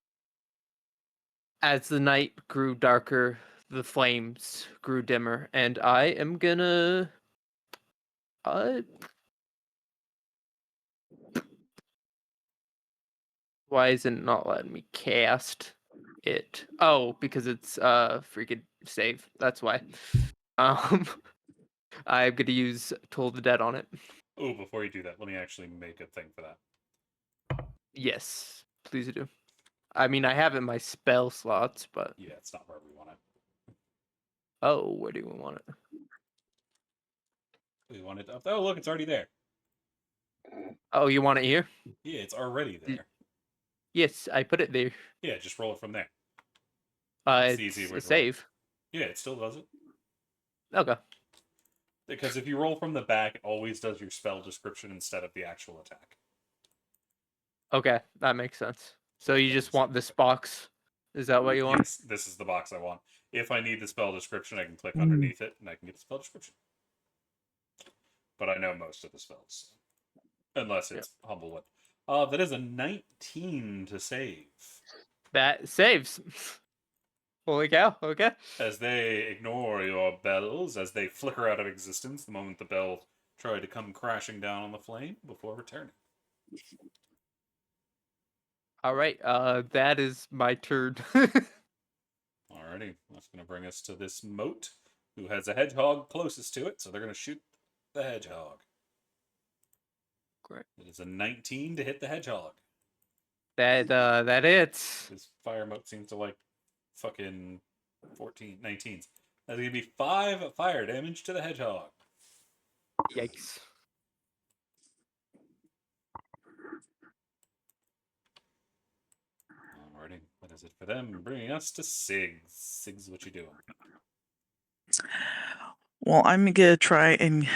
As the night grew darker, the flames grew dimmer, and I am gonna why is it not letting me cast it? Oh, because it's freaking save. That's why. Um I'm gonna use Toll the Dead on it. Oh, before you do that, let me actually make a thing for that. Yes, please do. I mean, I have it in my spell slots, but Yeah, it's not where we want it. oh, where do we want it? We want it up. Oh, look, it's already there. Oh, you want it here? Yeah, it's already there. Yes, I put it there. Yeah, just roll it from there. It's the It's easy way a to roll. save. Yeah, it still does it. Okay. Because if you roll from the back, it always does your spell description instead of the actual attack. Okay, that makes sense. So you just want this box? Is that what you want? Yes, this is the box I want. If I need the spell description, I can click underneath it and I can get the spell description. But I know most of the spells. Unless it's Humblewood. That is a 19 to save. That saves. Holy cow, okay. As they ignore your bells, as they flicker out of existence the moment the bell tried to come crashing down on the flame before returning. Alright, that is my turn. Alrighty, that's going to bring us to this moat, who has a hedgehog closest to it, so they're going to shoot the hedgehog. Great. It is a 19 to hit the hedgehog. That hits. This fire moat seems to like fucking 19s. That's going to be 5 fire damage to the hedgehog. Yikes. Alrighty, that is it for them. Bringing us to Sigs. Sigs, what you doing? Well, I'm gonna try and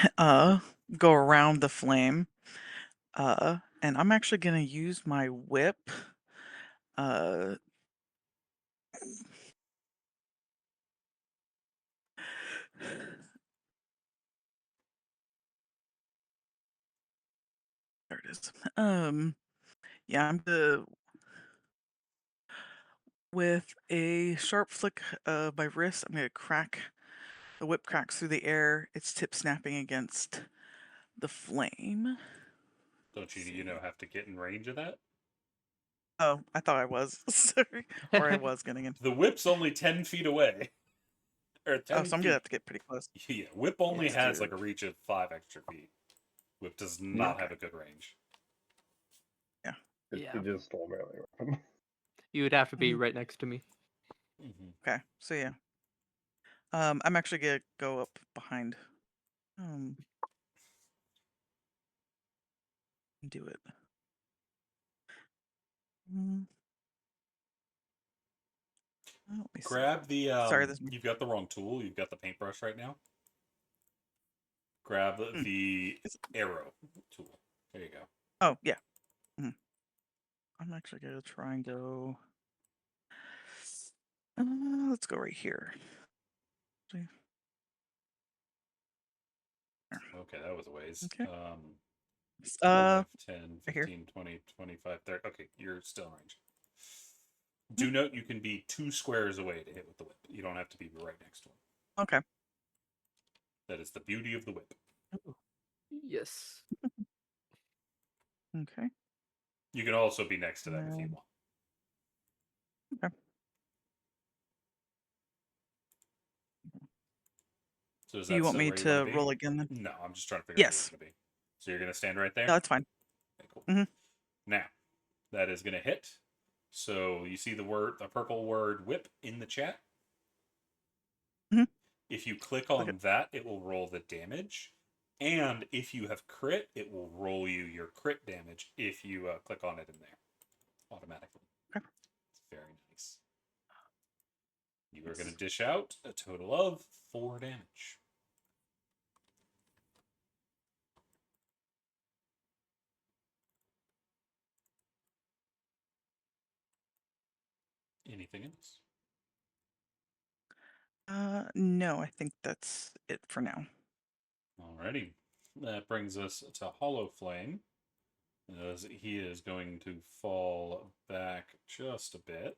go around the flame. And I'm actually gonna use my whip. Uh There it is. Yeah, I'm gonna with a sharp flick of my wrist, I'm gonna crack the whip cracks through the air, its tip snapping against the flame. Don't you know, have to get in range of that? Oh, I thought I was. Sorry. Or I was getting in. The whip's only 10 feet away. Or 10 Oh, so I'm feet. gonna have to get pretty close. Yeah, whip only Yes, has dear. like a reach of 5 extra feet. Whip does not Okay. have a good range. It Yeah. just stole melee weapon. You would have to be Mhm. right next to me. Okay, so yeah. I'm actually gonna go up behind. Do it. Mm. Oh, let me see. Grab the Sorry, this. you've got the wrong tool. You've got the paintbrush right now. Grab the arrow tool. There you go. Oh yeah. Mhm. I'm actually gonna try and go. Let's go right here. See. There. Okay, that was a ways. Okay. 5, 10, right here. 15, 20, 25, 30. Okay, you're still in range. Mhm. Do note you can be 2 squares away to hit with the whip. You don't have to be right next to him. Okay. That is the beauty of the whip. Yes. Okay. You can also be next to them if you want. Okay. So is Do that you want still me where you want to to be? roll again then? No, I'm just trying to figure out where Yes. you're going to be. So you're going to stand right there? No, that's fine. Okay, cool. Mhm. Now, that is going to hit. So you see the purple word whip in the chat? Mhm. If you click on that, it will roll the damage. And if you have crit, it will roll you your crit damage if you click on it in there automatically. Okay. It's very nice. You are going to dish out a total of 4 damage. Anything else? No, I think that's it for now. Alrighty. That brings us to Hollow Flame. As he is going to fall back just a bit.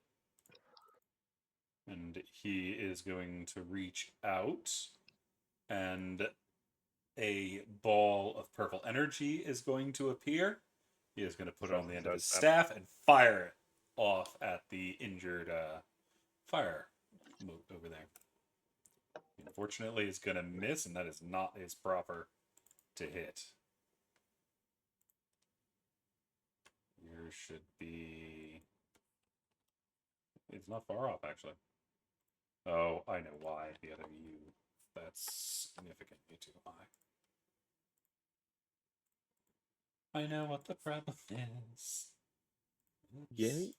And he is going to reach out, and a ball of purple energy is going to appear. He is going to put it on the end of his staff and fire it off at the injured fire moat over there. Unfortunately, it's going to miss, and that is not his proper to hit. Yours should be... It's not far off, actually. Oh, I know why. The other U. That's significantly too high. I know what the problem is. Yay.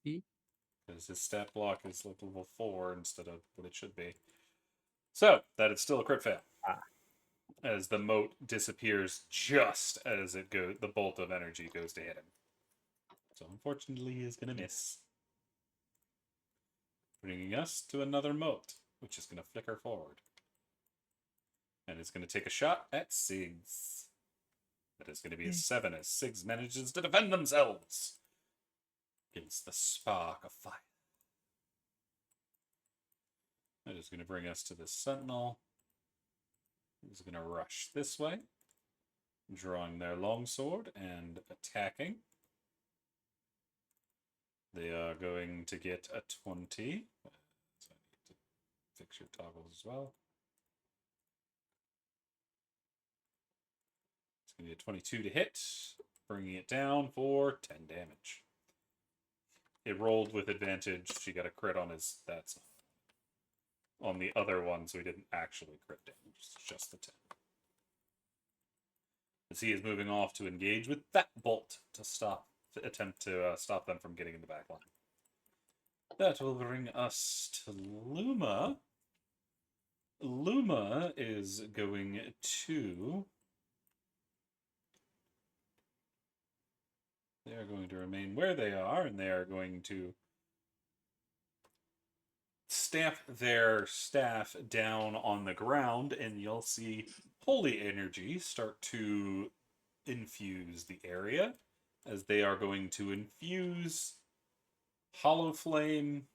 Because Because his stat block is like level 4 instead of what it should be. So, that is still a crit fail. As the moat disappears just as the bolt of energy goes to hit him. So, unfortunately, he is going to miss. Bringing us to another moat, which is going to flicker forward. And it's going to take a shot at Siggs. That is going to be a 7 as Siggs manages to defend themselves against the spark of fire. That is going to bring us to the Sentinel. He's going to rush this way, drawing their longsword and attacking. They are going to get a 20. So I need to fix your toggles as well. It's going to be a 22 to hit, bringing it down for 10 damage. It rolled with advantage. She got a crit on his stats. On the other ones, we didn't actually crit damage. It's just the 10. As he is moving off to engage with that bolt to attempt to stop them from getting in the back line. That will bring us to Luma. Luma is going to... They are going to remain where they are, and they are going to stamp their staff down on the ground, and you'll see holy energy start to infuse the area, as they are going to infuse Hollow Flame,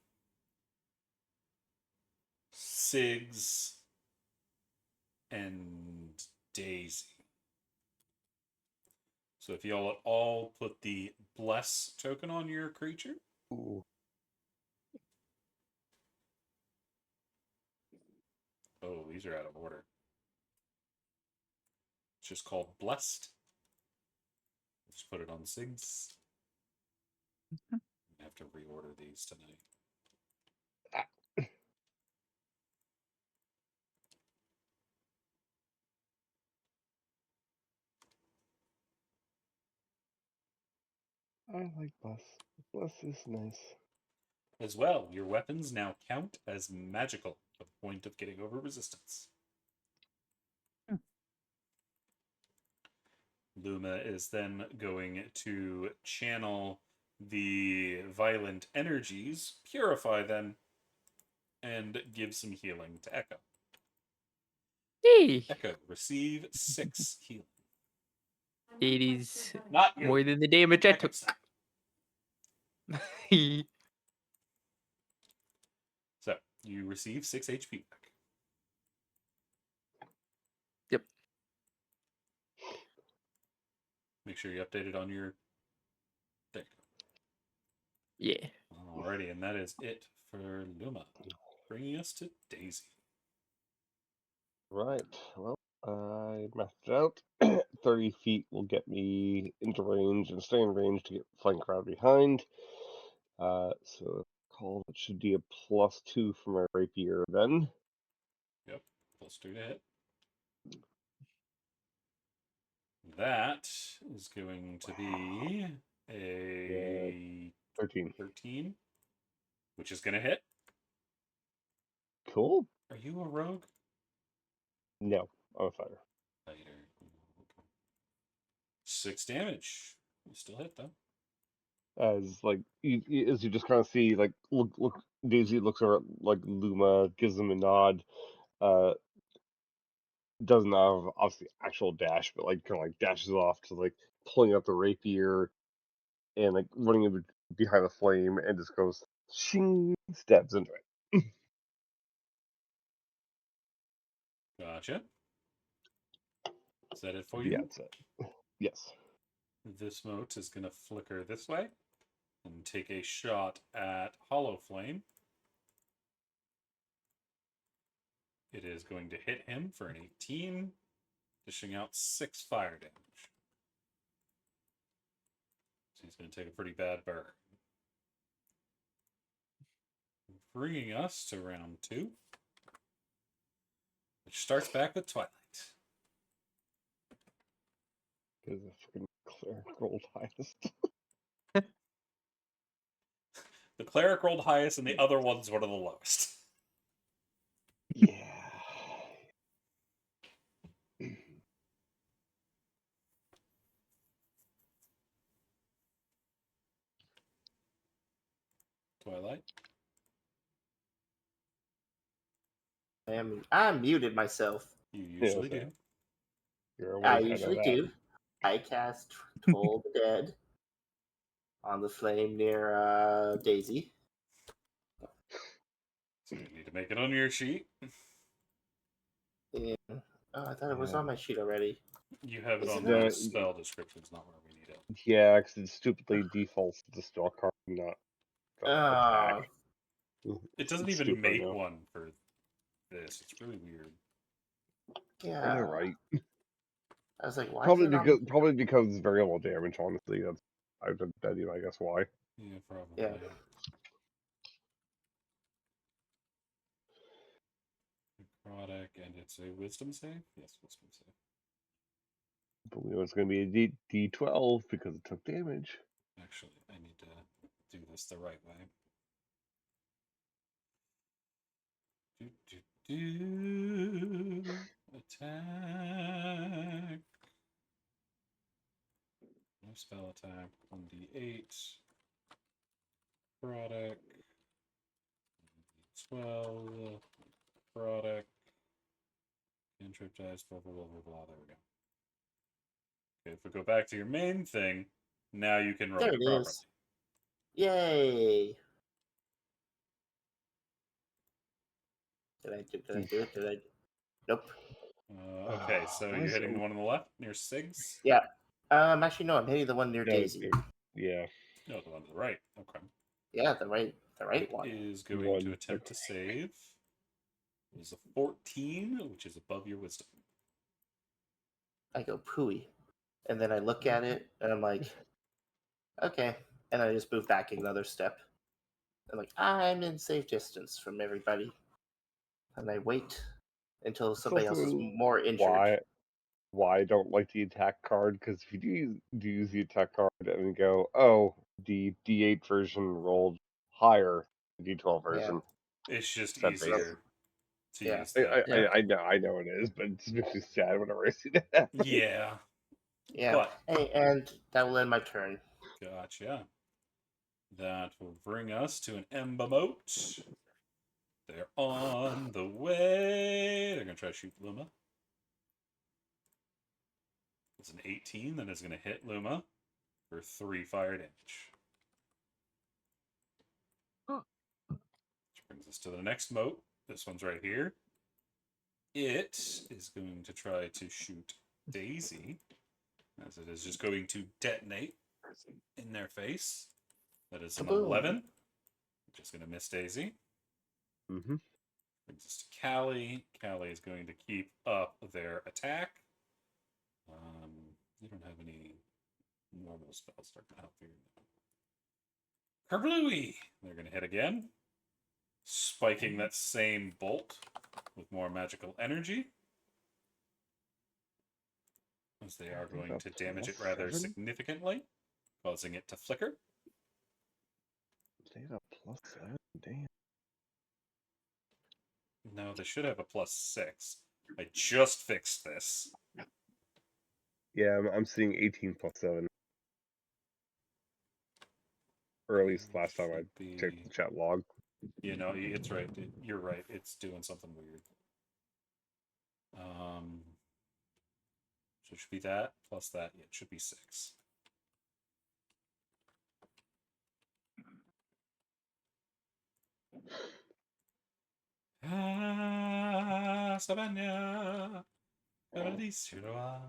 Siggs, and Daisy. So if y'all all put the Bless token on your creature. Ooh. Oh, these are out of order. It's just called Blessed. Just put it on Siggs. I have to reorder these tonight. I like Bless. Bless is nice. As well, your weapons now count as magical at the point of getting over resistance. Luma is then going to channel the violent energies, purify them, and give some healing to Echo. Hey, Echo, receive 6 healing. it is Not you. more than the damage I took. So, you receive 6 HP back. Yep. Make sure you update it on your... There Yeah. you go. Alrighty, and that is it for Luma. Bringing us to Daisy. Right. Well, I mathed it out. 30 feet will get me into range and stay in range to get flank crowd behind. So call it should be a +2 for my rapier then. Yep, +2 to hit. That is going to be a 13. 13, which is going to hit. Cool. Are you a rogue? No, I'm a fighter. Fighter. 6 damage. You still hit though. As like as you just kind of see, like look, Daisy looks over at like Luma, gives them a nod. Doesn't have obviously actual dash, but like kind of like dashes off to like pulling up the rapier and like running in behind the flame and just goes shing, stabs into it. Gotcha. Is that it for Yeah, you? that's it. Yes. This mote is going to flicker this way and take a shot at Hollow Flame. It is going to hit him for an 18, dishing out 6 fire damage. So he's going to take a pretty bad burn. Bringing us to round 2, which starts back with Twilight. Because the freaking cleric rolled highest. The cleric rolled highest, and the other one's one of the lowest. Yeah. Twilight. I muted myself. You usually same. do. You're I always kind of usually that. do. I cast Toll the Dead on the flame near Daisy. So you need to make it on your sheet. And, oh, I thought it was Yeah. on my sheet already. You have it Is on it the not? spell descriptions, not where we need it. Yeah, because it stupidly defaults to the spell card, not the attack. It doesn't It's even stupid, I make know. one for this. It's really weird. I know, Yeah. right? I was like, why Probably is it because on? probably because it's variable damage. Honestly, that's I would bet you. I guess why. Yeah, probably. Yeah. Necrotic, and it's a wisdom save? Yes, wisdom save. I believe it was going to be a D12 because it took damage. Actually, I need to do this the right way. Attack. No spell attack. 1d8. Product. 12. Product. Cantrip dice. Blah, blah, blah, blah, blah. There we go. Okay, if we go back to your main thing, now you can roll There it it properly. is. Yay! Did I do it? Did I? Nope. Okay, so Why you're is hitting it- the one on the left near Sigs? Yeah. Actually, no. I'm hitting the one near No, Daisy. yeah. No, the one to the right. Okay. Yeah, the right It one. is going One. to attempt to save. It is a 14, which is above your wisdom. I go pooey, and then I look at it, and I'm like, okay, and I just move back another step. I'm like, I'm in safe distance from everybody, and I wait until somebody else is also more injured. Why I don't like the attack card, because if you do use the attack card and go, oh, the D8 version rolled higher than the D12 version. It's just That makes- easier to Yeah. use that. Yeah. I know it is, but it just makes me sad whenever I see that happen. Yeah. Yeah. But Hey, and that will end my turn. gotcha. That will bring us to an Ember Moat. They're on the way. They're gonna try to shoot Luma. It's an 18, then it's gonna hit Luma for 3 fire damage. Which brings us to the next moat. This one's right here. It is going to try to shoot Daisy, as it is just going to detonate in their face. That is an Kaboom. 11, which is going to miss Daisy. Mm-hmm. Brings us to Callie. Callie is going to keep up their attack. You don't have any normal spells that are going to help you. Kerblooey! They're going to hit again, spiking that same bolt with more magical energy. As they are going to damage it rather +7? significantly, causing it to flicker. They had a +7? Damn. No, they should have a +6. I just fixed this. Yeah, I'm seeing 18 +7. Or at least last time I Should checked be... the chat log. You know, it's right. You're right. It's doing something weird. So it should be that plus that. Yeah, it should be 6. Ah, Savannah. Bellissima.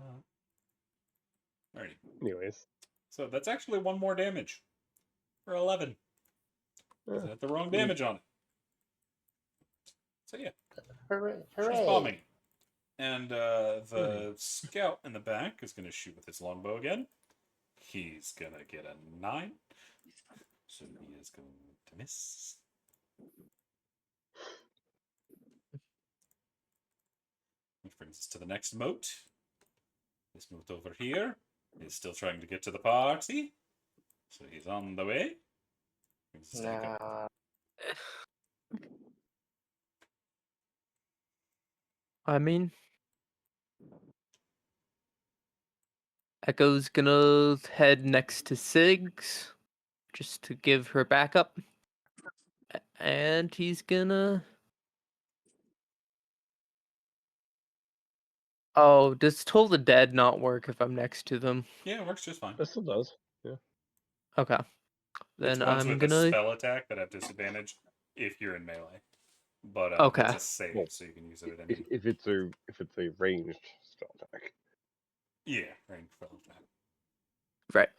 Alrighty. Anyways. So that's actually 1 more damage. For 11. I had the wrong damage on it. So yeah. Hooray! She's bombing. And the scout in the back is going to shoot with his longbow again. He's going to get a 9. So he is going to miss. Which brings us to the next moat. This moat over here is still trying to get to the party. So he's on the way. It's a steady go. Nah. I mean, Echo's gonna head next to Siggs just to give her backup. And he's gonna. Oh, does Toll the Dead not work if I'm next to them? Yeah, it works just fine. That still does. Yeah. Okay. It's Then ones I'm with a gonna. spell attack that have disadvantage if you're in melee. But Okay. it's a save, Well, so you can use it at If, any. if it's a ranged spell attack. Yeah, range spell attack. Right.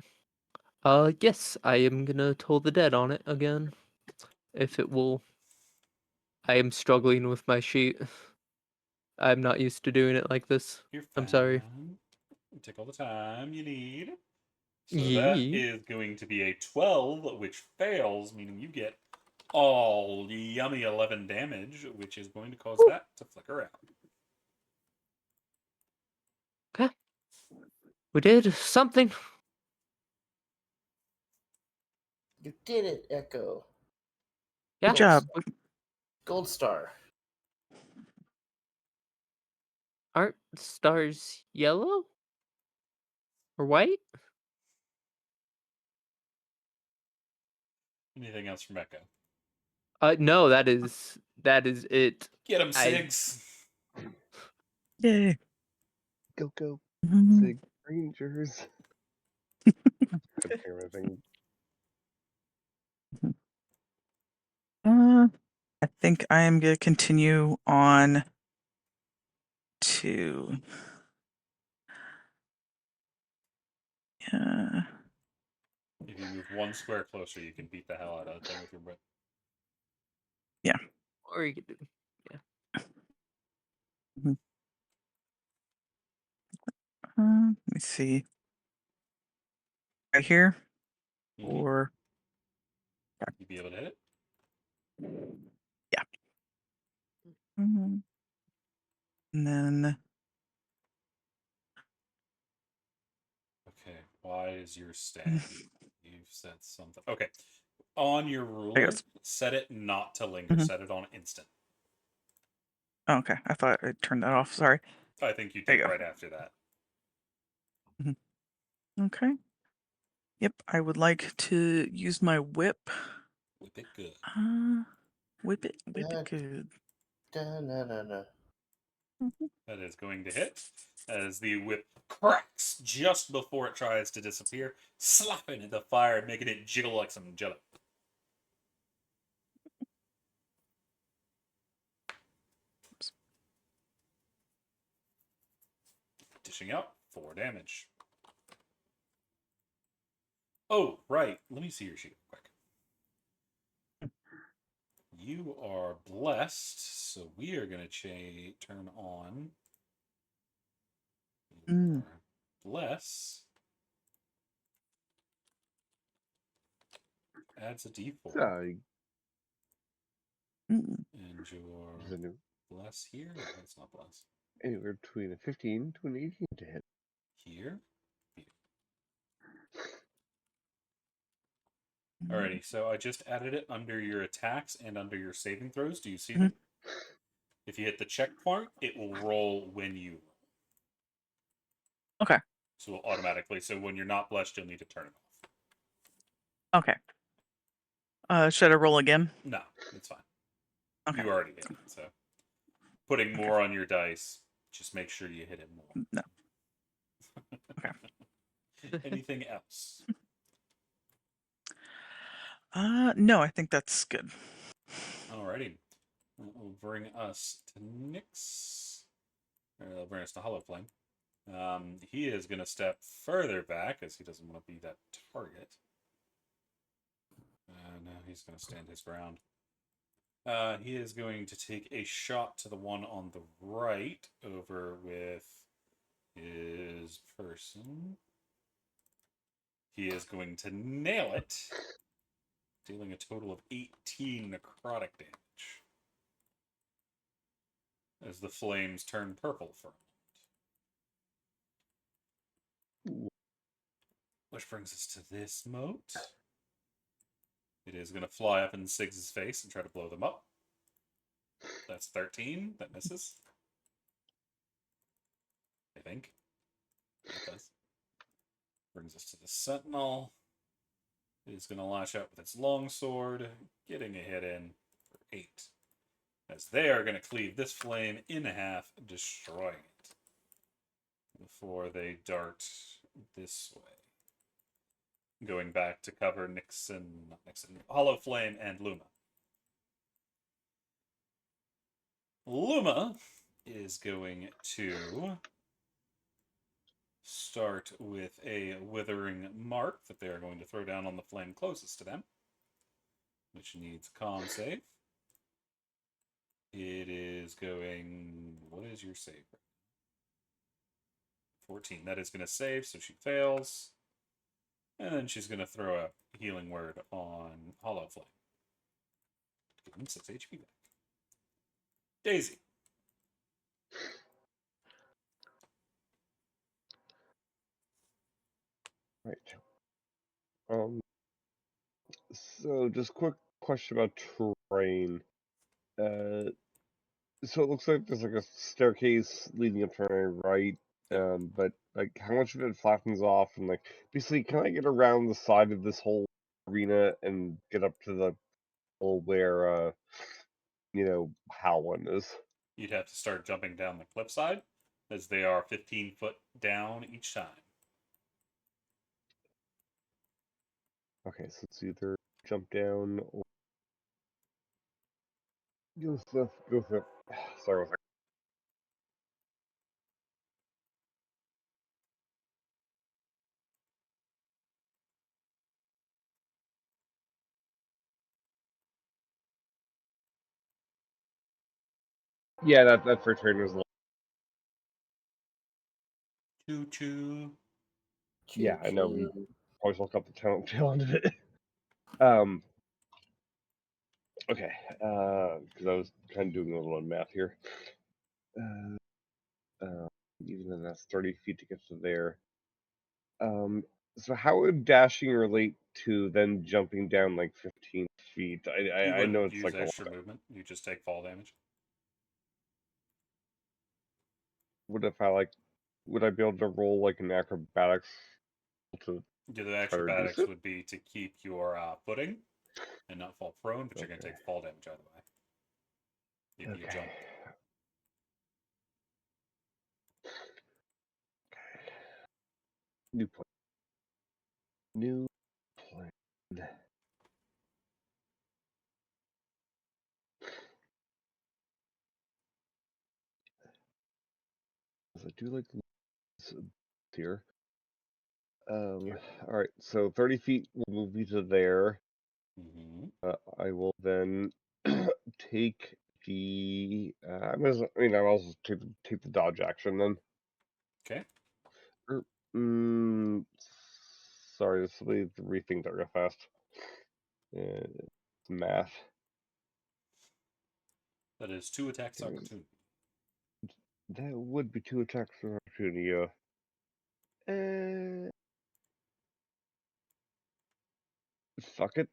Yes, I am gonna Toll the Dead on it again. If it will. I am struggling with my sheet. I'm not used to doing it like this. You're I'm sorry. fine. Take all the time you need. So that Yee. is going to be a 12, which fails, meaning you get all yummy 11 damage, which is going to cause Woo. that to flicker out. Okay. We did something. You did it, Echo. Yeah. Good job. Gold star. Aren't stars yellow? Or white? Anything else from Echo? No, that is it. Get him, I- Sigs! Yay. Go, Mhm. Sig Rangers. Couldn't think of anything. I think I am going to continue on to. Yeah. If you move one square closer, you can beat the hell out of that thing with your whip. Or you could do. Let me see. Right here? Mhm. Or. You'd be able to hit it. Yeah. And then. Okay, why is your stand? You've said something. Okay, on your There it ruler, goes. set it not to linger. Mhm. Set it on instant. Oh, okay. I thought I turned that off. Sorry. I think you There you did go. right after that. Okay. Yep. I would like to use my whip. Whip it good. Whip it. Whip Yeah. it good. Da-na-na-na. That is going to hit as the whip cracks just before it tries to disappear, slapping at the fire, making it jiggle like some jello. Oops. Dishing out 4 damage. Oh, right. Let me see your sheet real quick. You are blessed, so we are going to turn on your bless. Adds a d4. Sorry. Mm. And your Is it new? bless here? No, that's not bless. Anywhere between a 15 to an 18 to hit. Here. Alrighty, so I just added it under your attacks and under your saving throws. Do you see them? If you hit the checkpoint, it will roll when you roll. Okay. So it'll automatically. So when you're not blessed, you'll need to turn it off. Okay. Should I roll again? No, it's fine. Okay. You already hit it. So putting more on your dice, just make sure you hit it more. No. Okay. Anything else? No, I think that's good. Alrighty. That will bring us to Nyx. Or that'll bring us to Hollow Flame. He is going to step further back as he doesn't want to be that target. No, he's going to stand his ground. He is going to take a shot to the one on the right over with his person. He is going to nail it, dealing a total of 18 necrotic damage as the flames turn purple for a moment. Which brings us to this moat. It is going to fly up in Sig's face and try to blow them up. That's 13. That misses. I think. That does. Brings us to the Sentinel. It is going to lash out with its longsword, getting a hit in for 8. As they are going to cleave this flame in half, destroying it. Before they dart this way. Going back to cover Hollow Flame and Luma. Luma is going to start with a Withering Mark that they are going to throw down on the flame closest to them, which needs con save. It is going... What is your save? 14. That is going to save, so she fails. And then she's going to throw a healing word on Hollow Flame. Give him 6 HP back. Daisy. Right. So just quick question about terrain. So it looks like there's like a staircase leading up to my right. Yep. But like how much of it flattens off and like basically can I get around the side of this whole arena and get up to the hole where Howland is? You'd have to start jumping down the cliffside, as they are 15 foot down each time. Okay, so it's either jump down or go stuff. Sorry, one second. Yeah, that for train was a little. Choo choo. Yeah, I know. We Choo-choo. always look up the tail end of it. Okay, because I was kind of doing a little math here. Even though that's 30 feet to get to there. So how would dashing relate to then jumping down like 15 feet? You I know wouldn't it's use like a extra lot. movement. You just take fall damage. What if would I be able to roll like an acrobatics to The try to reduce acrobatics it? would be to keep your footing and not fall prone, but you're going to Okay. take fall damage either way. If you Okay. jump. New plan. New plan. I do like this here. All right. So 30 feet will move me to there. Mm-hmm. I will then take the. I'll also take the dodge action then. Okay. Er, sorry, this will be to rethink that real fast. Math. That is 2 attacks opportunity. That would be 2 attacks of opportunity. Fuck it.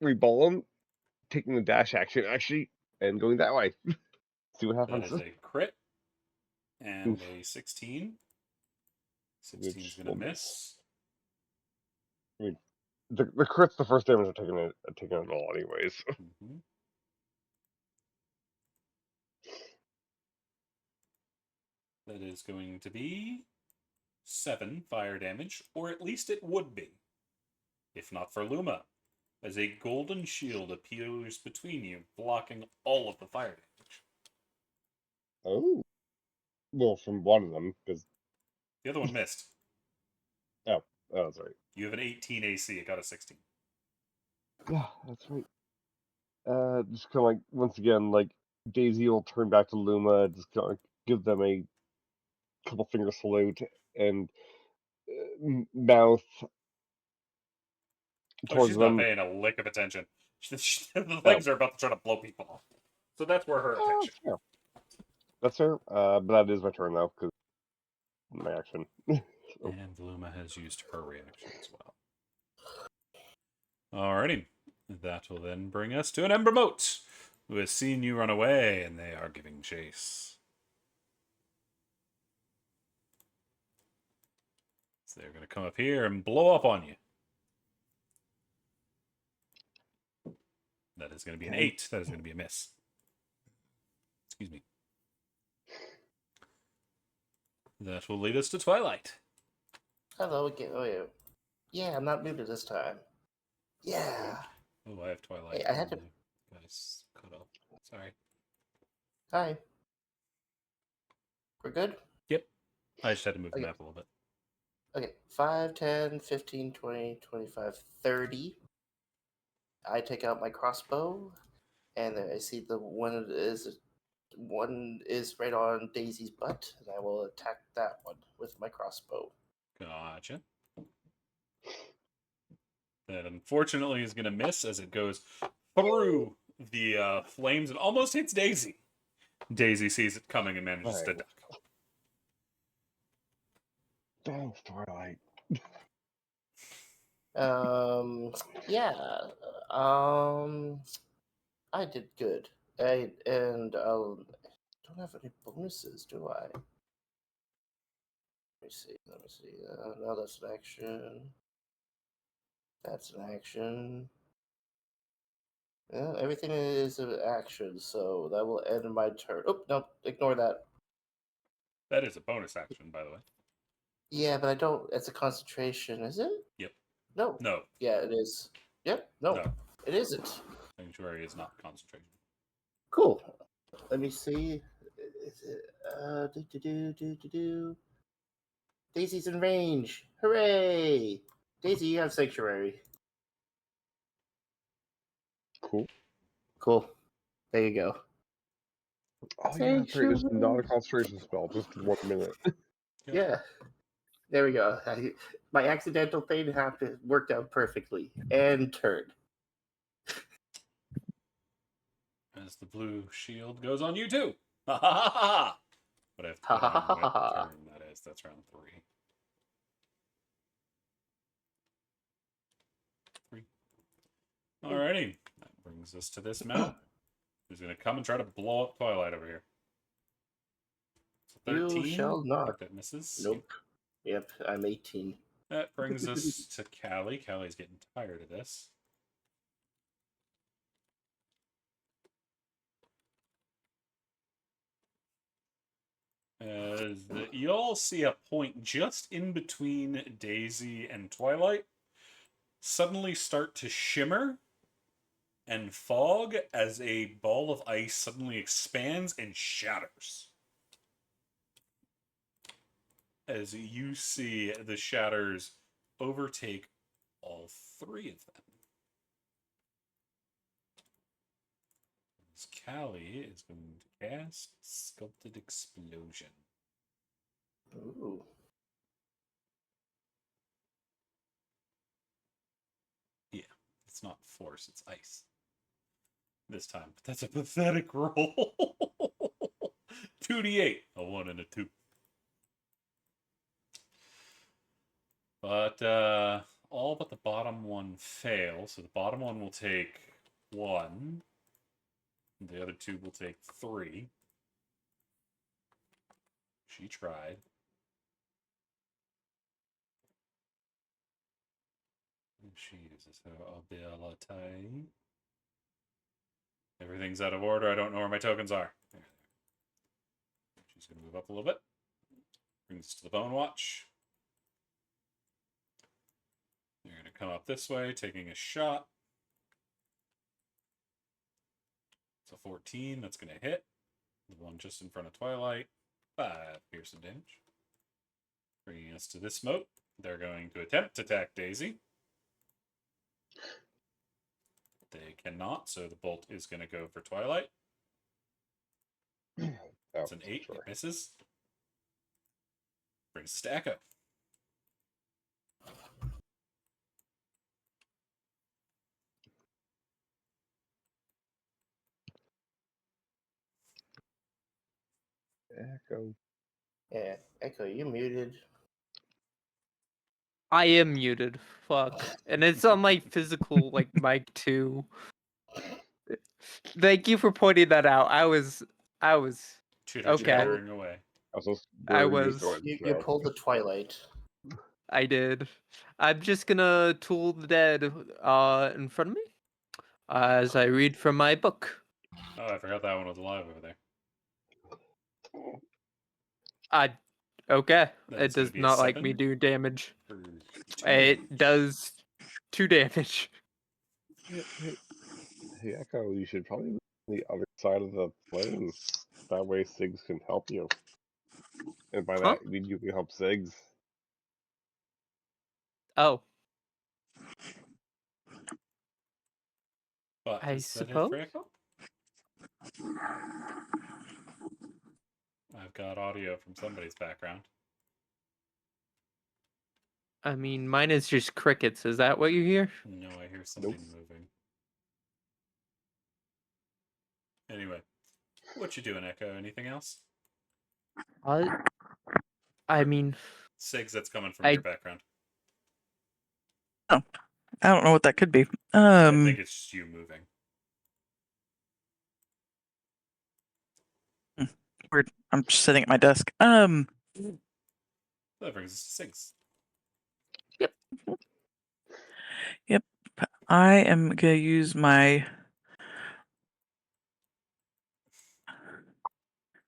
Reball him. Taking the dash action actually, and going that way. See what That happens. is a crit and Oof, a 16. 16 is which going to will miss. miss. I mean, the crit's the first damage I'm taking it all anyways. Mm-hmm. That is going to be 7 fire damage, or at least it would be, if not for Luma, as a golden shield appears between you, blocking all of the fire damage. Oh, well, from one of them because The other one missed. oh, that's right. You have an 18 AC, it got a 16. Yeah, that's right. Just kind of like once again, like Daisy will turn back to Luma, just kind of give them a couple finger salute and mouth Oh, towards she's not them. paying a lick of attention. The Oh, things are about to try to blow people off. So that's where her oh, attention. yeah, that's fair. But that is my turn though, because my action. So, And Luma has used her reaction as well. Alrighty. That will then bring us to an Ember Moat, who has seen you run away, and they are giving chase. So they're going to come up here and blow up on you. That is going to be an 8. That is going to be a miss. Excuse me. That will lead us to Twilight. Hello again. Oh, yeah, I'm not muted this time. Yeah. Oh, I have Twilight. Hey, I had to. Guys, cut off. Sorry. Hi. We're good? Yep. I just had to move the Okay. map a little bit. Okay. 5, 10, 15, 20, 25, 30. I take out my crossbow, and I see the one is right on Daisy's butt, and I will attack that one with my crossbow. Gotcha. That unfortunately is going to miss as it goes through the flames and almost hits Daisy. Daisy sees it coming and manages to Right. duck. Thanks, Twilight. Yeah. I did good. Don't have any bonuses, do I? Let me see. No, that's an action. That's an action. Yeah, everything is an action, so that will end my turn. Oh, no, ignore that. That is a bonus action, by the way. Yeah, but I don't. It's a concentration, is it? Yep. No. No. Yeah, it is. Yep. No, No. it isn't. Sanctuary is not concentration. Cool. Let me see. Is it, Daisy's in range. Hooray! Daisy, you have sanctuary. Cool. Cool. There you go. Oh yeah, that's right. It's not a concentration spell, just 1 minute. Yep. Yeah. There we go. My accidental thing worked out perfectly. And turn. As the blue shield goes on you too. Ha ha ha ha! But I have to put on what turn that is. That's round 3. 3. Alrighty. That brings us to this mount. Who's going to come and try to blow up Twilight over here? So 13. You shall I not. think that misses. Nope. Yep, I'm 18. That brings us to Callie. Callie's getting tired of this. You'll see a point just in between Daisy and Twilight suddenly start to shimmer and fog as a ball of ice suddenly expands and shatters. As you see the shatters overtake all 3 of them. As Callie is going to cast Sculpted Explosion. Ooh. Yeah, it's not force, it's ice. This time, but that's a pathetic roll. 2d8, a 1 and a 2. But all but the bottom one fail, so the bottom one will take 1. The other 2 will take 3. She tried. She uses her ability. Everything's out of order. I don't know where my tokens are. There. She's going to move up a little bit. Brings us to the Bone Watch. You're going to come up this way, taking a shot. It's a 14. That's going to hit. The one just in front of Twilight. 5 piercing damage. Bringing us to this moat. They're going to attempt to attack Daisy. They cannot, so the bolt is going to go for Twilight. It's an 8. It misses. Brings us to Echo. Echo. Yeah, Echo, you muted. I am muted. Fuck. And it's on my physical like mic too. Thank you for pointing that out. I was Chitter okay. chattering away. Also, I where you was. going You pulled the Twilight. I did. I'm just gonna Tool the Dead in front of me as I read from my book. Oh, I forgot that one was alive over there. Okay. Then It it's gonna does be a not like me 7 do damage. for 2 It damage. does 2 damage. Hey, Echo, you should probably be on the other side of the plane. That way Sigs can help you. And by Huh? that, I mean you can help Sigs. Oh, But I is that it for suppose. Echo? I've got audio from somebody's background. I mean, mine is just crickets. Is that what you hear? No, I hear something moving. Anyway, what you doing, Echo? Anything else? I mean, Sigs, that's coming from I your background. I don't know what that could be. I think it's just you moving. Weird. I'm just sitting at my desk. That brings us to Sigs. Yep. I am gonna use my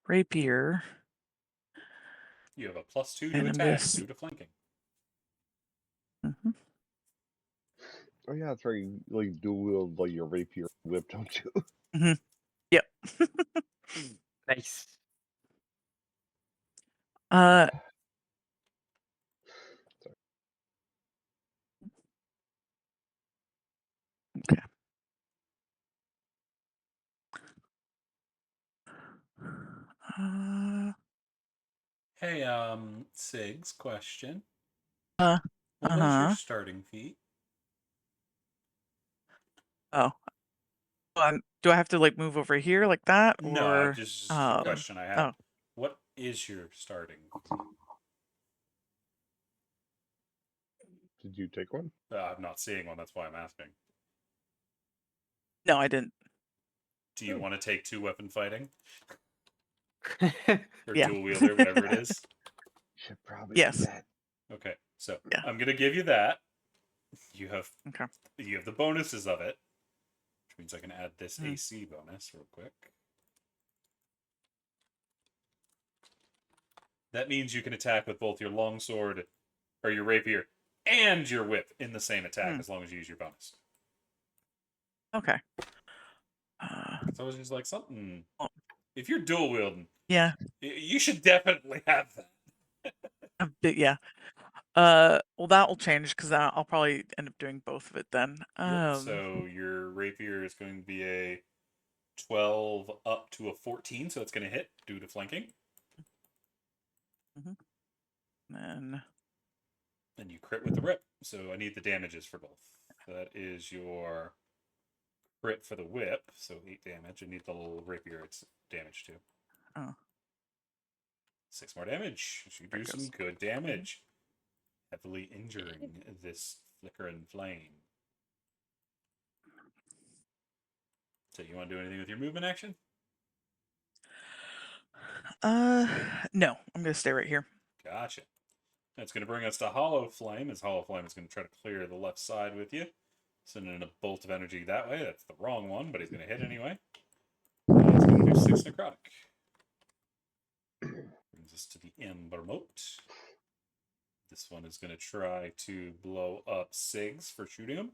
rapier. You have a +2 to And I'm attack just- due to flanking. Mhm. Oh yeah, that's right. You, like dual wield like your rapier whip, don't you? Mhm. Yep. nice. Uh, okay. Hey, Sigs, question. Uh, What was your uh-huh. starting feat? Oh. Do I have to like move over here like that, No, I or just a question I had. oh, What is your starting feat? Did you take one? I'm not seeing one, that's why I'm asking. no, I didn't. Do you want to take 2 weapon fighting? Or Yeah. dual wielder, whatever it is? Should probably Yes. do that. Okay, so Yeah. I'm gonna give you that. You have Okay. the bonuses of it, which means I can add this Mhm. AC bonus real quick. That means you can attack with both your longsword or your rapier and your whip in the same attack as long as you use your bonus. Okay. It's always just like something. Oh. If you're dual wielding, Yeah. you should definitely have that. Yeah. Well, that will change because I'll probably end up doing both of it then. Yep. So your rapier is going to be a 12 up to a 14, so it's going to hit due to flanking. Then And you crit with the rip, so I need the damages for both. That is your crit for the whip, so 8 damage. I need the little rapier it's damage too. Oh. 6 more damage. You do some good damage. Heavily injuring this flickering flame. So you want to do anything with your movement action? No, I'm gonna stay right here. Gotcha. That's going to bring us to Hollow Flame, as Hollow Flame is going to try to clear the left side with you. Sending a bolt of energy that way. That's the wrong one, but he's going to hit anyway. It's going to do 6 necrotic. Brings us to the Ember Moat. This one is going to try to blow up Sigs for shooting him.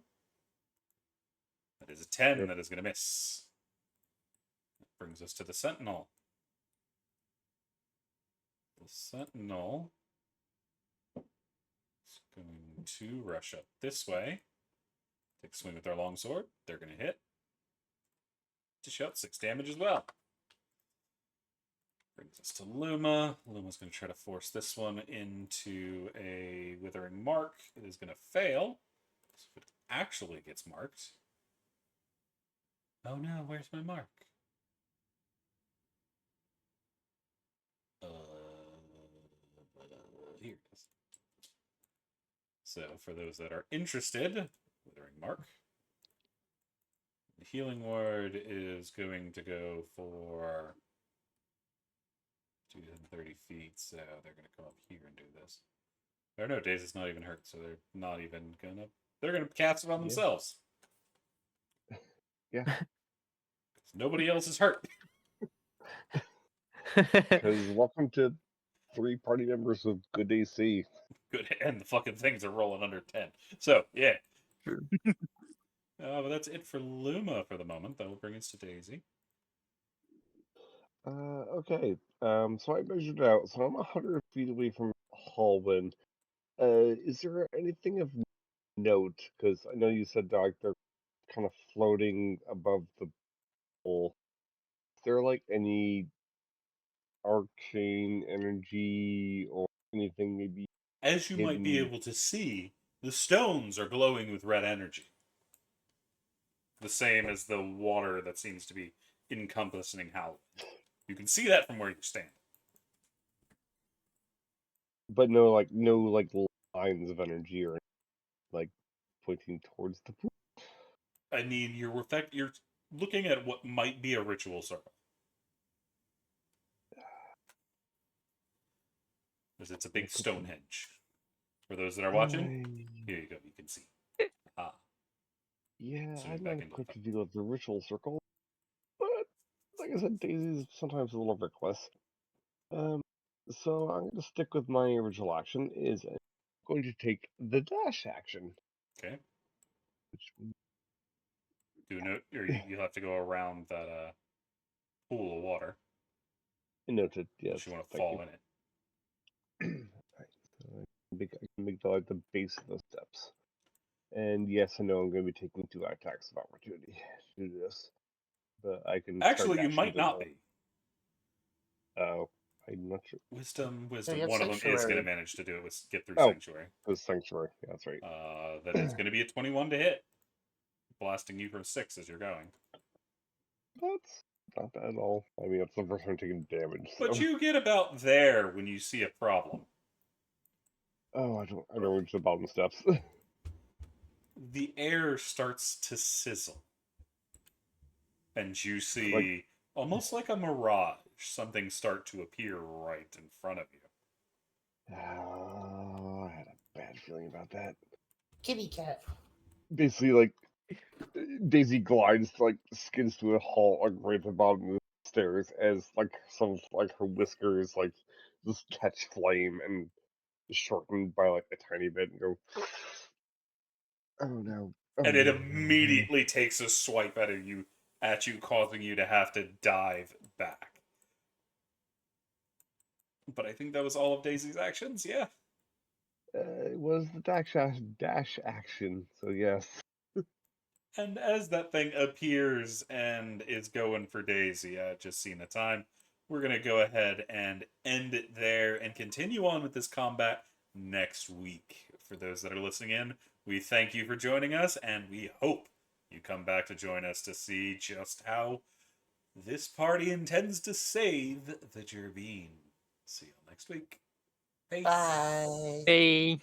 That is a 10. Yep. That is going to miss. That brings us to the Sentinel. The Sentinel is going to rush up this way. Take a swing with their longsword. They're going to hit. Dish out 6 damage as well. Brings us to Luma. Luma's going to try to force this one into a Withering Mark. It is going to fail. So if it actually gets marked. Oh no, where's my mark? Here it is. So for those that are interested, Withering Mark. The Healing Ward is going to go for 230 feet, so they're going to come up here and do this. Or no, Daisy's not even hurt, so they're not even gonna. They're gonna cast it on themselves. Yeah. Nobody else is hurt. Because welcome to 3 party members with good AC. Good, and the fucking things are rolling under 10. So yeah. True. But that's it for Luma for the moment. That will bring us to Daisy. Okay. So I measured out. So I'm 100 feet away from Hallwind. Is there anything of note? Because I know you said that, like, they're kind of floating above the bowl. Is there like any arcane energy or anything maybe As you might be hidden? able to see, the stones are glowing with red energy. The same as the water that seems to be encompassing Howland. You can see that from where you stand. But no like lines of energy or like pointing towards the pool. I mean, you're looking at what might be a ritual circle. Because it's a big Stonehenge. For those that are watching, here you go. You can see. Ah. Yeah, Zoom I'm back not into equipped the to deal with the ritual circle, but like I said, Daisy's sometimes a little reckless. So I'm going to stick with my original action. Is I'm going to take the dash action. Okay. Which Do note, or you have to go around that pool of water. noted. Yes, Unless you want to thank you. fall in it. Right, so I can make that like the base of the steps. And yes, I know I'm going to be taking 2 attacks of opportunity to do this, but I can start Actually, you dashing might the not whole. be. Oh, I'm not sure. Wisdom. you have One of them is going to Sanctuary. manage to do it. Get through Oh, Sanctuary. the sanctuary. Yeah, that's right. That is going to be a 21 to hit. Blasting you from 6 as you're going. That's not bad at all. I mean, that's the first time taking damage. So. But you get about there when you see a problem. Oh, I don't reach the bottom steps. The air starts to sizzle. And you see, Like- almost like a mirage, something start to appear right in front of you. Oh, I had a bad feeling about that. Kitty cat. Basically, like Daisy glides, like skids to a halt, like right at the bottom of the stairs, as like some like her whiskers like just catch flame and shorten by like a tiny bit, and go. Oh no! Oh And it no! No! No! immediately takes a swipe at you, causing you to have to dive back. But I think that was all of Daisy's actions. Yeah. It was the dash action, so yes. And as that thing appears and is going for Daisy, just seeing the time, we're going to go ahead and end it there and continue on with this combat next week. For those that are listening in, we thank you for joining us, and we hope you come back to join us to see just how this party intends to save the Gerbine. See you next week. Peace. Bye. Hey.